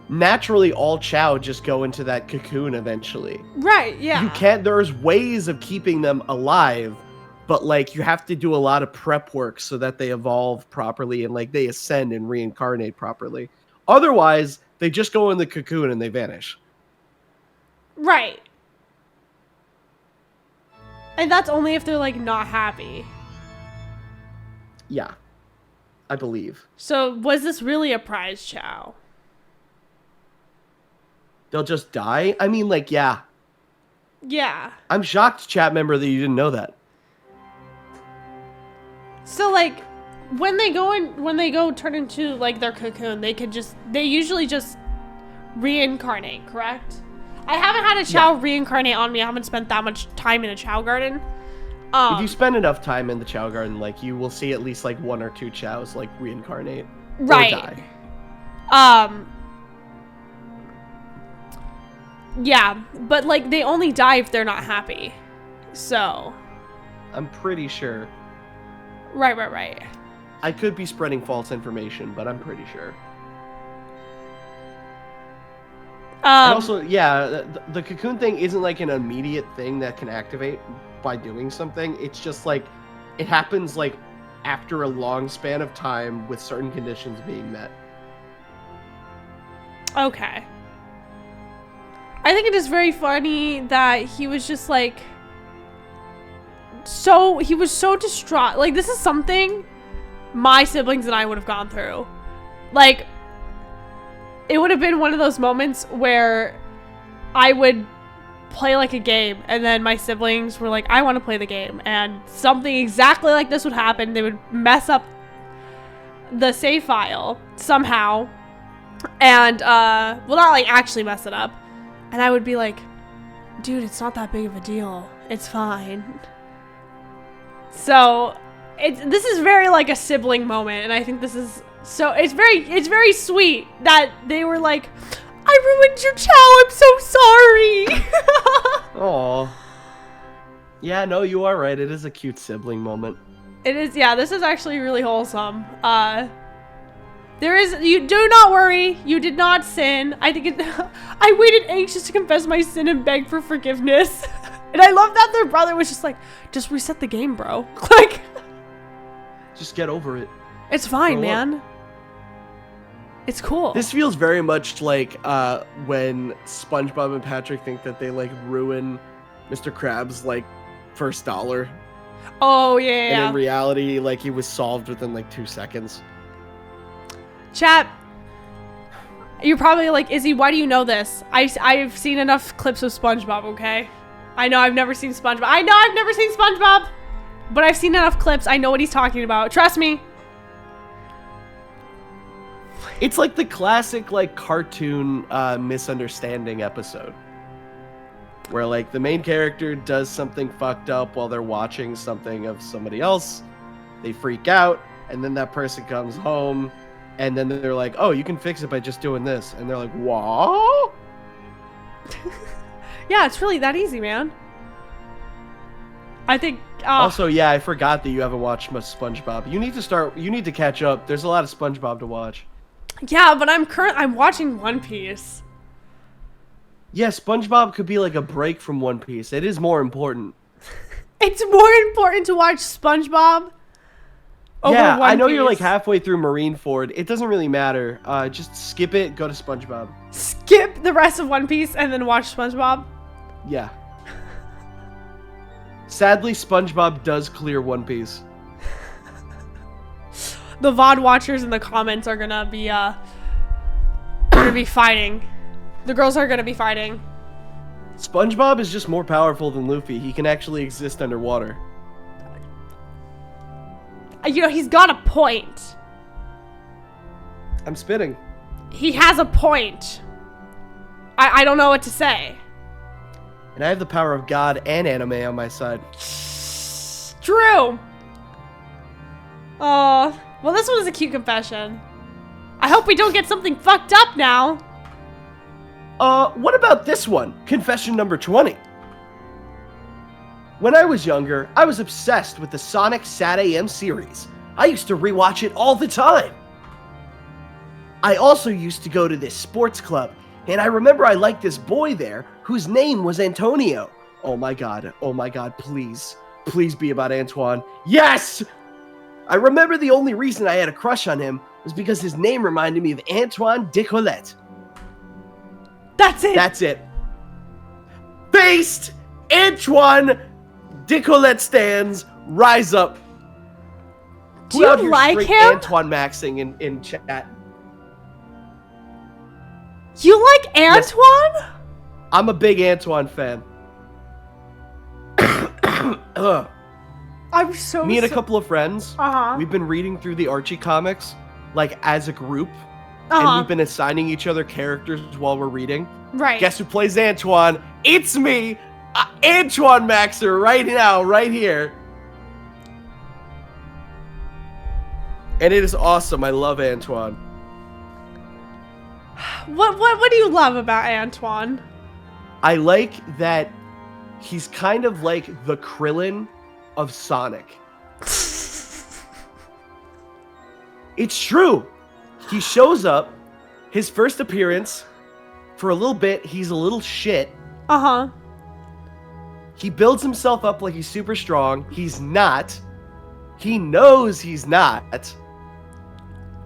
naturally, all Chao just go into that cocoon eventually. Right. Yeah. You can't. There's ways of keeping them alive, but like, you have to do a lot of prep work so that they evolve properly and like they ascend and reincarnate properly. Otherwise, they just go in the cocoon and they vanish. Right. And that's only if they're like not happy. Yeah, I believe. So was this really a prize Chao? They'll just die? I mean, like, yeah. Yeah. I'm shocked, chat member, that you didn't know that. So like when they go turn into like their cocoon, they usually just reincarnate, correct? I haven't had a Chao reincarnate on me. I haven't spent that much time in a Chao garden. If you spend enough time in the Chao garden, like, you will see at least like 1 or 2 Chaos like reincarnate or die. Yeah, but like they only die if they're not happy. So I'm pretty sure. Right. I could be spreading false information, but I'm pretty sure. And also, yeah, the cocoon thing isn't like an immediate thing that can activate by doing something. It's just like, it happens like after a long span of time with certain conditions being met. Okay. I think it is very funny that he was just like, he was so distraught. Like, this is something my siblings and I would have gone through. Like, it would have been one of those moments where I would play like a game and then my siblings were like, I want to play the game, and something exactly like this would happen. They would mess up the save file somehow and well, not like actually mess it up, and I would be like, dude, it's not that big of a deal, it's fine. So this is very like a sibling moment, and I think this is so it's very sweet that they were like, I ruined your Chao, I'm so sorry. Aw. Yeah, no, you are right. It is a cute sibling moment. It is, yeah, this is actually really wholesome. You do not worry, you did not sin. I waited anxious to confess my sin and beg for forgiveness. And I love that their brother was just like, just reset the game, bro. Like, just get over it. It's fine, Grow man. up. It's cool. This feels very much like when SpongeBob and Patrick think that they like ruin Mr. Krabs' like first dollar. Oh yeah. And in reality, like, he was solved within like 2 seconds. Chat, you're probably like, Izzy, why do you know this? I've seen enough clips of SpongeBob, okay? I know I've never seen SpongeBob. But I've seen enough clips. I know what he's talking about. Trust me. It's like the classic like cartoon misunderstanding episode. Where like the main character does something fucked up while they're watching something of somebody else. They freak out, and then that person comes home, and then they're like, oh, you can fix it by just doing this. And they're like, what? Yeah, it's really that easy, man. I think... Also, yeah, I forgot that you haven't watched much SpongeBob. You need to catch up. There's a lot of SpongeBob to watch. Yeah, but I'm watching One Piece. Yeah, SpongeBob could be like a break from One Piece. It is more important. It's more important to watch SpongeBob over yeah, One I know Piece. you're like halfway through Marineford. It doesn't really matter. Just skip it, go to SpongeBob. Skip the rest of One Piece and then watch SpongeBob? Yeah. Sadly, SpongeBob does clear One Piece. The VOD watchers in the comments are gonna be fighting. The girls are gonna be fighting. SpongeBob is just more powerful than Luffy. He can actually exist underwater. You know, he's got a point. I'm spitting. He has a point. I don't know what to say. And I have the power of God and anime on my side. True. Oh, well, this one is a cute confession. I hope we don't get something fucked up now. What about this one? Confession number 20. When I was younger, I was obsessed with the Sonic Sat AM series. I used to rewatch it all the time. I also used to go to this sports club, and I remember I liked this boy there whose name was Antonio. Oh my god, please. Please be about Antoine. Yes! I remember the only reason I had a crush on him was because his name reminded me of Antoine Decollette. That's it. That's it. Based Antoine Decollette stands, rise up. Do you Who out here like straight him? Antoine maxing in chat. You like Antoine? Yes. I'm a big Antoine fan. I'm so Me and a couple of friends, Uh-huh. we've been reading through the Archie comics, like as a group, and Uh-huh. we've been assigning each other characters while we're reading. Right. Guess who plays Antoine? It's me, Antoine Maxer, right now, right here. And it is awesome. I love Antoine. What do you love about Antoine? I like that he's kind of like the Krillin of Sonic. It's true. He shows up, his first appearance, for a little bit, he's a little shit. Uh-huh. He builds himself up like he's super strong. He's not. He knows he's not.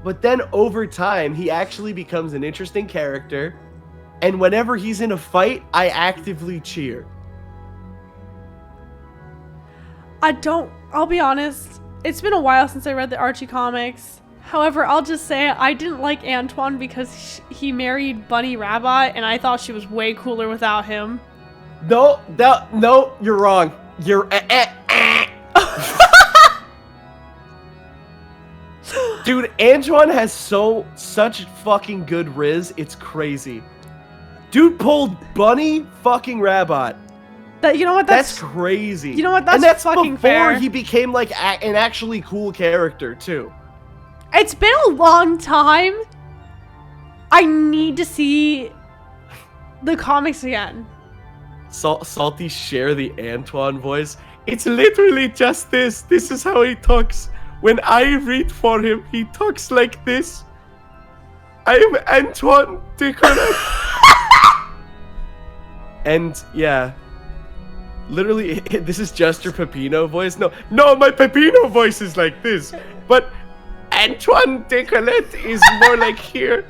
But then over time, he actually becomes an interesting character. And whenever he's in a fight, I actively cheer. I'll be honest, it's been a while since I read the Archie comics. However, I'll just say I didn't like Antoine because he married Bunny Rabbit, and I thought she was way cooler without him. No, you're wrong. You're Dude, Antoine has such fucking good riz, it's crazy. Dude pulled Bunny fucking Rabbit. You know what? That's crazy. You know what? That's and that's fucking before fair. he became like an actually cool character too. It's been a long time. I need to see the comics again. Salty share the Antoine voice. It's literally just this. This is how he talks. When I read for him, he talks like this. I am Antoine Decollette. And yeah, literally, this is just your Peppino voice. No, my Peppino voice is like this. But Antoine Decollette is more like here.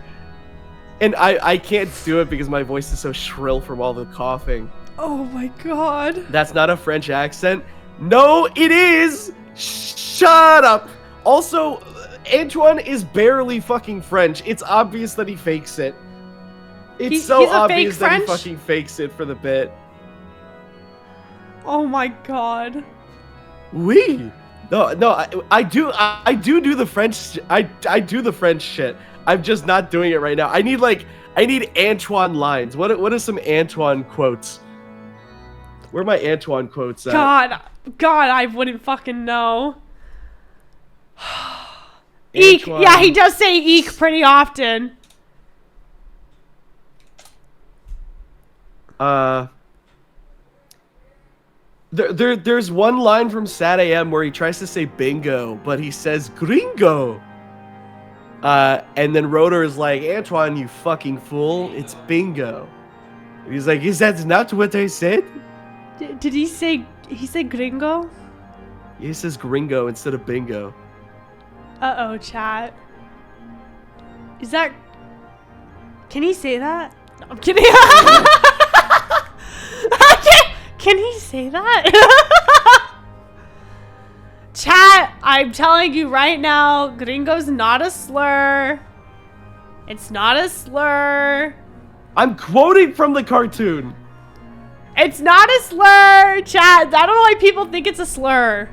And I can't do it because my voice is so shrill from all the coughing. Oh my god. That's not a French accent. No, it is. Shut up. Also, Antoine is barely fucking French. It's obvious that he fakes it. It's He's so a fake obvious that he French? fucking fakes it for the bit. Oh my god. Oui. No, I do the French. I do the French shit. I'm just not doing it right now. I need Antoine lines. What are some Antoine quotes? Where are my Antoine quotes at? God, I wouldn't fucking know. Eek. Antoine. Yeah, he does say eek pretty often. There's one line from Sat AM where he tries to say bingo, but he says gringo. And then Rotor is like, Antoine, you fucking fool, it's bingo. And he's like, is that not what I said? Did he say gringo? He says gringo instead of bingo. Uh-oh, chat. Is that... Can he say that? No, I'm kidding. Can he say that? Chat, I'm telling you right now, gringo's not a slur. It's not a slur. I'm quoting from the cartoon. It's not a slur, chat. I don't know why people think it's a slur.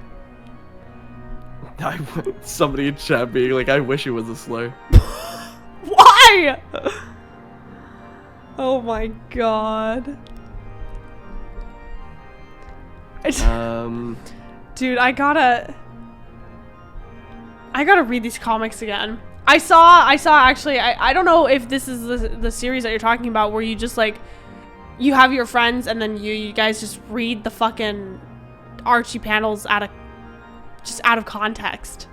Somebody in chat being like, I wish it was a slur. Why? Oh my god. Um... Dude, I gotta... I gotta read these comics again. I saw actually, I don't know if this is the series that you're talking about where you just like, you have your friends and then you guys just read the fucking Archie panels out of context.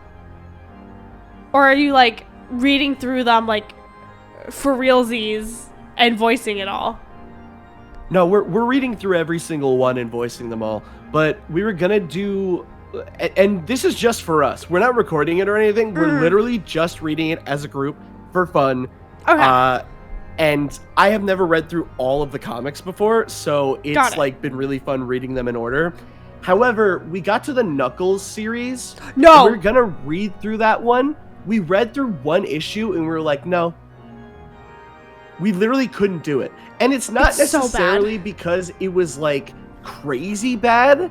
Or are you like reading through them like for realsies and voicing it all? No, we're reading through every single one and voicing them all. But we were gonna do, and this is just for us. We're not recording it or anything. We're literally just reading it as a group for fun. Okay. And I have never read through all of the comics before, so it's like been really fun reading them in order. However, we got to the Knuckles series. No. We're gonna read through that one. We read through one issue and we were like, no. We literally couldn't do it. And it's not necessarily because it was like crazy bad.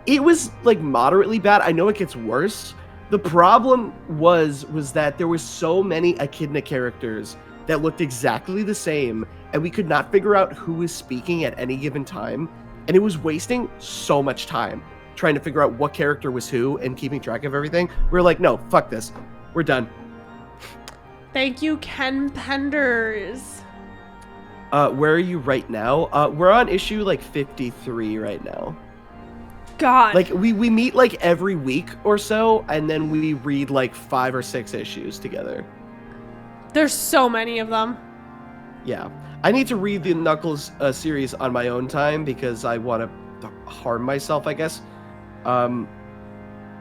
It was like moderately bad. I know it gets worse. The problem was that there was so many echidna characters that looked exactly the same, and we could not figure out who was speaking at any given time, and it was wasting so much time trying to figure out what character was who and keeping track of everything. We were like, no, fuck this. We're done. Thank you, Ken Penders. Where are you right now? We're on issue like 53 right now. God. Like we meet like every week or so, and then we read like 5 or 6 issues together. There's so many of them. Yeah. I need to read the Knuckles series on my own time because I want to harm myself, I guess.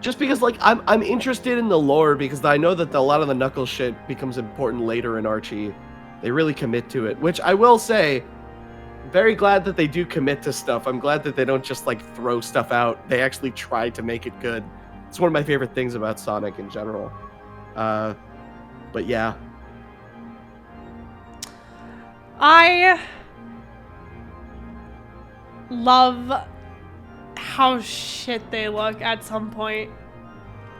Just because like I'm interested in the lore because I know that a lot of the Knuckles shit becomes important later in Archie. They really commit to it, which I will say, very glad that they do commit to stuff. I'm glad that they don't just like throw stuff out. They actually try to make it good. It's one of my favorite things about Sonic in general. But yeah. I love how shit they look at some point.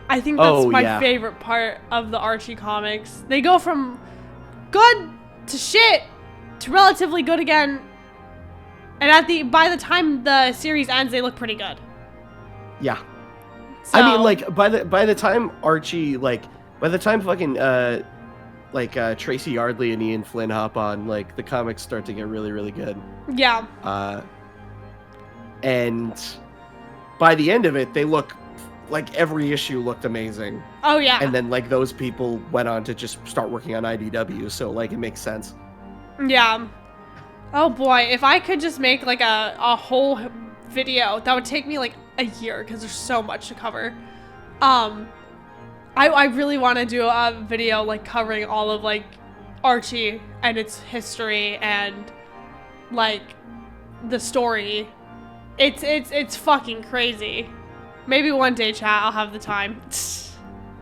I think that's my favorite part of the Archie comics. They go from good to shit to relatively good again. And by the time the series ends, they look pretty good. Yeah. So, I mean, like by the time Archie, like by the time fucking Tracy Yardley and Ian Flynn hop on, like the comics start to get really, really good. Yeah. And by the end of it, they look like every issue looked amazing. Oh yeah. And then like those people went on to just start working on IDW, so like it makes sense. Yeah. Oh boy, if I could just make like a whole video, that would take me like a year because there's so much to cover. I really want to do a video like covering all of like Archie and its history and like the story. It's fucking crazy. Maybe one day, chat, I'll have the time.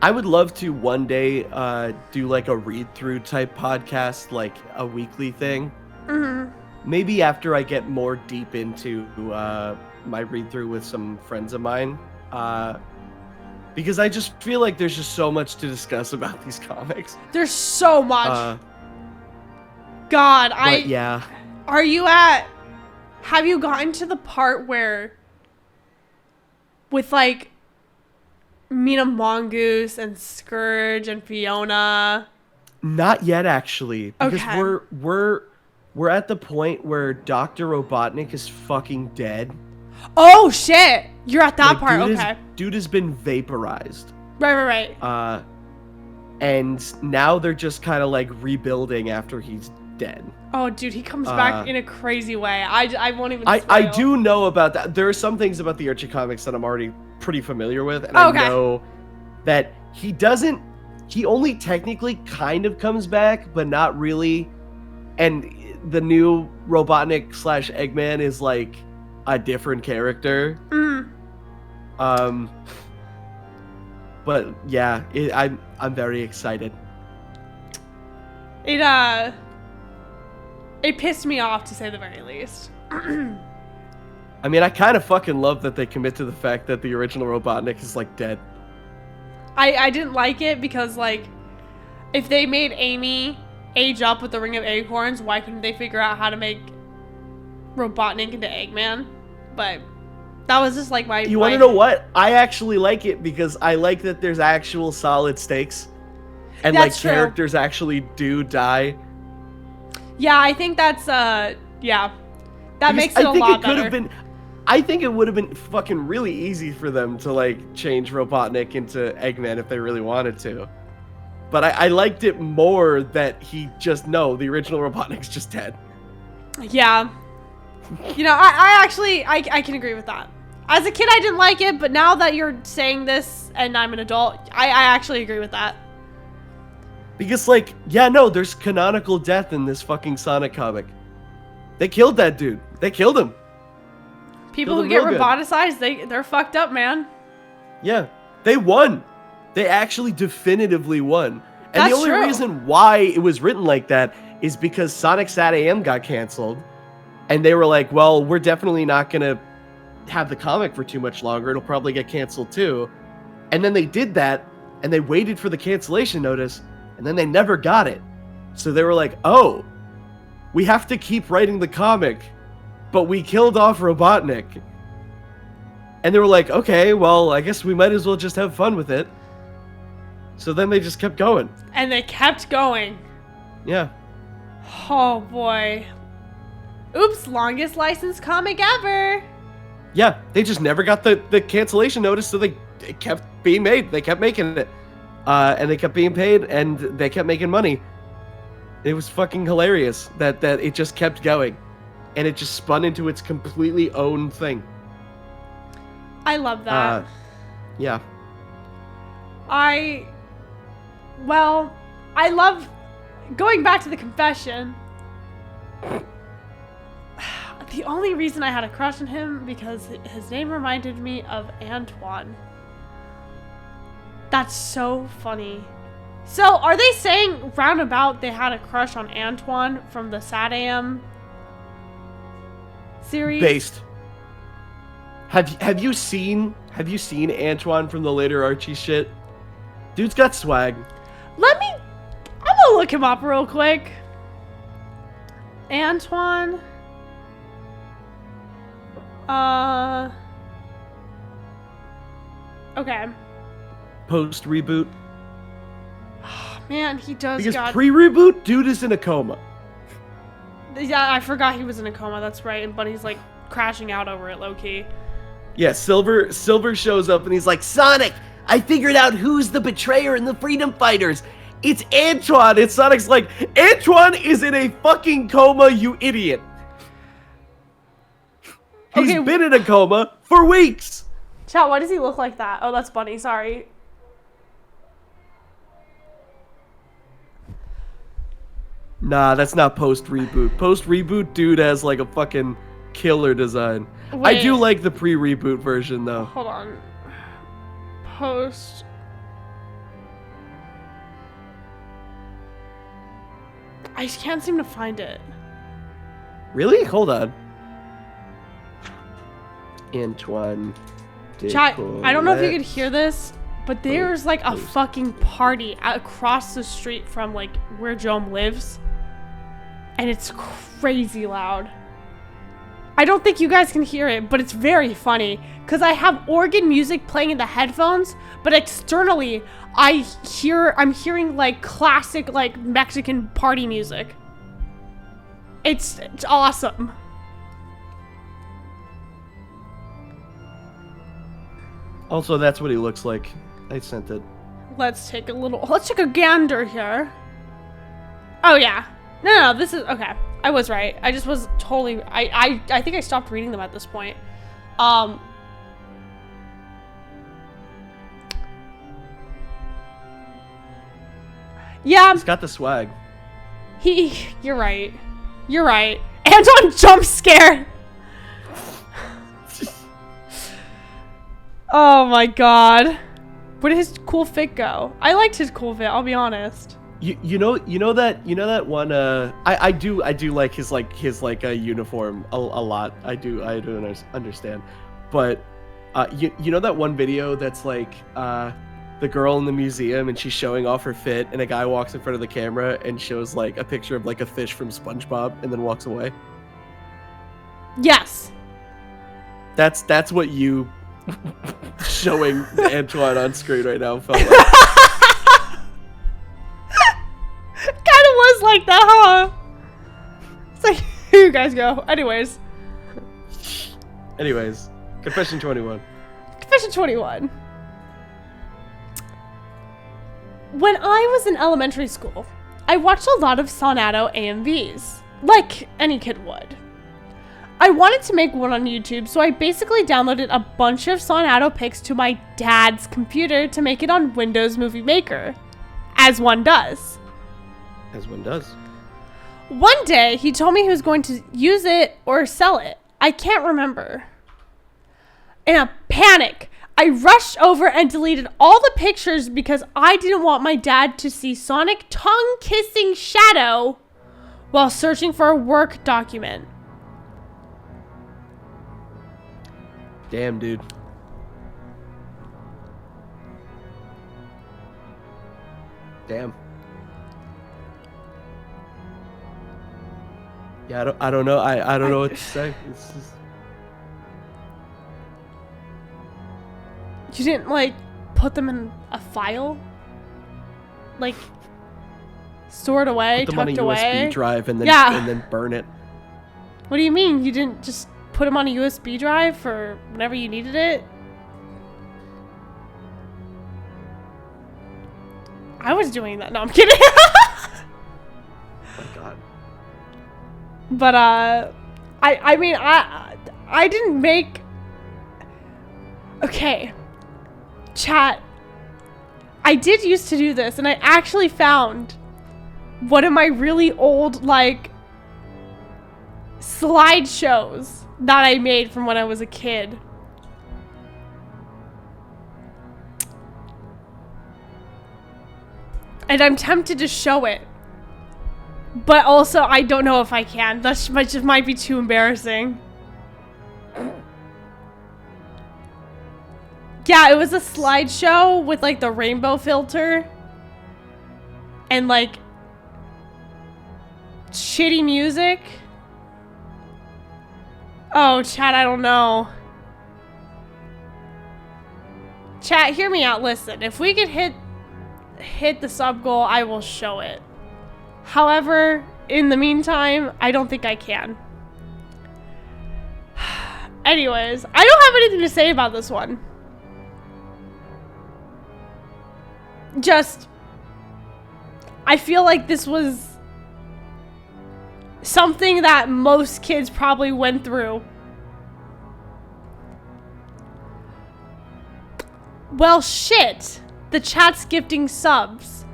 I would love to one day do like a read-through type podcast, like a weekly thing. Mm-hmm. Maybe after I get more deep into my read-through with some friends of mine. Because I just feel like there's just so much to discuss about these comics. There's so much. God, yeah. Have you gotten to the part where with like Mina Mongoose and Scourge and Fiona? Not yet, actually, because Okay. we're at the point where Dr. Robotnik is fucking dead. Oh shit! You're at that Like, part. Okay. Dude has been vaporized. Right. And now they're just kind of like rebuilding after he's dead. Oh, dude, he comes back in a crazy way. I won't even. I spoil. do know about that. There are some things about the Archie comics that I'm already pretty familiar with, and Okay. I know that he doesn't. He only technically kind of comes back, but not really. And the new Robotnik / Eggman is like a different character. Mm. But yeah, I'm very excited. It pissed me off to say the very least. I mean, I kind of fucking love that they commit to the fact that the original Robotnik is like dead. I didn't like it because like if they made Amy age up with the Ring of Acorns, why couldn't they figure out how to make Robotnik into Eggman? But That was just like my. You want to know what? I actually like it because I like that there's actual solid stakes, and That's like true. characters actually do die. Yeah, I think that's yeah. That Because makes it a lot better. I think it would have been fucking really easy for them to like change Robotnik into Eggman if they really wanted to. But I liked it more that he just the original Robotnik's just dead. Yeah. You know, I actually I can agree with that. As a kid I didn't like it, but now that you're saying this and I'm an adult, I actually agree with that. Because like, yeah, no, there's canonical death in this fucking Sonic comic. They killed that dude. They killed him. People Killed who him get real good. roboticized, they're fucked up, man. Yeah, they won. They actually definitively won. And That's the only true. reason why it was written like that is because Sonic Sat AM got canceled. And they were like, well, we're definitely not going to have the comic for too much longer. It'll probably get canceled too. And then they did that, and they waited for the cancellation notice, and then they never got it. So they were like, oh, we have to keep writing the comic, but we killed off Robotnik. And they were like, okay, well, I guess we might as well just have fun with it. So then they just kept going. And they kept going. Yeah. Oh boy. Oops, longest licensed comic ever. Yeah, they just never got the cancellation notice, so they kept being made. They kept making it. And they kept being paid, and they kept making money. It was fucking hilarious that it just kept going. And it just spun into its completely own thing. I love that. Yeah. I love going back to the confession. The only reason I had a crush on him because his name reminded me of Antoine. That's so funny. So, are they saying roundabout they had a crush on Antoine from the Sat AM series? Based. Have you seen Antoine from the later Archie shit? Dude's got swag. I'm gonna look him up real quick. Antoine. Okay. Post reboot. Man, he does Because got... pre-reboot, dude is in a coma. Yeah, I forgot he was in a coma, that's right. But he's like crashing out over it low-key. Yeah, Silver shows up and he's like, Sonic, I figured out who's the betrayer in the Freedom Fighters. It's Antoine. And Sonic's like, Antoine is in a fucking coma, you idiot. He's Okay. been in a coma for weeks. Chao, why does he look like that? Oh, that's Bunny, sorry. Nah, that's not post-reboot. Post-reboot, dude has like a fucking killer design. I Wait. do like the pre-reboot version, though. Hold on. Post. I can't seem to find it. Really? Hold on. Antoine. Chat, I don't know if you could Decollette. hear this, but there's like a fucking party across the street from like where Jome lives. And it's crazy loud. I don't think you guys can hear it, but it's very funny. Because I have organ music playing in the headphones, but externally, I'm hearing like classic like Mexican party music. It's awesome. Also, that's what he looks like. I sent it. Let's take a gander here. Oh yeah. No, this is okay. I was right. I just was totally I think I stopped reading them at this point. Yeah, He's got the swag. you're right. You're right. Antoine jump scare. Oh my god. Where did his cool fit go? I liked his cool fit, I'll be honest. You know that one I do like his uniform a lot. I do understand. But you know that one video that's like the girl in the museum and she's showing off her fit and a guy walks in front of the camera and shows like a picture of like a fish from SpongeBob and then walks away? Yes. That's what you showing Antoine on screen right now felt like. Kind of was like that, huh? It's like, here you guys go. Anyways, Confession 21. Confession 21. When I was in elementary school, I watched a lot of Sonato AMVs, like any kid would. I wanted to make one on YouTube, so I basically downloaded a bunch of Sonato pics to my dad's computer to make it on Windows Movie Maker, as one does. As one does. One day, he told me he was going to use it or sell it. I can't remember. In a panic, I rushed over and deleted all the pictures because I didn't want my dad to see Sonic tongue-kissing Shadow while searching for a work document. Damn, dude. Damn. Yeah, I don't know. I don't know what to say. It's just... You didn't, like, put them in a file? Like, store it away, Put them on a tucked away? USB drive and then Yeah. burn it. What do you mean? You didn't just put them on a USB drive for whenever you needed it? I was doing that. No, I'm kidding. Oh my god. But, I mean, I didn't make... Okay. Chat. I did used to do this, and I actually found one of my really old, like, slideshows that I made from when I was a kid. And I'm tempted to show it. But also, I don't know if I can. That just might be too embarrassing. Yeah, it was a slideshow with, like, the rainbow filter. And, like, shitty music. Oh, chat, I don't know. Chat, hear me out. Listen, if we could hit the sub goal, I will show it. However, in the meantime, I don't think I can. Anyways, I don't have anything to say about this one. Just, I feel like this was something that most kids probably went through. Well, shit. The chat's gifting subs.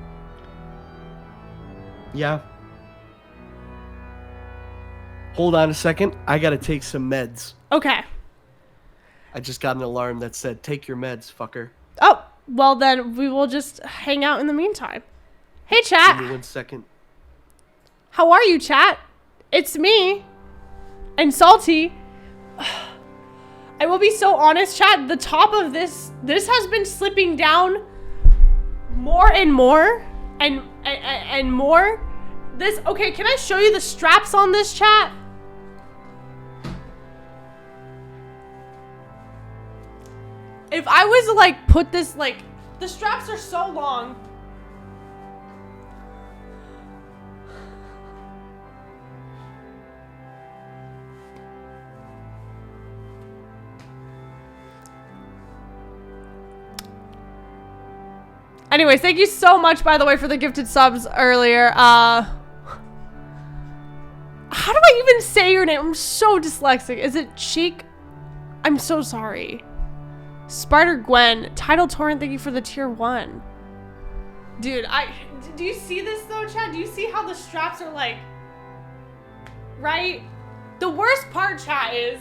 Yeah. Hold on a second. I gotta take some meds. Okay. I just got an alarm that said, take your meds, fucker. Oh, well then we will just hang out in the meantime. Hey, Give me chat. 1 second. How are you, chat? It's me. And Salty. I will be so honest, chat. The top of this has been slipping down more and more and more. Okay, can I show you the straps on this, chat? If I was to, like, put this, like, the straps are so long. Anyways, thank you so much, by the way, for the gifted subs earlier. How do I even say your name? I'm so dyslexic. Is it Cheek? I'm so sorry. Spider Gwen, Title Torrent, thank you for the tier 1. Dude, do you see this though, chat? Do you see how the straps are like, right? The worst part, chat, is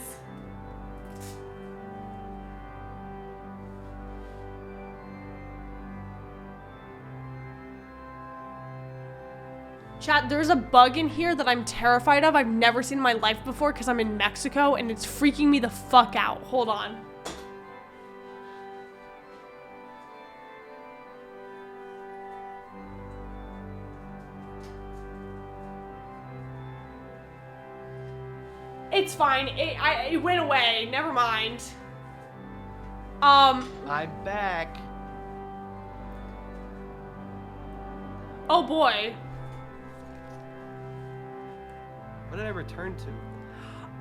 chat, there's a bug in here that I'm terrified of. I've never seen in my life before because I'm in Mexico and it's freaking me the fuck out. Hold on. It's fine. It went away. Never mind. I'm back. Oh boy. What did I return to?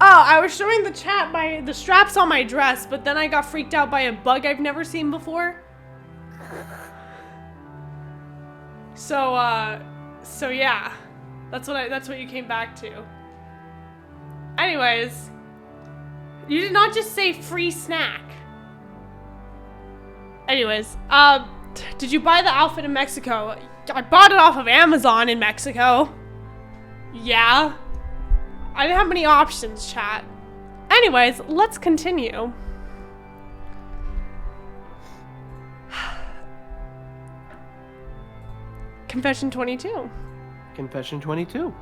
Oh, I was showing the chat the straps on my dress, but then I got freaked out by a bug I've never seen before. So yeah. That's what you came back to. Anyways, you did not just say free snack. Anyways, did you buy the outfit in Mexico? I bought it off of Amazon in Mexico. Yeah. I didn't have many options, chat. Anyways, let's continue. Confession 22. Confession 22.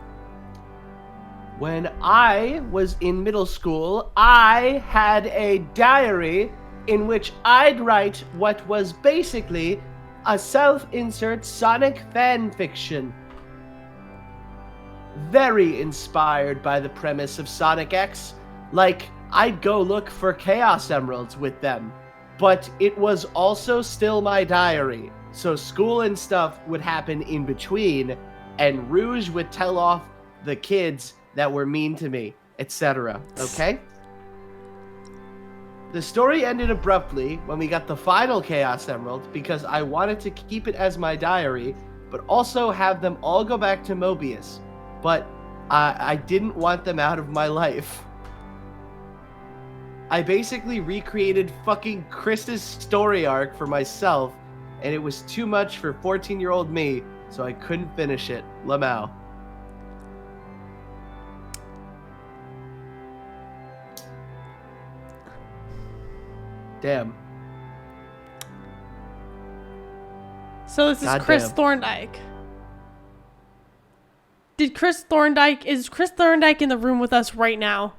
When I was in middle school, I had a diary in which I'd write what was basically a self-insert Sonic fan fiction. Very inspired by the premise of Sonic X. Like, I'd go look for Chaos Emeralds with them. But it was also still my diary. So school and stuff would happen in between, and Rouge would tell off the kids that were mean to me, etc. Okay? The story ended abruptly when we got the final Chaos Emerald because I wanted to keep it as my diary, but also have them all go back to Mobius. But I didn't want them out of my life. I basically recreated fucking Chris's story arc for myself, and it was too much for 14-year-old me, so I couldn't finish it. Lamau. Damn. So this is Goddamn. Chris Thorndike. Is Chris Thorndike in the room with us right now?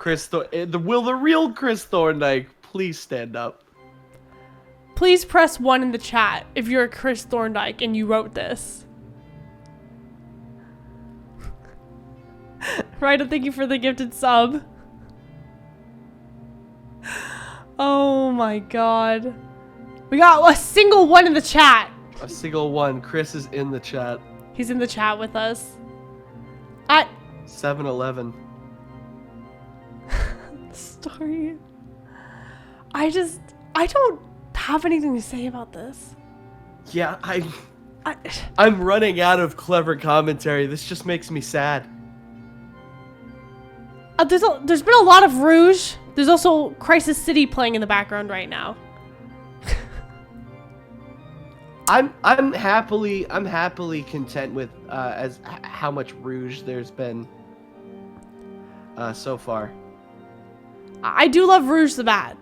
Will the real Chris Thorndike please stand up? Please press 1 in the chat if you're Chris Thorndike and you wrote this. Right, thank you for the gifted sub. Oh my god. We got a single 1 in the chat. A single 1. Chris is in the chat. He's in the chat with us. At 7-Eleven. Story. I don't have anything to say about this. Yeah, I'm running out of clever commentary. This just makes me sad. There's been a lot of Rouge. There's also Crisis City playing in the background right now. I'm happily content with how much Rouge there's been so far. I do love Rouge the Bat.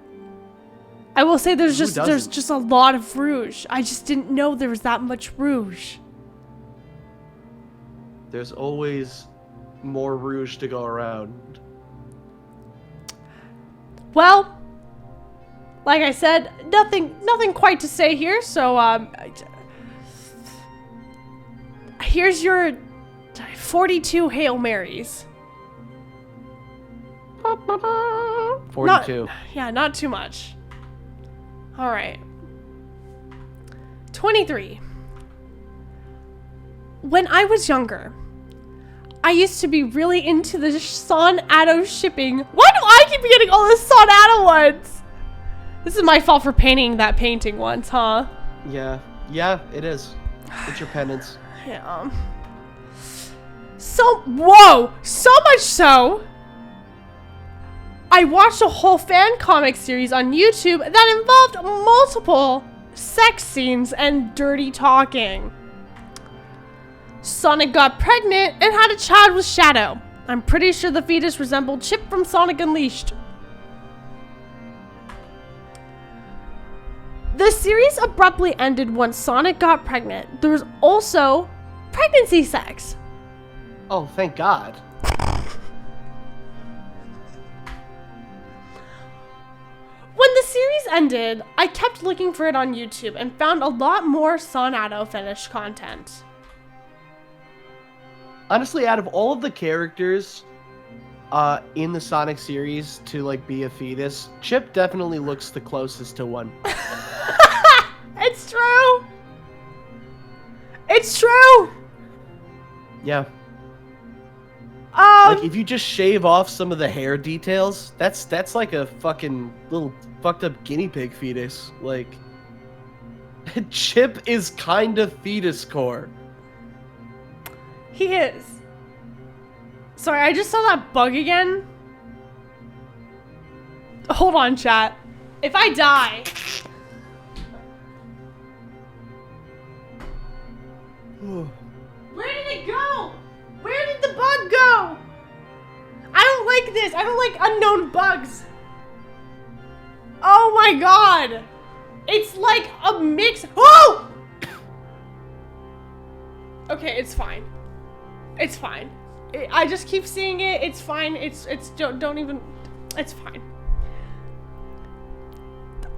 I will say there's just a lot of Rouge. I just didn't know there was that much Rouge. There's always more Rouge to go around. Well, like I said, nothing quite to say here. So here's your 42 Hail Marys. 42. Not too much. All right. 23. When I was younger, I used to be really into the Son-Ado shipping. Why do I keep getting all the Son-Ado ones? This is my fault for painting that painting once, huh? Yeah, it is. It's your penance. Yeah. So much so, I watched a whole fan comic series on YouTube that involved multiple sex scenes and dirty talking. Sonic got pregnant and had a child with Shadow. I'm pretty sure the fetus resembled Chip from Sonic Unleashed. The series abruptly ended once Sonic got pregnant. There was also pregnancy sex. Oh, thank God. When the series ended, I kept looking for it on YouTube and found a lot more Son-Ado fetish content. Honestly, out of all of the characters in the Sonic series to like be a fetus, Chip definitely looks the closest to one. It's true. It's true. Yeah. Um, Like if you just shave off some of the hair details, that's like a fucking little fucked up guinea pig fetus. Like Chip is kind of fetus core. he is. Sorry, I just saw that bug again. Hold on, chat. If I die... Where did it go? Where did the bug go? I don't like this. I don't like unknown bugs. Oh my god. It's like a mix. Oh! Okay, it's fine. It's fine. I just keep seeing it. It's fine. It's don't even. It's fine.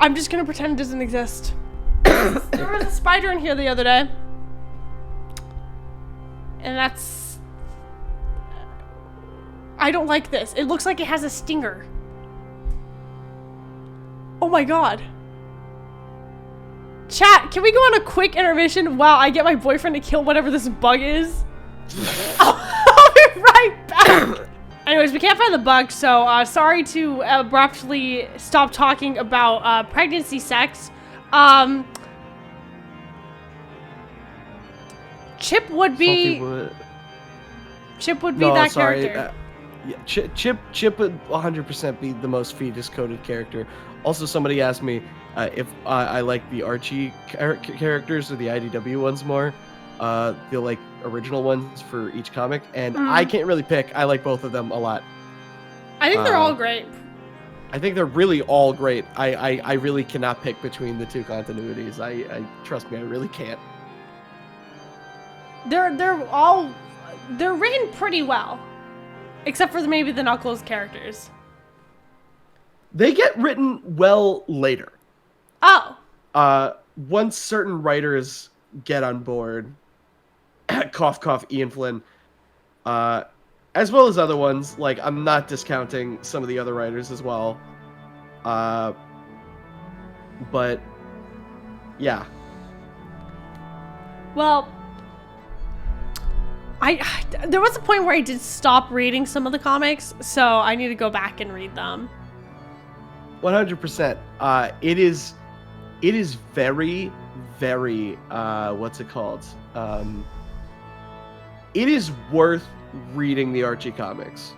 I'm just gonna pretend it doesn't exist. There was a spider in here the other day. And that's... I don't like this. It looks like it has a stinger. Oh my god. Chat, can we go on a quick intermission while I get my boyfriend to kill whatever this bug is? I'll be right back. Anyways, we can't find the bug, so sorry to abruptly stop talking about pregnancy sex. Chip would be... Chip would be that character. Yeah, Chip would 100% be the most fetus-coded character. Also, somebody asked me if I like the Archie characters or the IDW ones more. The like original ones for each comic, and I can't really pick. I like both of them a lot. I think they're all great. I think they're really all great. I really cannot pick between the two continuities. I trust me, I really can't. They're written pretty well, except for maybe the Knuckles characters. They get written well later. Oh. Once certain writers get on board, cough cough, Ian Flynn, as well as other ones. Like I'm not discounting some of the other writers as well. But yeah. Well, there was a point where I did stop reading some of the comics, so I need to go back and read them. 100%. It is very, very, what's it called? It is worth reading the Archie comics.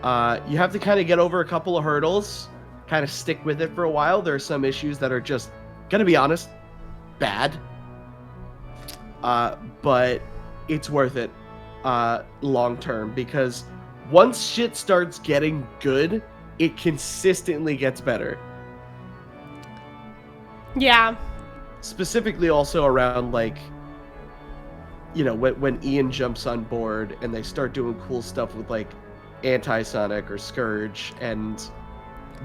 You have to kind of get over a couple of hurdles, kind of stick with it for a while. There are some issues that are just, gonna be honest, bad. But it's worth it long term, because once shit starts getting good, it consistently gets better. Yeah. Specifically also around, like, you know, when Ian jumps on board and they start doing cool stuff with, like, Anti-Sonic or Scourge, and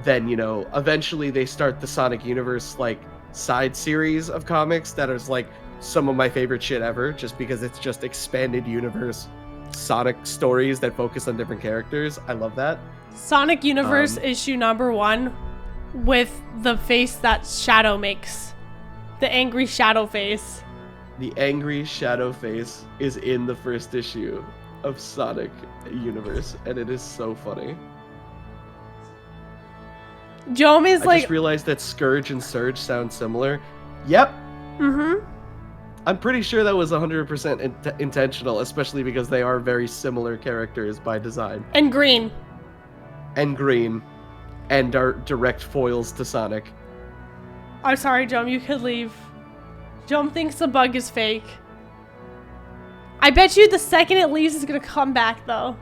then, you know, eventually they start the Sonic Universe, like, side series of comics that is, like, some of my favorite shit ever, just because it's just expanded universe Sonic stories that focus on different characters. I love that. Sonic Universe issue #1 with the face that Shadow makes. The angry shadow face. The angry shadow face is in the first issue of Sonic Universe, and it is so funny. Jome is I just realized that Scourge and Serge sound similar. Yep. Mm-hmm. I'm pretty sure that was 100% intentional, especially because they are very similar characters by design. And green. And green. And are direct foils to Sonic. I'm sorry, Jome, you could leave. Jome thinks the bug is fake. I bet you the second it leaves, it's gonna come back, though.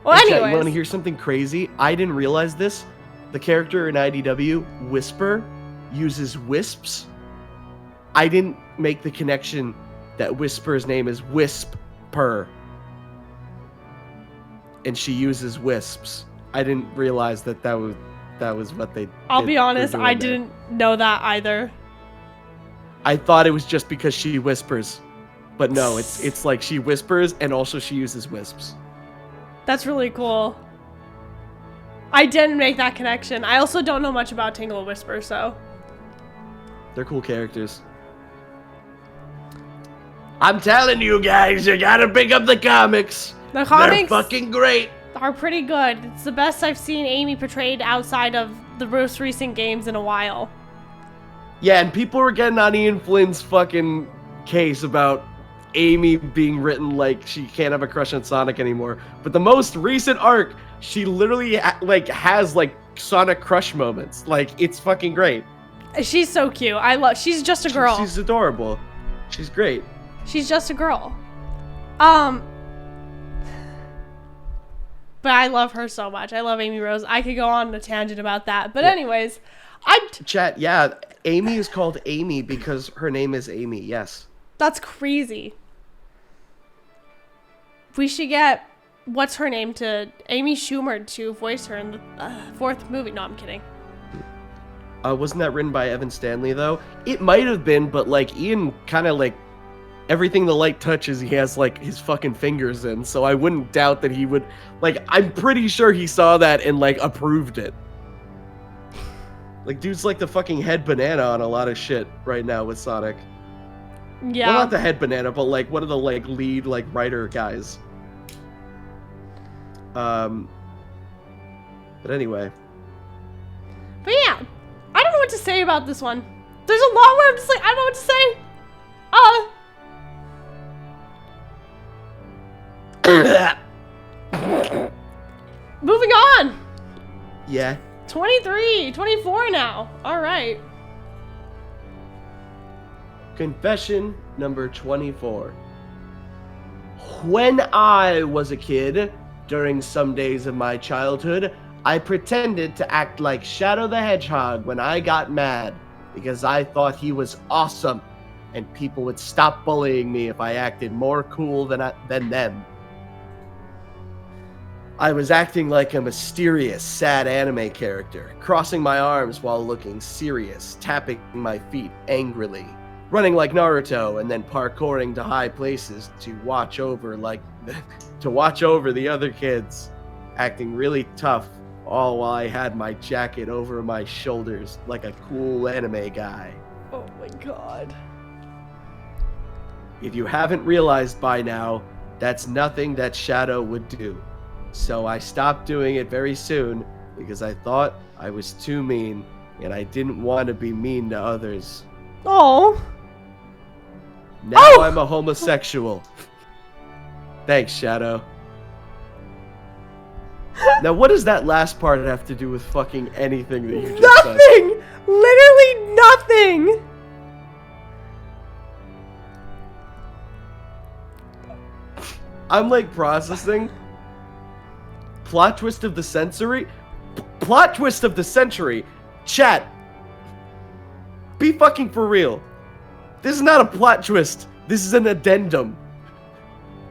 Well, hey, anyways. Chat, you want to hear something crazy? I didn't realize this. The character in IDW, Whisper, uses wisps. I didn't make the connection that Whisper's name is Whisper. And she uses wisps. I didn't realize that was what they I'll be were honest, doing I there. didn't know that either. I thought it was just because she whispers. But no, it's like she whispers and also she uses wisps. That's really cool. I didn't make that connection. I also don't know much about Tingle and Whisper, so. They're cool characters. I'm telling you guys, you gotta pick up the comics. The comics They're fucking great. are pretty good. It's the best I've seen Amy portrayed outside of the most recent games in a while. Yeah, and people were getting on Ian Flynn's fucking case about Amy being written like she can't have a crush on Sonic anymore. But the most recent arc, she literally has like Sonic crush moments. Like, it's fucking great. She's so cute. She's just a girl. She's adorable. She's great. She's just a girl. But I love her so much. I love Amy Rose. I could go on a tangent about that. But anyways, Chat, yeah, Amy is called Amy because her name is Amy, yes. That's crazy. We should get, what's her name, to Amy Schumer to voice her in the 4th movie. No, I'm kidding. Wasn't that written by Evan Stanley, though? It might have been, but, like, Ian kind of, like, everything the light touches, he has, like, his fucking fingers in, so I wouldn't doubt that he would, like, I'm pretty sure he saw that and, like, approved it. Like, dude's like the fucking head banana on a lot of shit right now with Sonic. Yeah. Well, not the head banana, but, like, one of the, like, lead, like, writer guys. But anyway. But yeah, I don't know what to say about this one. There's a lot where I'm just like, I don't know what to say. Moving on. Yeah. 23, 24 now. All right. Confession number 24. When I was a kid, during some days of my childhood, I pretended to act like Shadow the Hedgehog when I got mad because I thought he was awesome and people would stop bullying me if I acted more cool than them. I was acting like a mysterious, sad anime character, crossing my arms while looking serious, tapping my feet angrily, running like Naruto, and then parkouring to high places to watch over the other kids, acting really tough, all while I had my jacket over my shoulders like a cool anime guy. Oh my god. If you haven't realized by now, that's nothing that Shadow would do. So I stopped doing it very soon because I thought I was too mean and I didn't want to be mean to others. Oh. Now I'm a homosexual. Thanks, Shadow. Now, what does that last part have to do with fucking anything that you just said? Nothing! Literally nothing! I'm like processing. Plot twist of the century? Plot twist of the century. Chat. Be fucking for real. This is not a plot twist. This is an addendum.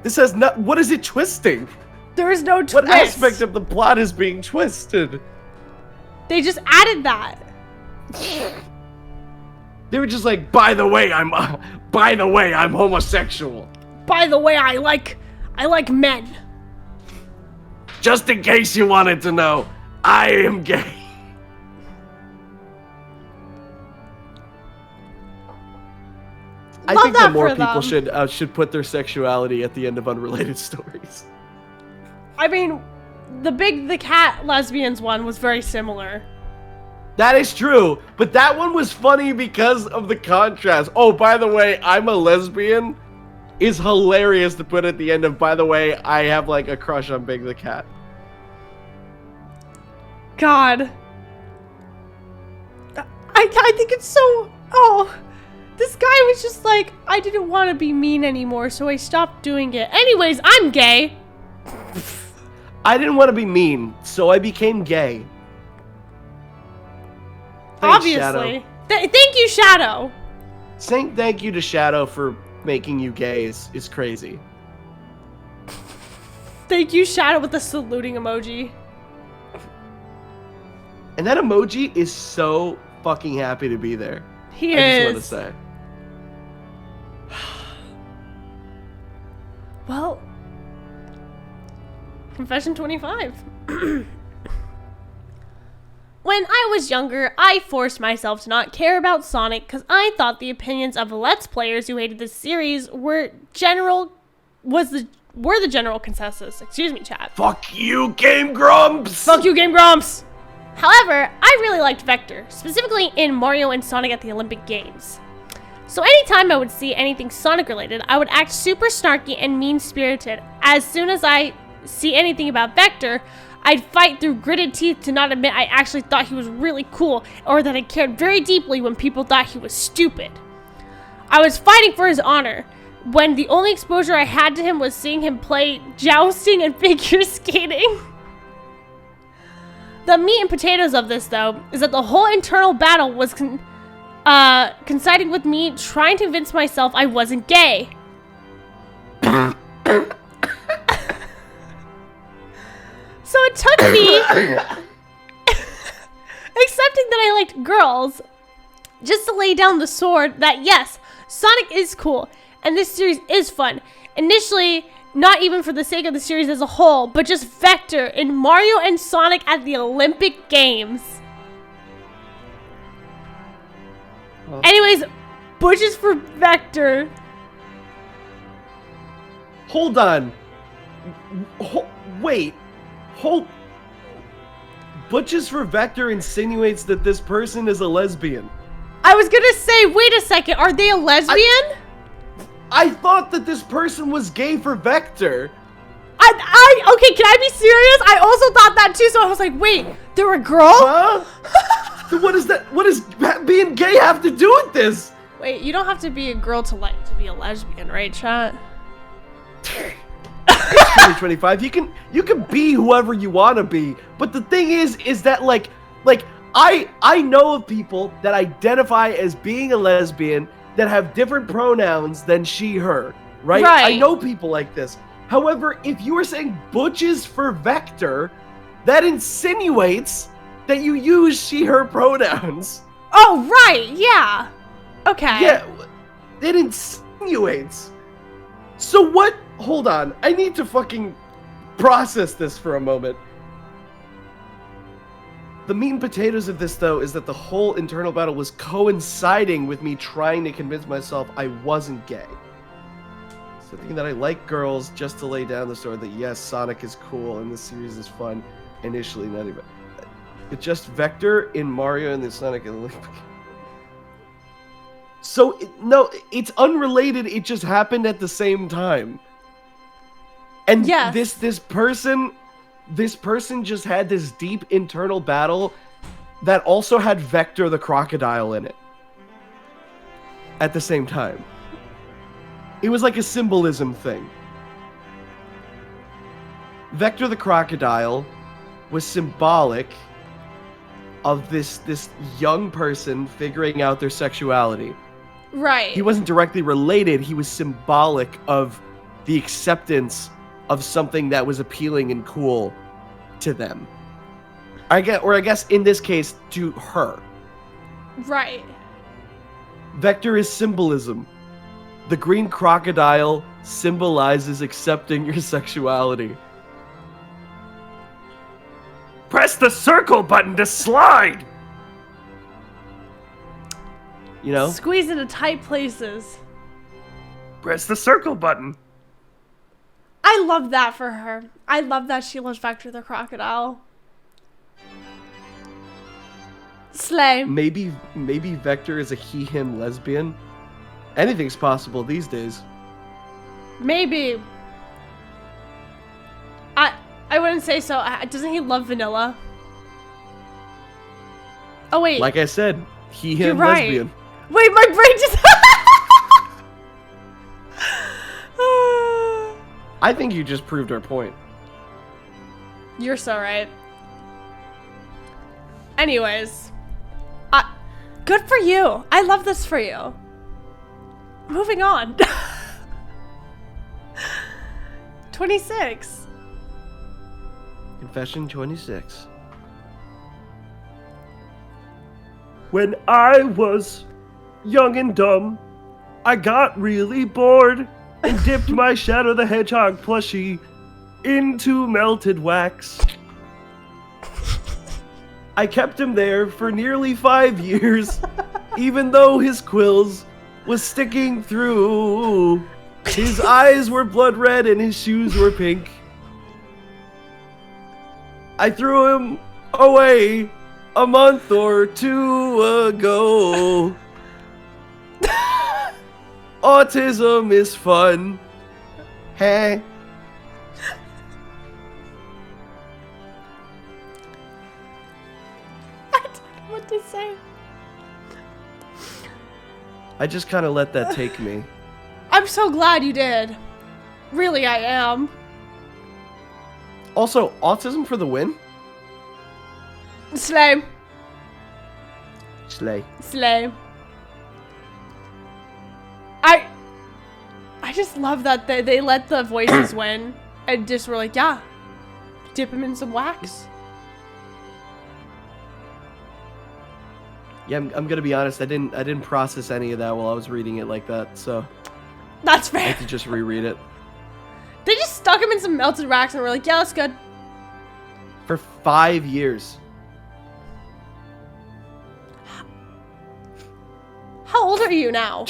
This has not. What is it twisting? There is no twist. What aspect of the plot is being twisted? They just added that. They were just like, by the way, I'm homosexual. By the way, I like men. Just in case you wanted to know, I am gay. I think that more people should put their sexuality at the end of unrelated stories. I mean, the cat lesbians one was very similar. That is true, but that one was funny because of the contrast. Oh, by the way, I'm a lesbian is hilarious to put at the end of, by the way, I have like a crush on Big the Cat. God. I think it's so... Oh, this guy was just like, I didn't want to be mean anymore, so I stopped doing it. Anyways, I'm gay. I didn't want to be mean, so I became gay. Thanks, Obviously. Thank you, Shadow. Saying thank you to Shadow for making you gay is crazy. Thank you, Shadow, with the saluting emoji. And that emoji is so fucking happy to be there. He I is. just want to say. Well, confession 25. When I was younger, I forced myself to not care about Sonic because I thought the opinions of Let's Players who hated the series were the general consensus. Excuse me, chat. Fuck you, Game Grumps! Fuck you, Game Grumps! However, I really liked Vector, specifically in Mario and Sonic at the Olympic Games. So anytime I would see anything Sonic related, I would act super snarky and mean-spirited. As soon as I see anything about Vector, I'd fight through gritted teeth to not admit I actually thought he was really cool, or that I cared very deeply when people thought he was stupid. I was fighting for his honor, when the only exposure I had to him was seeing him play jousting and figure skating. The meat and potatoes of this, though, is that the whole internal battle was coinciding with me trying to convince myself I wasn't gay. So it took me accepting that I liked girls just to lay down the sword that yes, Sonic is cool and this series is fun. Initially, not even for the sake of the series as a whole, but just Vector in Mario and Sonic at the Olympic Games. Huh? Anyways, bushes for Vector. Hold on. Wait. Hold. Butches for Vector insinuates that this person is a lesbian. I was gonna say, wait a second, are they a lesbian? I thought that this person was gay for Vector. Okay, can I be serious? I also thought that too, so I was like, wait, they're a girl? Huh? What is that? What does being gay have to do with this? Wait, you don't have to be a girl to be a lesbian, right, chat? 2025. You can be whoever you want to be, but the thing is that like I know of people that identify as being a lesbian that have different pronouns than she, her, right? I know people like this. However, if you are saying butches for Vector, that insinuates that you use she, her pronouns. Oh, right, yeah. Okay. Yeah, it insinuates. So what? Hold on, I need to fucking process this for a moment. The meat and potatoes of this, though, is that the whole internal battle was coinciding with me trying to convince myself I wasn't gay. So thinking that I like girls just to lay down the sword that yes, Sonic is cool and this series is fun. Initially, not even. It's just Vector in Mario and the Sonic and Olympic. So no, it's unrelated. It just happened at the same time. And yes. this person just had this deep internal battle that also had Vector the crocodile in it at the same time. It was like a symbolism thing. Vector the crocodile was symbolic of this young person figuring out their sexuality. Right. He wasn't directly related, he was symbolic of the acceptance of something that was appealing and cool to them. I guess in this case, to her. Right. Vector is symbolism. The green crocodile symbolizes accepting your sexuality. Press the circle button to slide! You know? Squeeze into tight places. Press the circle button. I love that for her. I love that she loves Vector the crocodile. Slay. Maybe Vector is a he-him lesbian. Anything's possible these days. Maybe. I wouldn't say so. Doesn't he love vanilla? Oh wait. Like I said, he-him You're right. lesbian. Wait, my brain just I think you just proved our point. You're so right. Anyways. Good for you. I love this for you. Moving on. 26. Confession 26. When I was young and dumb, I got really bored and dipped my Shadow the Hedgehog plushie into melted wax. I kept him there for nearly 5 years, even though his quills was sticking through. His eyes were blood red and his shoes were pink. I threw him away a month or 2 ago. Autism is fun. Hey. I don't know what to say. I just kind of let that take me. I'm so glad you did. Really, I am. Also, autism for the win? Slay. Slay. Slay. I just love that they let the voices win and just were like, yeah, dip him in some wax. Yeah, I'm gonna be honest. I didn't process any of that while I was reading it like that, so That's I fair. had to just reread it. They just stuck him in some melted wax and were like, yeah, that's good. For 5 years. How old are you now?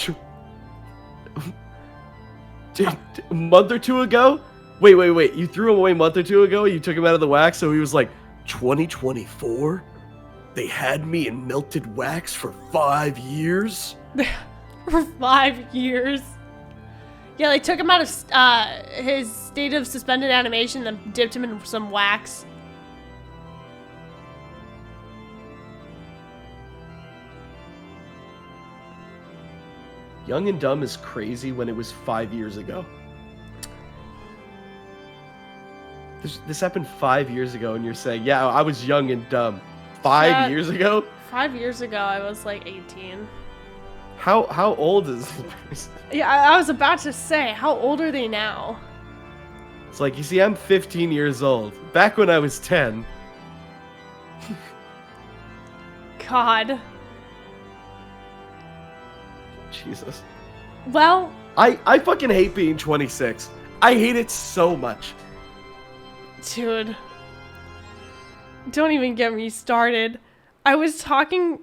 A month or 2 ago? Wait. You threw him away a month or 2 ago? You took him out of the wax, so he was like, 2024? They had me in melted wax for 5 years? For 5 years. Yeah, they took him out of his state of suspended animation and dipped him in some wax. Young and Dumb is crazy when it was 5 years ago. This happened 5 years ago, and you're saying, yeah, I was young and dumb. 5 years ago? 5 years ago, I was like 18. How old is this person? Yeah, I was about to say, how old are they now? It's like, you see, I'm 15 years old. Back when I was 10. God. Jesus. Well, I fucking hate being 26. I hate it so much. dude. Don't even get me started. I was talking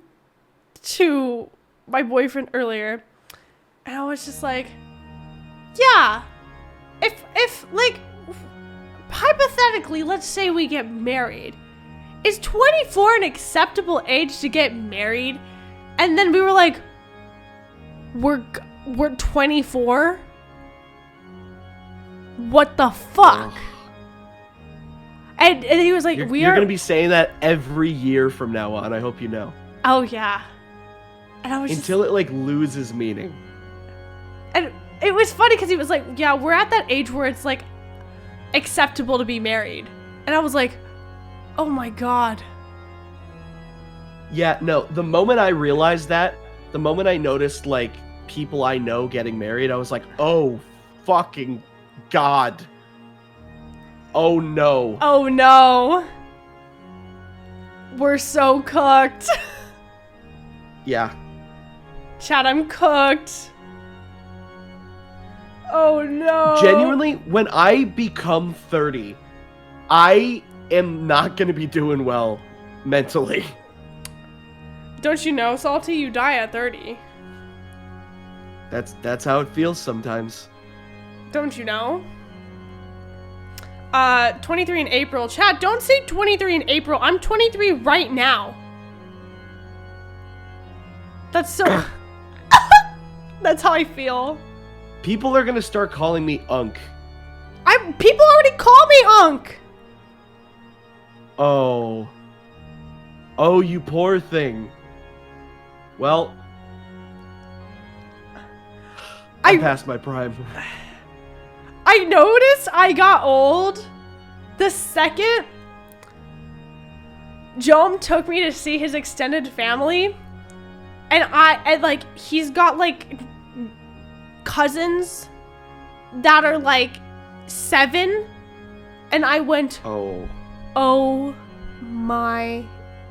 to my boyfriend earlier, and I was just like, yeah, if like, hypothetically, let's say we get married. Is 24 an acceptable age to get married? And then we were like, we're 24? What the fuck? Ugh. And he was like, You're gonna be saying that every year from now on. I hope you know. Oh yeah. And I was Until it like loses meaning. and it was funny because he was like, yeah, we're at that age where it's like acceptable to be married. And I was like, oh my god. Yeah, no, the moment I realized that, the moment I noticed like people I know getting married, I was like, oh fucking god. Oh no. Oh no. We're so cooked. Yeah. Chat, I'm cooked. Oh no. Genuinely, when I become 30, I am not gonna be doing well mentally. Don't you know, Salty, you die at 30. That's how it feels sometimes. Don't you know? 23 in April. Chat, don't say 23 in April. I'm 23 right now. That's so... That's how I feel. People are gonna start calling me Unk. People already call me Unk. Oh. Oh, you poor thing. Well, I'm past my prime. I noticed I got old the second Jom took me to see his extended family. And like, he's got like cousins that are like 7. And I went, oh my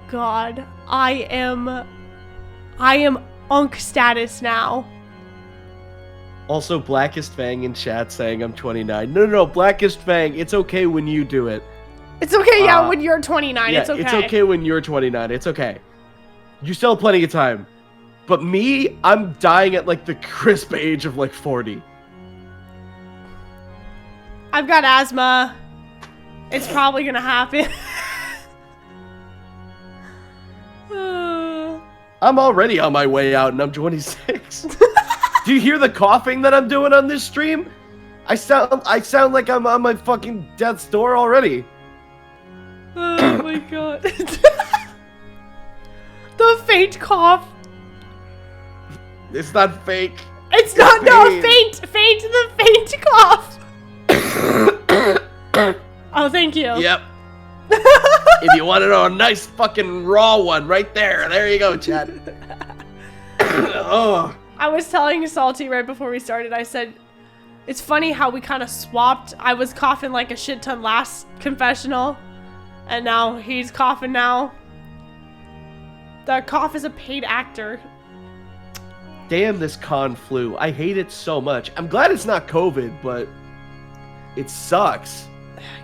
god, I am Unk status now. Also, Blackest Fang in chat saying I'm 29. No, Blackest Fang, it's okay when you do it. It's okay, yeah, when you're 29, Yeah, it's okay. it's okay when you're 29. It's okay. You still have plenty of time. But me, I'm dying at like the crisp age of like 40. I've got asthma. It's probably gonna happen. I'm already on my way out and I'm 26. Do you hear the coughing that I'm doing on this stream? I sound like I'm on my fucking death's door already. Oh my god. The faint cough. It's not fake. It's not, no, faint, the faint cough. Oh, thank you. Yep. If you want to know a nice fucking raw one, right there. There you go, Chad. Oh. I was telling Salty right before we started, I said, it's funny how we kind of swapped. I was coughing like a shit ton last confessional, and now he's coughing now. The cough is a paid actor. Damn this con flu. I hate it so much. I'm glad it's not COVID, but it sucks.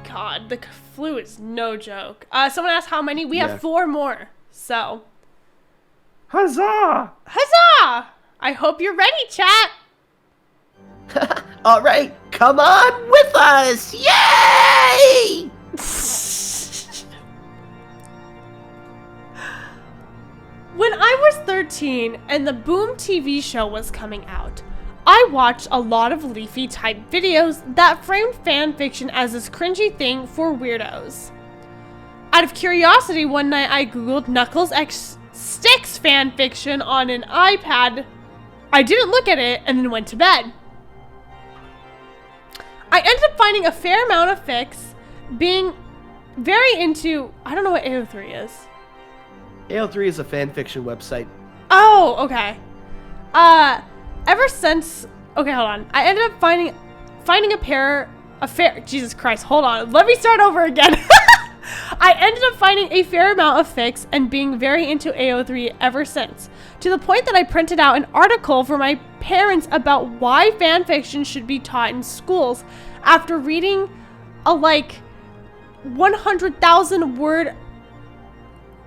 God, the flu is no joke. Someone asked how many. We have 4 more. So. Huzzah! Huzzah! I hope you're ready, chat. All right, come on with us. Yay! When I was 13 and the Boom TV show was coming out, I watched a lot of Leafy type videos that framed fanfiction as this cringy thing for weirdos. Out of curiosity, one night I googled Knuckles X Sticks fanfiction on an iPad. I didn't look at it and then went to bed. I ended up finding a fair amount of fics, being very into, I don't know what AO3 is. AO3 is a fanfiction website. Oh, okay. Ever since, okay, hold on. I ended up finding a fair, Jesus Christ, hold on. Let me start over again. I ended up finding a fair amount of fics and being very into AO3 ever since, to the point that I printed out an article for my parents about why fanfiction should be taught in schools after reading a like 100,000 word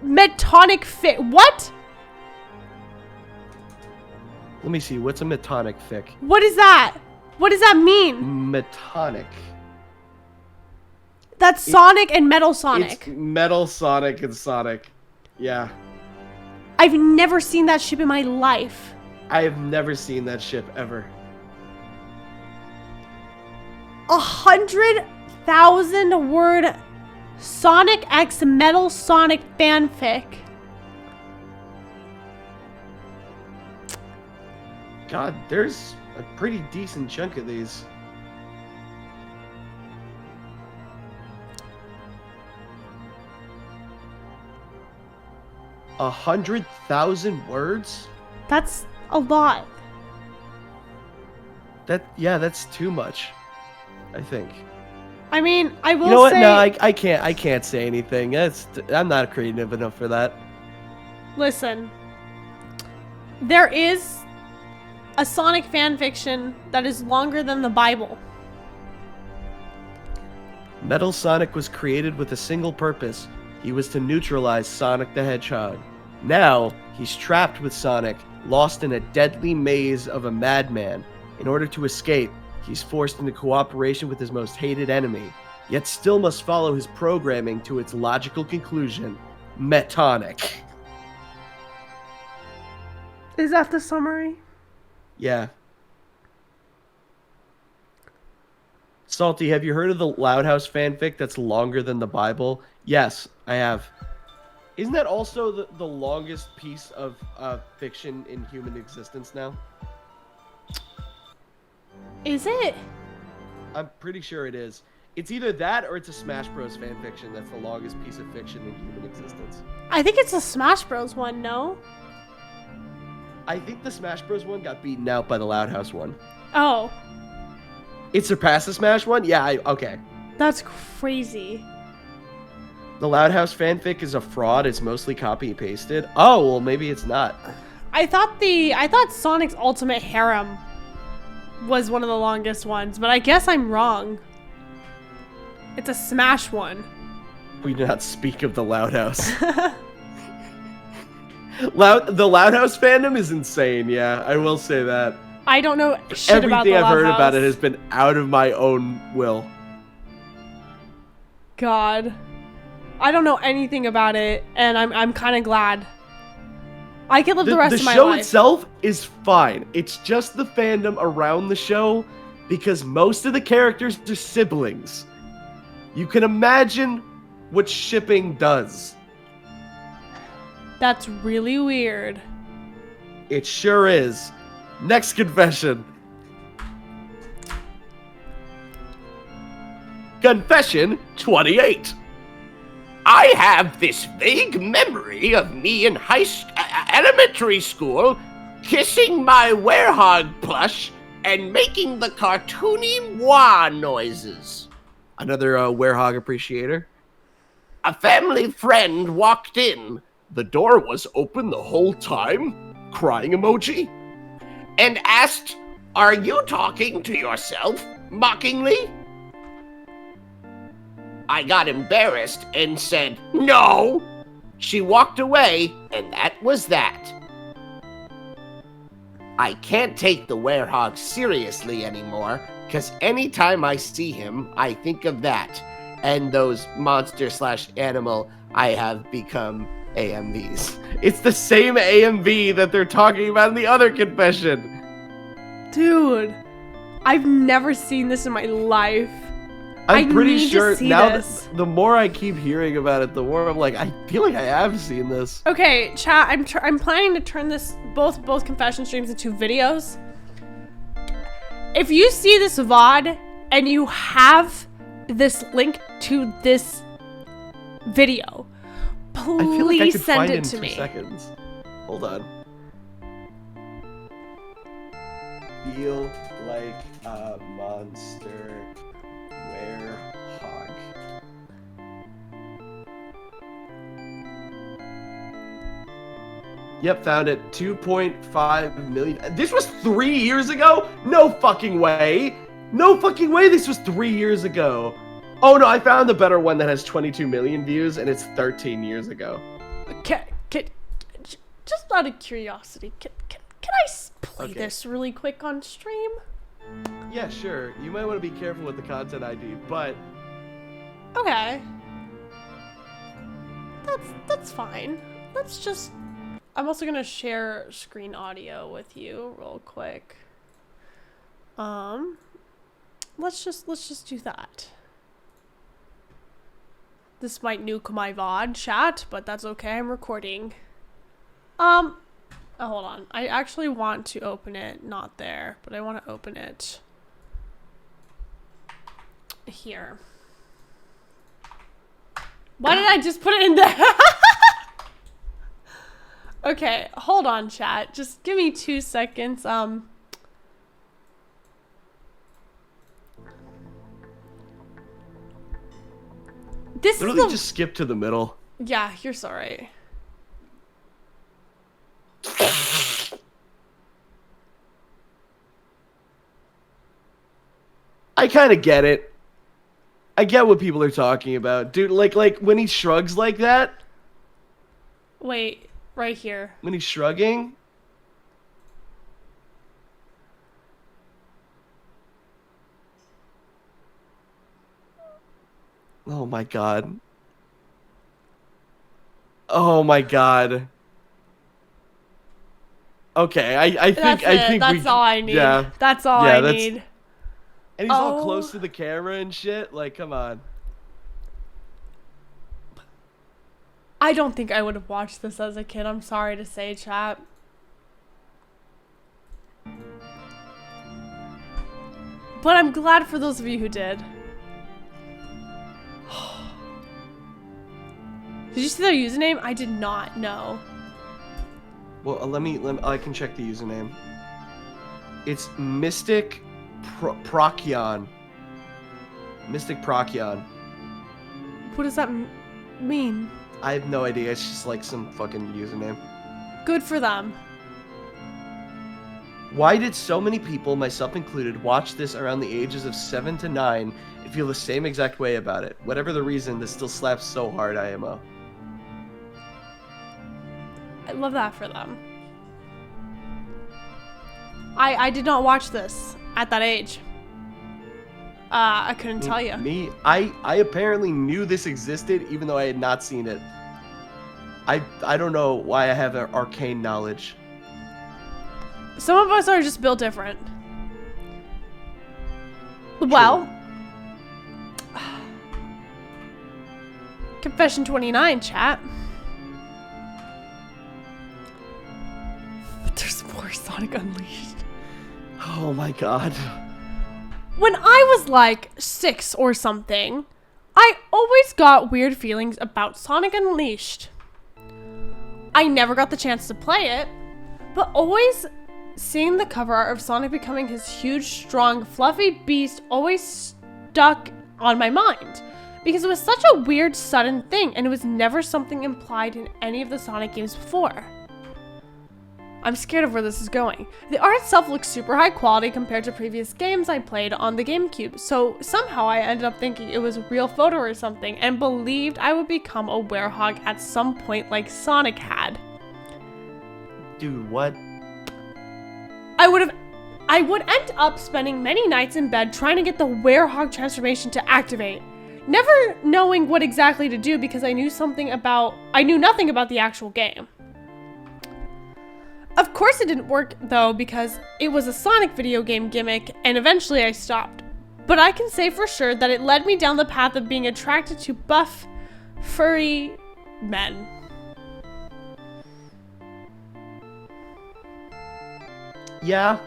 metonic fic. What? Let me see. What's a metonic fic? What is that? What does that mean? Metonic. That's Sonic and Metal Sonic. It's Metal Sonic and Sonic. Yeah. I've never seen that ship in my life. I have never seen that ship ever. 100,000 word Sonic X Metal Sonic fanfic. God, there's a pretty decent chunk of these. A 100,000 words? That's a lot. That's too much. I think. I mean, I will You know what? say. No, I can't say anything. I'm not creative enough for that. Listen. There is a Sonic fanfiction that is longer than the Bible. Metal Sonic was created with a single purpose. He was to neutralize Sonic the Hedgehog. Now, he's trapped with Sonic, lost in a deadly maze of a madman. In order to escape, he's forced into cooperation with his most hated enemy, yet still must follow his programming to its logical conclusion, Metonic. Is that the summary? Yeah. Salty, have you heard of the Loud House fanfic that's longer than the Bible? Yes, I have. Isn't that also the longest piece of fiction in human existence now? Is it? I'm pretty sure it is. It's either that or it's a Smash Bros fanfiction that's the longest piece of fiction in human existence. I think it's a Smash Bros one, no? I think the Smash Bros one got beaten out by the Loud House one. Oh. It surpassed the Smash one? Yeah, okay. That's crazy. The Loud House fanfic is a fraud. It's mostly copy and pasted. Oh, well, maybe it's not. I thought Sonic's Ultimate Harem was one of the longest ones, but I guess I'm wrong. It's a Smash one. We do not speak of the Loud House. The Loud House fandom is insane, yeah, I will say that. I don't know shit about the Everything I've Loud heard House. about it has been out of my own will. God. I don't know anything about it, and I'm kind of glad. I could live the rest of my life. The show itself is fine. It's just the fandom around the show, because most of the characters are siblings. You can imagine what shipping does. That's really weird. It sure is. Next confession. Confession 28. I have this vague memory of me in elementary school kissing my Werehog plush and making the cartoony wah noises. Another Werehog appreciator. A family friend walked in. The door was open the whole time, crying emoji, and asked, "Are you talking to yourself?" mockingly. I got embarrassed and said, "No." She walked away, and that was that. I can't take the Werehog seriously anymore, because anytime I see him, I think of that, and those monster/animal I have become AMVs. It's the same AMV that they're talking about in the other confession. Dude, I've never seen this in my life. I'm pretty need to sure see now this. the more I keep hearing about it, the more I'm like, I feel like I have seen this. Okay, chat, I'm planning to turn this both confession streams into videos. If you see this VOD and you have this link to this video, I feel like I please could send find it in to 2 me. seconds. Hold on. Feel like a monster Werehog. Yep, found it. 2.5 million. This was 3 years ago? No fucking way. No fucking way this was 3 years ago. Oh no, I found the better one that has 22 million views, and it's 13 years ago. Just out of curiosity, can I play Okay. this really quick on stream? Yeah, sure. You might want to be careful with the content ID, but Okay. That's fine. Let's just... I'm also gonna share screen audio with you real quick. Let's just do that. This might nuke my VOD chat, but that's okay, I'm recording. Oh, hold on. I actually want to open it, not there, but I want to open it here. Why did I just put it in there? Okay, hold on, chat. Just give me 2 seconds. This is literally the... just skip to the middle. Yeah, you're so right. I kind of get it. I get what people are talking about. Dude, like when he shrugs like that, Wait, right here. when he's shrugging. Oh my god. Oh my god. Okay, I think That's all I need. Yeah. That's all Yeah, I that's- need. And he's all Oh. close to the camera and shit. Like, come on. I don't think I would have watched this as a kid. I'm sorry to say, chat. But I'm glad for those of you who did. Did you see their username? I did not know. Well, let me I can check the username. It's Mystic Procyon. Mystic Procyon. What does that mean? I have no idea. It's just like some fucking username. Good for them. Why did so many people, myself included, watch this around the ages of 7 to 9 and feel the same exact way about it? Whatever the reason, this still slaps so hard, IMO. I love that for them. I did not watch this at that age. I couldn't tell you. Me, I apparently knew this existed even though I had not seen it. I don't know why I have arcane knowledge. Some of us are just built different. Well, Confession 29, chat. But there's more Sonic Unleashed. Oh my god. When I was like 6 or something, I always got weird feelings about Sonic Unleashed. I never got the chance to play it, but always seeing the cover art of Sonic becoming his huge, strong, fluffy beast always stuck on my mind. Because it was such a weird, sudden thing, and it was never something implied in any of the Sonic games before. I'm scared of where this is going. The art itself looks super high quality compared to previous games I played on the GameCube, so somehow I ended up thinking it was a real photo or something, and believed I would become a werehog at some point like Sonic had. Dude, what? I would end up spending many nights in bed trying to get the werehog transformation to activate, never knowing what exactly to do because I knew nothing about the actual game. Of course it didn't work though because it was a Sonic video game gimmick and eventually I stopped. But I can say for sure that it led me down the path of being attracted to buff, furry men. Yeah.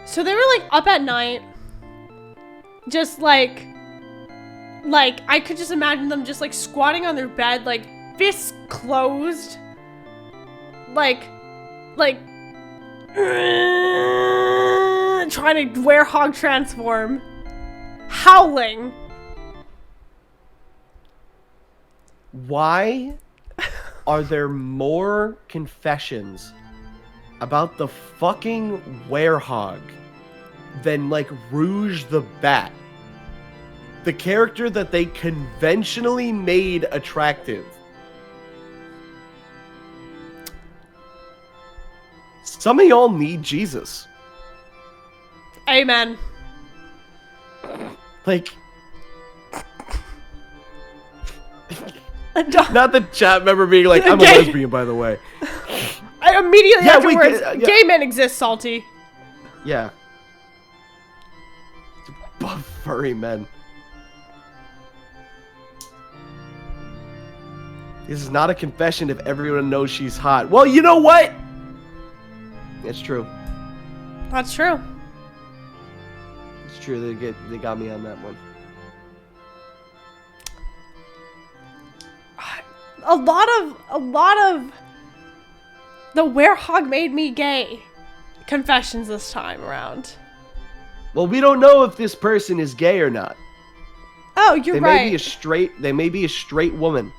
So they were like up at night, just like I could just imagine them just like squatting on their bed, like fists closed, like trying to werehog transform, howling. Why are there more confessions about the fucking werehog than like Rouge the Bat? The character that they conventionally made attractive. Some of y'all need Jesus. Amen. Like, not the chat member being like, I'm a lesbian, by the way. I immediately afterwards, yeah. gay men exist, Salty. Yeah. Buff furry men. This is not a confession if everyone knows she's hot. Well, you know what? It's true. That's true. It's true. They got me on that one. A lot of the werehog made me gay confessions this time around. Well, we don't know if this person is gay or not. Oh, you're right. They may be a straight woman.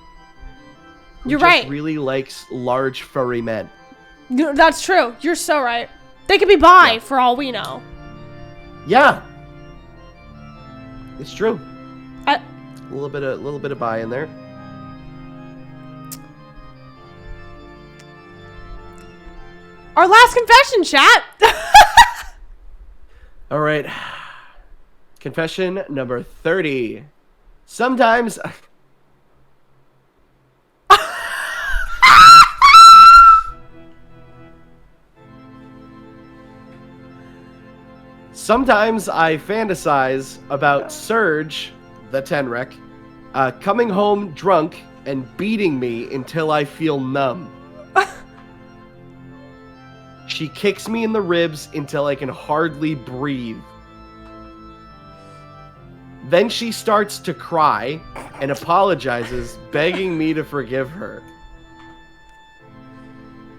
You're just right. Really likes large furry men. That's true. You're so right. They could be bi for all we know. Yeah. It's true. A little bit of bi in there. Our last confession, chat. All right. Confession number 30. Sometimes Sometimes I fantasize about Serge, the Tenrec, coming home drunk and beating me until I feel numb. She kicks me in the ribs until I can hardly breathe. Then she starts to cry and apologizes, begging me to forgive her.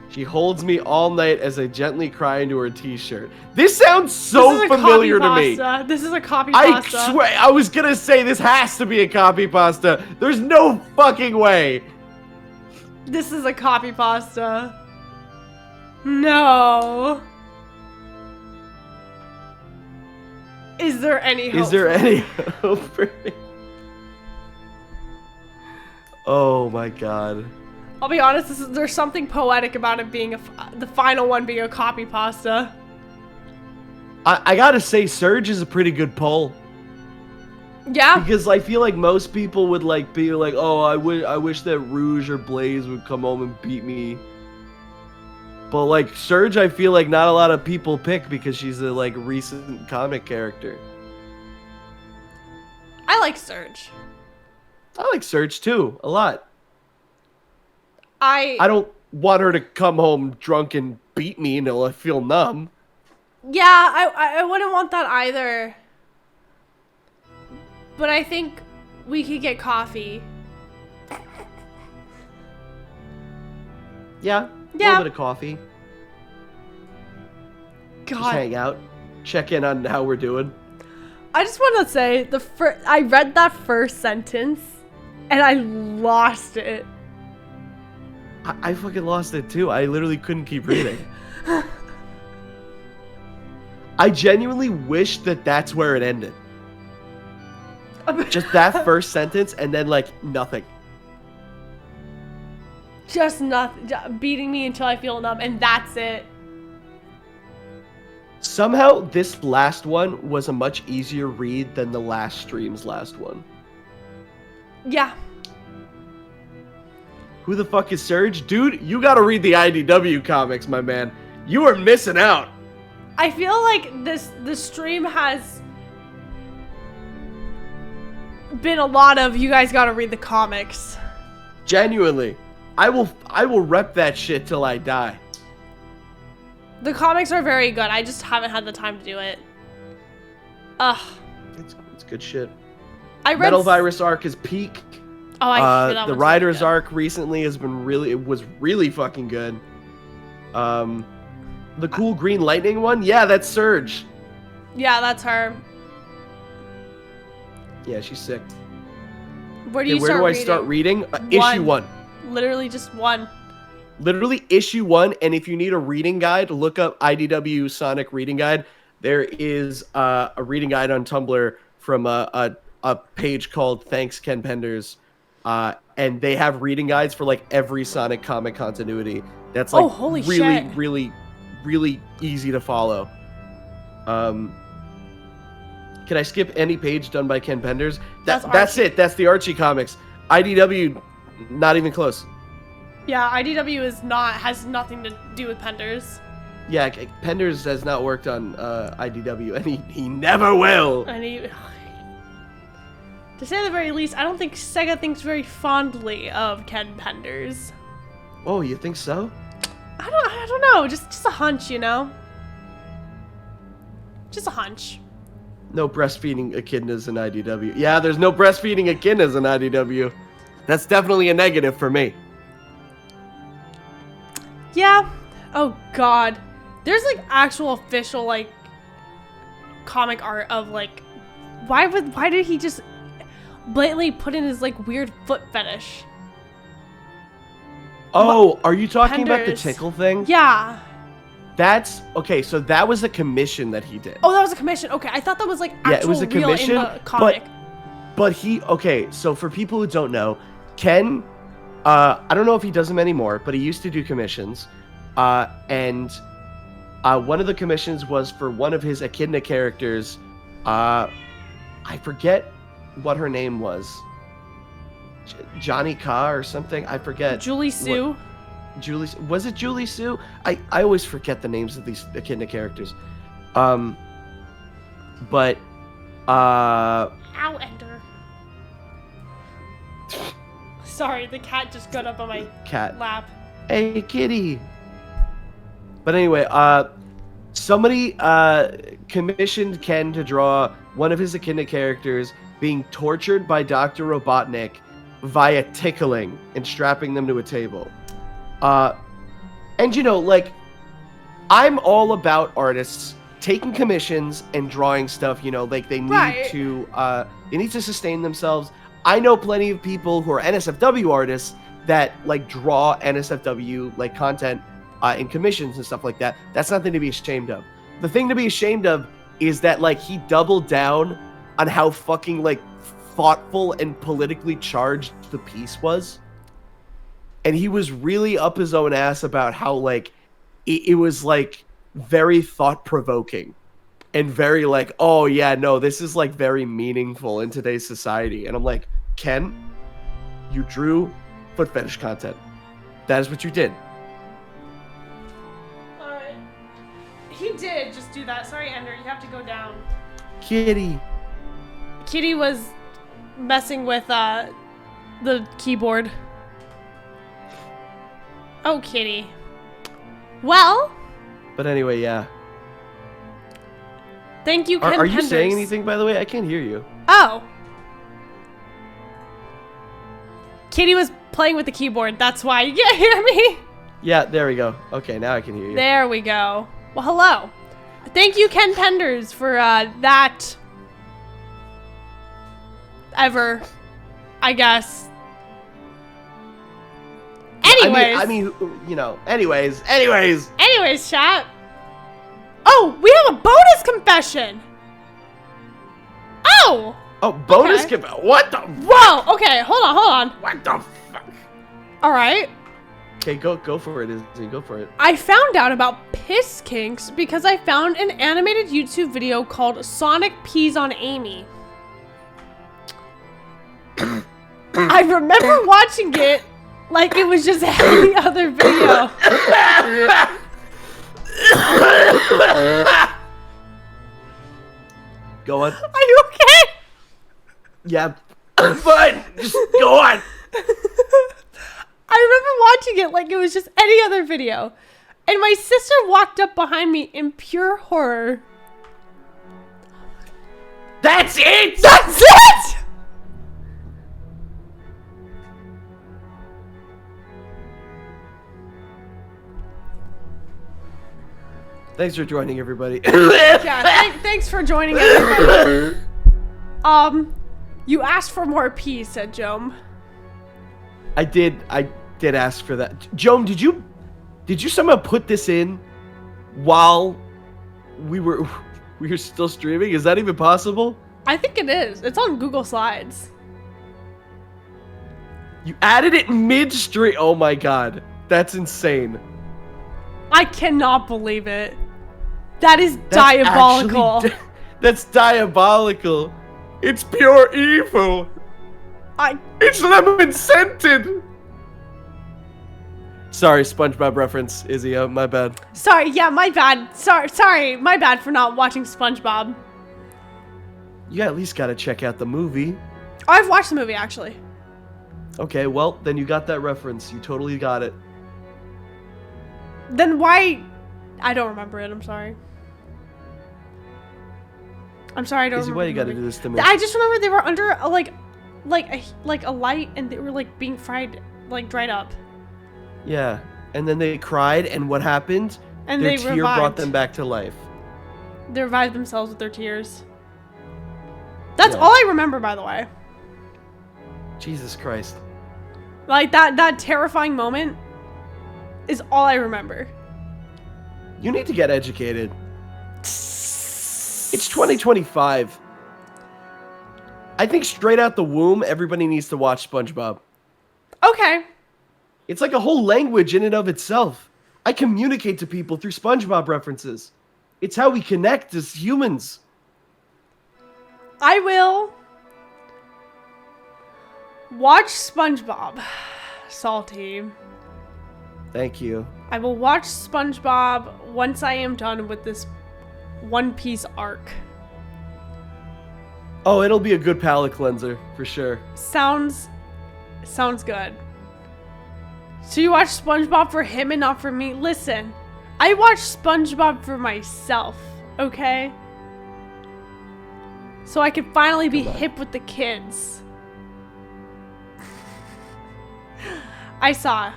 She holds me all night as I gently cry into her t-shirt. This sounds so familiar to me. This is a copy pasta. I swear, I was gonna say this has to be a copy pasta. There's no fucking way. This is a copy pasta. No. Is there any hope? Is there any hope for me? Oh my god. I'll be honest, there's something poetic about it being the final one being a copy pasta. I gotta say, Serge is a pretty good poll. Yeah. Because I feel like most people would like be like, oh, I wish that Rouge or Blaze would come home and beat me. But like Serge, I feel like not a lot of people pick because she's a like recent comic character. I like Serge. I like Serge too, a lot. I don't want her to come home drunk and beat me until I feel numb. Yeah, I wouldn't want that either. But I think we could get coffee. Yeah. A Yeah. little bit of coffee. Just God. hang out. Check in on how we're doing. I just want to say I read that first sentence and I lost it. I fucking lost it too. I literally couldn't keep reading. I genuinely wish that that's where it ended. Just that first sentence and then like nothing. Just nothing. Beating me until I feel numb, and that's it. Somehow this last one was a much easier read than the last stream's last one. Yeah. Who the fuck is Serge? Dude, you gotta read the IDW comics, my man. You are missing out. I feel like this stream has been a lot of you guys gotta read the comics. Genuinely. I will rep that shit till I die. The comics are very good. I just haven't had the time to do it. Ugh. It's good shit. I read Metal Virus arc is peak. Oh, I hear that the one's Riders really arc recently has been was really fucking good. The cool Green Lightning one, yeah, that's Serge. good. Yeah, that's her. Yeah, she's sick. Where do Okay, you where start do I reading? start reading? Issue 1. Literally just one. Literally issue 1, and if you need a reading guide, look up IDW Sonic reading guide. There is a reading guide on Tumblr from a page called Thanks Ken Penders, and they have reading guides for like every Sonic comic continuity. That's like holy really, shit. really easy to follow. Can I skip any page done by Ken Penders? That's it. That's the Archie comics. IDW, not even close. Yeah, IDW has nothing to do with Penders. Yeah, Penders has not worked on IDW, and he never will. And to say the very least, I don't think Sega thinks very fondly of Ken Penders. Oh, you think so? I don't know, just a hunch, you know? Just a hunch. No breastfeeding echidnas in IDW. Yeah, there's no breastfeeding echidnas in IDW. That's definitely a negative for me. Yeah. Oh god. There's like actual official like comic art of like why did he just blatantly put in his like weird foot fetish? Oh, are you talking about the Penders. tickle thing? Yeah. That's okay, so that was a commission that he did. Oh, that was a commission. Okay, I thought that was like actual Yeah, it was a real commission, in the comic. But okay, so for people who don't know, Ken, I don't know if he does them anymore, but he used to do commissions. And one of the commissions was for one of his echidna characters. I forget what her name was. Johnny Ka or something. I forget. Julie Sue. Julie, was it Julie Sue? I always forget the names of these echidna characters. But Ow, Ender. Sorry, the cat just got up on my lap. Hey, kitty. But anyway, somebody commissioned Ken to draw one of his echidna characters being tortured by Dr. Robotnik via tickling and strapping them to a table. And you know, like, I'm all about artists taking commissions and drawing stuff, you know, like they need to sustain themselves. I know plenty of people who are NSFW artists that like draw NSFW like content in commissions and stuff like that. That's nothing to be ashamed of. The thing to be ashamed of is that like he doubled down on how fucking like thoughtful and politically charged the piece was. And he was really up his own ass about how like it was like very thought-provoking and very like, oh yeah, no, this is like very meaningful in today's society. And I'm like, Ken, you drew foot fetish content. That is what you did. He did just do that. Sorry, Ender, you have to go down. Kitty. Kitty was messing with the keyboard. Oh, Kitty. Well. But anyway, yeah. Thank you, Ken Are you Penders. saying anything, by the way? I can't hear you. Oh. Kitty was playing with the keyboard. That's why you can't hear me. Yeah, there we go. Okay, now I can hear you. There we go. Well, hello. Thank you, Ken Penders, for that. Ever, I guess. Anyways. I mean, you know, anyways. Anyways, chat. Oh, we have a bonus confession. Oh. Oh, bonus Okay. What the? Whoa. Okay, hold on. What the fuck? All right. Okay, go for it, Izzy. Go for it. I found out about piss kinks because I found an animated YouTube video called Sonic Pees on Amy. I remember watching it like it was just any other video. Go on. Are you okay? Yeah. Fine. Just go on. I remember watching it like it was just any other video. And my sister walked up behind me in pure horror. That's it. That's it! Thanks for joining, everybody. Yeah, thanks for joining everybody. You asked for more peace, said Jome. I did ask for that. Jome, did you somehow put this in while we were still streaming? Is that even possible? I think it is. It's on Google Slides. You added it mid-stream. Oh my god. That's insane. I cannot believe it. That is diabolical. That's diabolical. It's pure evil. It's lemon scented. Sorry, SpongeBob reference, Izzy. My bad. Sorry, yeah, my bad. Sorry, my bad for not watching SpongeBob. You at least gotta check out the movie. Oh, I've watched the movie, actually. Okay, well, then you got that reference. You totally got it. Then why? I don't remember it. I'm sorry. I don't Izzy, remember. why you the gotta movie. do this to me? I just remember they were under a, like a light, and they were like being fried, like dried up. Yeah, and then they cried, and what happened? And Their they tear revived. brought them back to life. They revived themselves with their tears. That's Yeah. all I remember, by the way. Jesus Christ. Like that terrifying moment is all I remember. You need to get educated. It's 2025. I think straight out the womb, everybody needs to watch SpongeBob. Okay. It's like a whole language in and of itself. I communicate to people through SpongeBob references. It's how we connect as humans. I will watch SpongeBob. Salty. Thank you. I will watch SpongeBob once I am done with this One Piece arc. Oh, it'll be a good palate cleanser, for sure. Sounds good. So you watch SpongeBob for him and not for me? Listen, I watch SpongeBob for myself, okay? So I can finally be hip with the kids. I saw.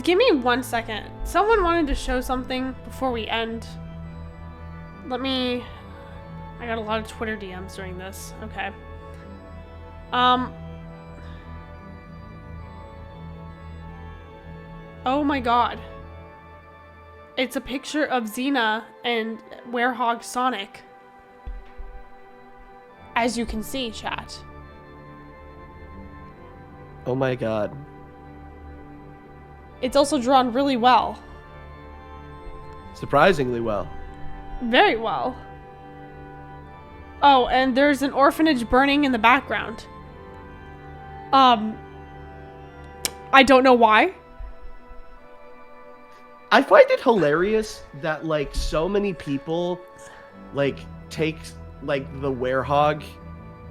Give me 1 second. Someone wanted to show something before we end. I got a lot of Twitter DMs during this. Okay. Oh my god. It's a picture of Xena and Werehog Sonic. As you can see, chat. Oh my god. It's also drawn really well. Surprisingly well. Very well. Oh, and there's an orphanage burning in the background. I don't know why. I find it hilarious that, like, so many people, like, take, like, the Werehog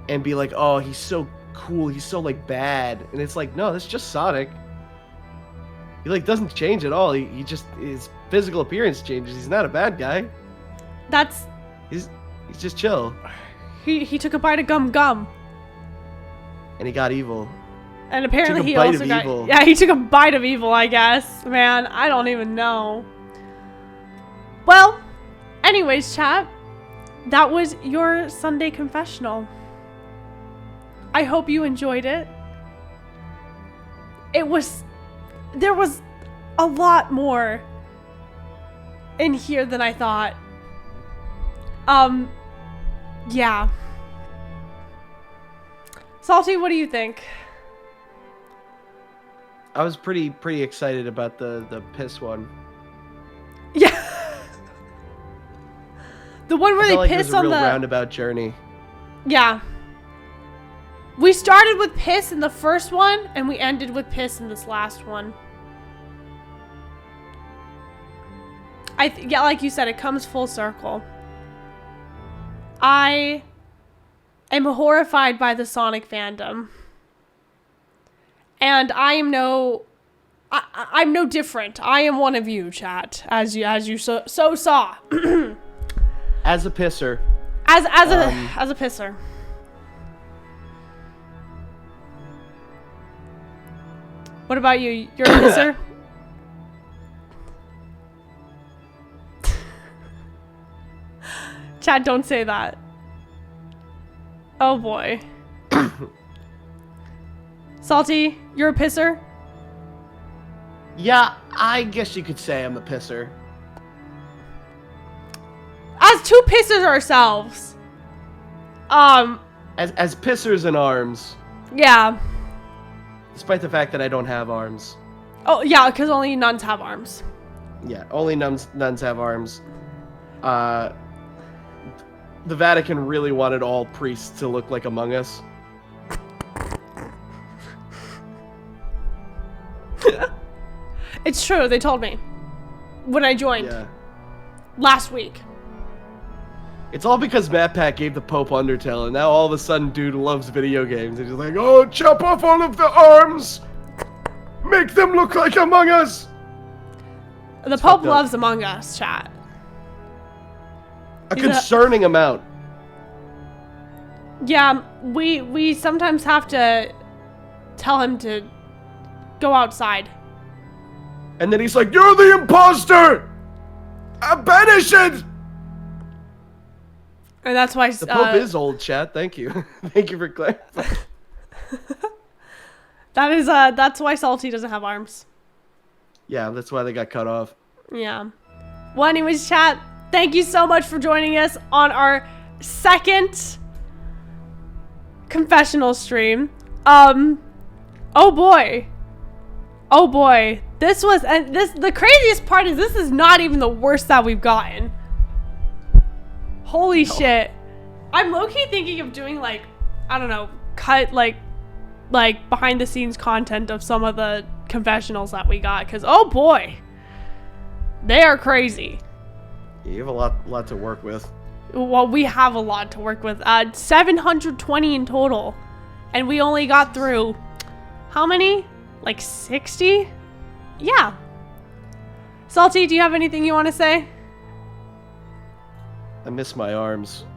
and be like, oh, he's so cool, he's so, like, bad. And it's like, no, that's just Sonic. He, like, doesn't change at all. He just, his physical appearance changes. He's not a bad guy. That's... He's just chill. He took a bite of gum. And he got evil. And apparently Took a he bite also of got... evil. Yeah, he took a bite of evil, I guess. Man, I don't even know. Well, anyways, chat. That was your Sunday confessional. I hope you enjoyed it. There was a lot more in here than I thought. Yeah. Salty, what do you think? I was pretty excited about the piss one. Yeah. The one where I they felt like piss it was a on real the... roundabout journey. Yeah. We started with piss in the first one, and we ended with piss in this last one. Yeah, like you said, it comes full circle. I am horrified by the Sonic fandom. And I'm no different. I am one of you, chat, as you so saw. As a pisser. As a pisser. What about you? You're a pisser? Chat, don't say that. Oh boy. Salty, you're a pisser? Yeah, I guess you could say I'm a pisser. As two pissers ourselves. As pissers in arms. Yeah. Despite the fact that I don't have arms. Oh, yeah, because only nuns have arms. Yeah, only nuns have arms. The Vatican really wanted all priests to look like Among Us. It's true, they told me. When I joined. Yeah. Last week. It's all because MatPat gave the Pope Undertale, and now all of a sudden dude loves video games. And he's like, oh, chop off all of the arms! Make them look like Among Us! The It's Pope fucked up. loves Among Us, chat. A He's concerning amount. Yeah, we sometimes have to tell him to go outside. And then he's like, you're the imposter! Banish it! And that's why The Pope is old, chat. Thank you. Thank you for clarifying. that's why Salty doesn't have arms. Yeah, that's why they got cut off. Yeah. Well, anyways, chat, thank you so much for joining us on our second confessional stream. Oh boy. Oh boy. The craziest part is this is not even the worst that we've gotten. Holy shit. I'm low-key thinking of doing, like, I don't know, cut, like behind the scenes content of some of the confessionals that we got, because oh boy, they are crazy. You have a lot to work with. Well, we have a lot to work with. 720 in total, and we only got through how many? Like 60? Yeah. Salty, do you have anything you want to say? I miss my arms.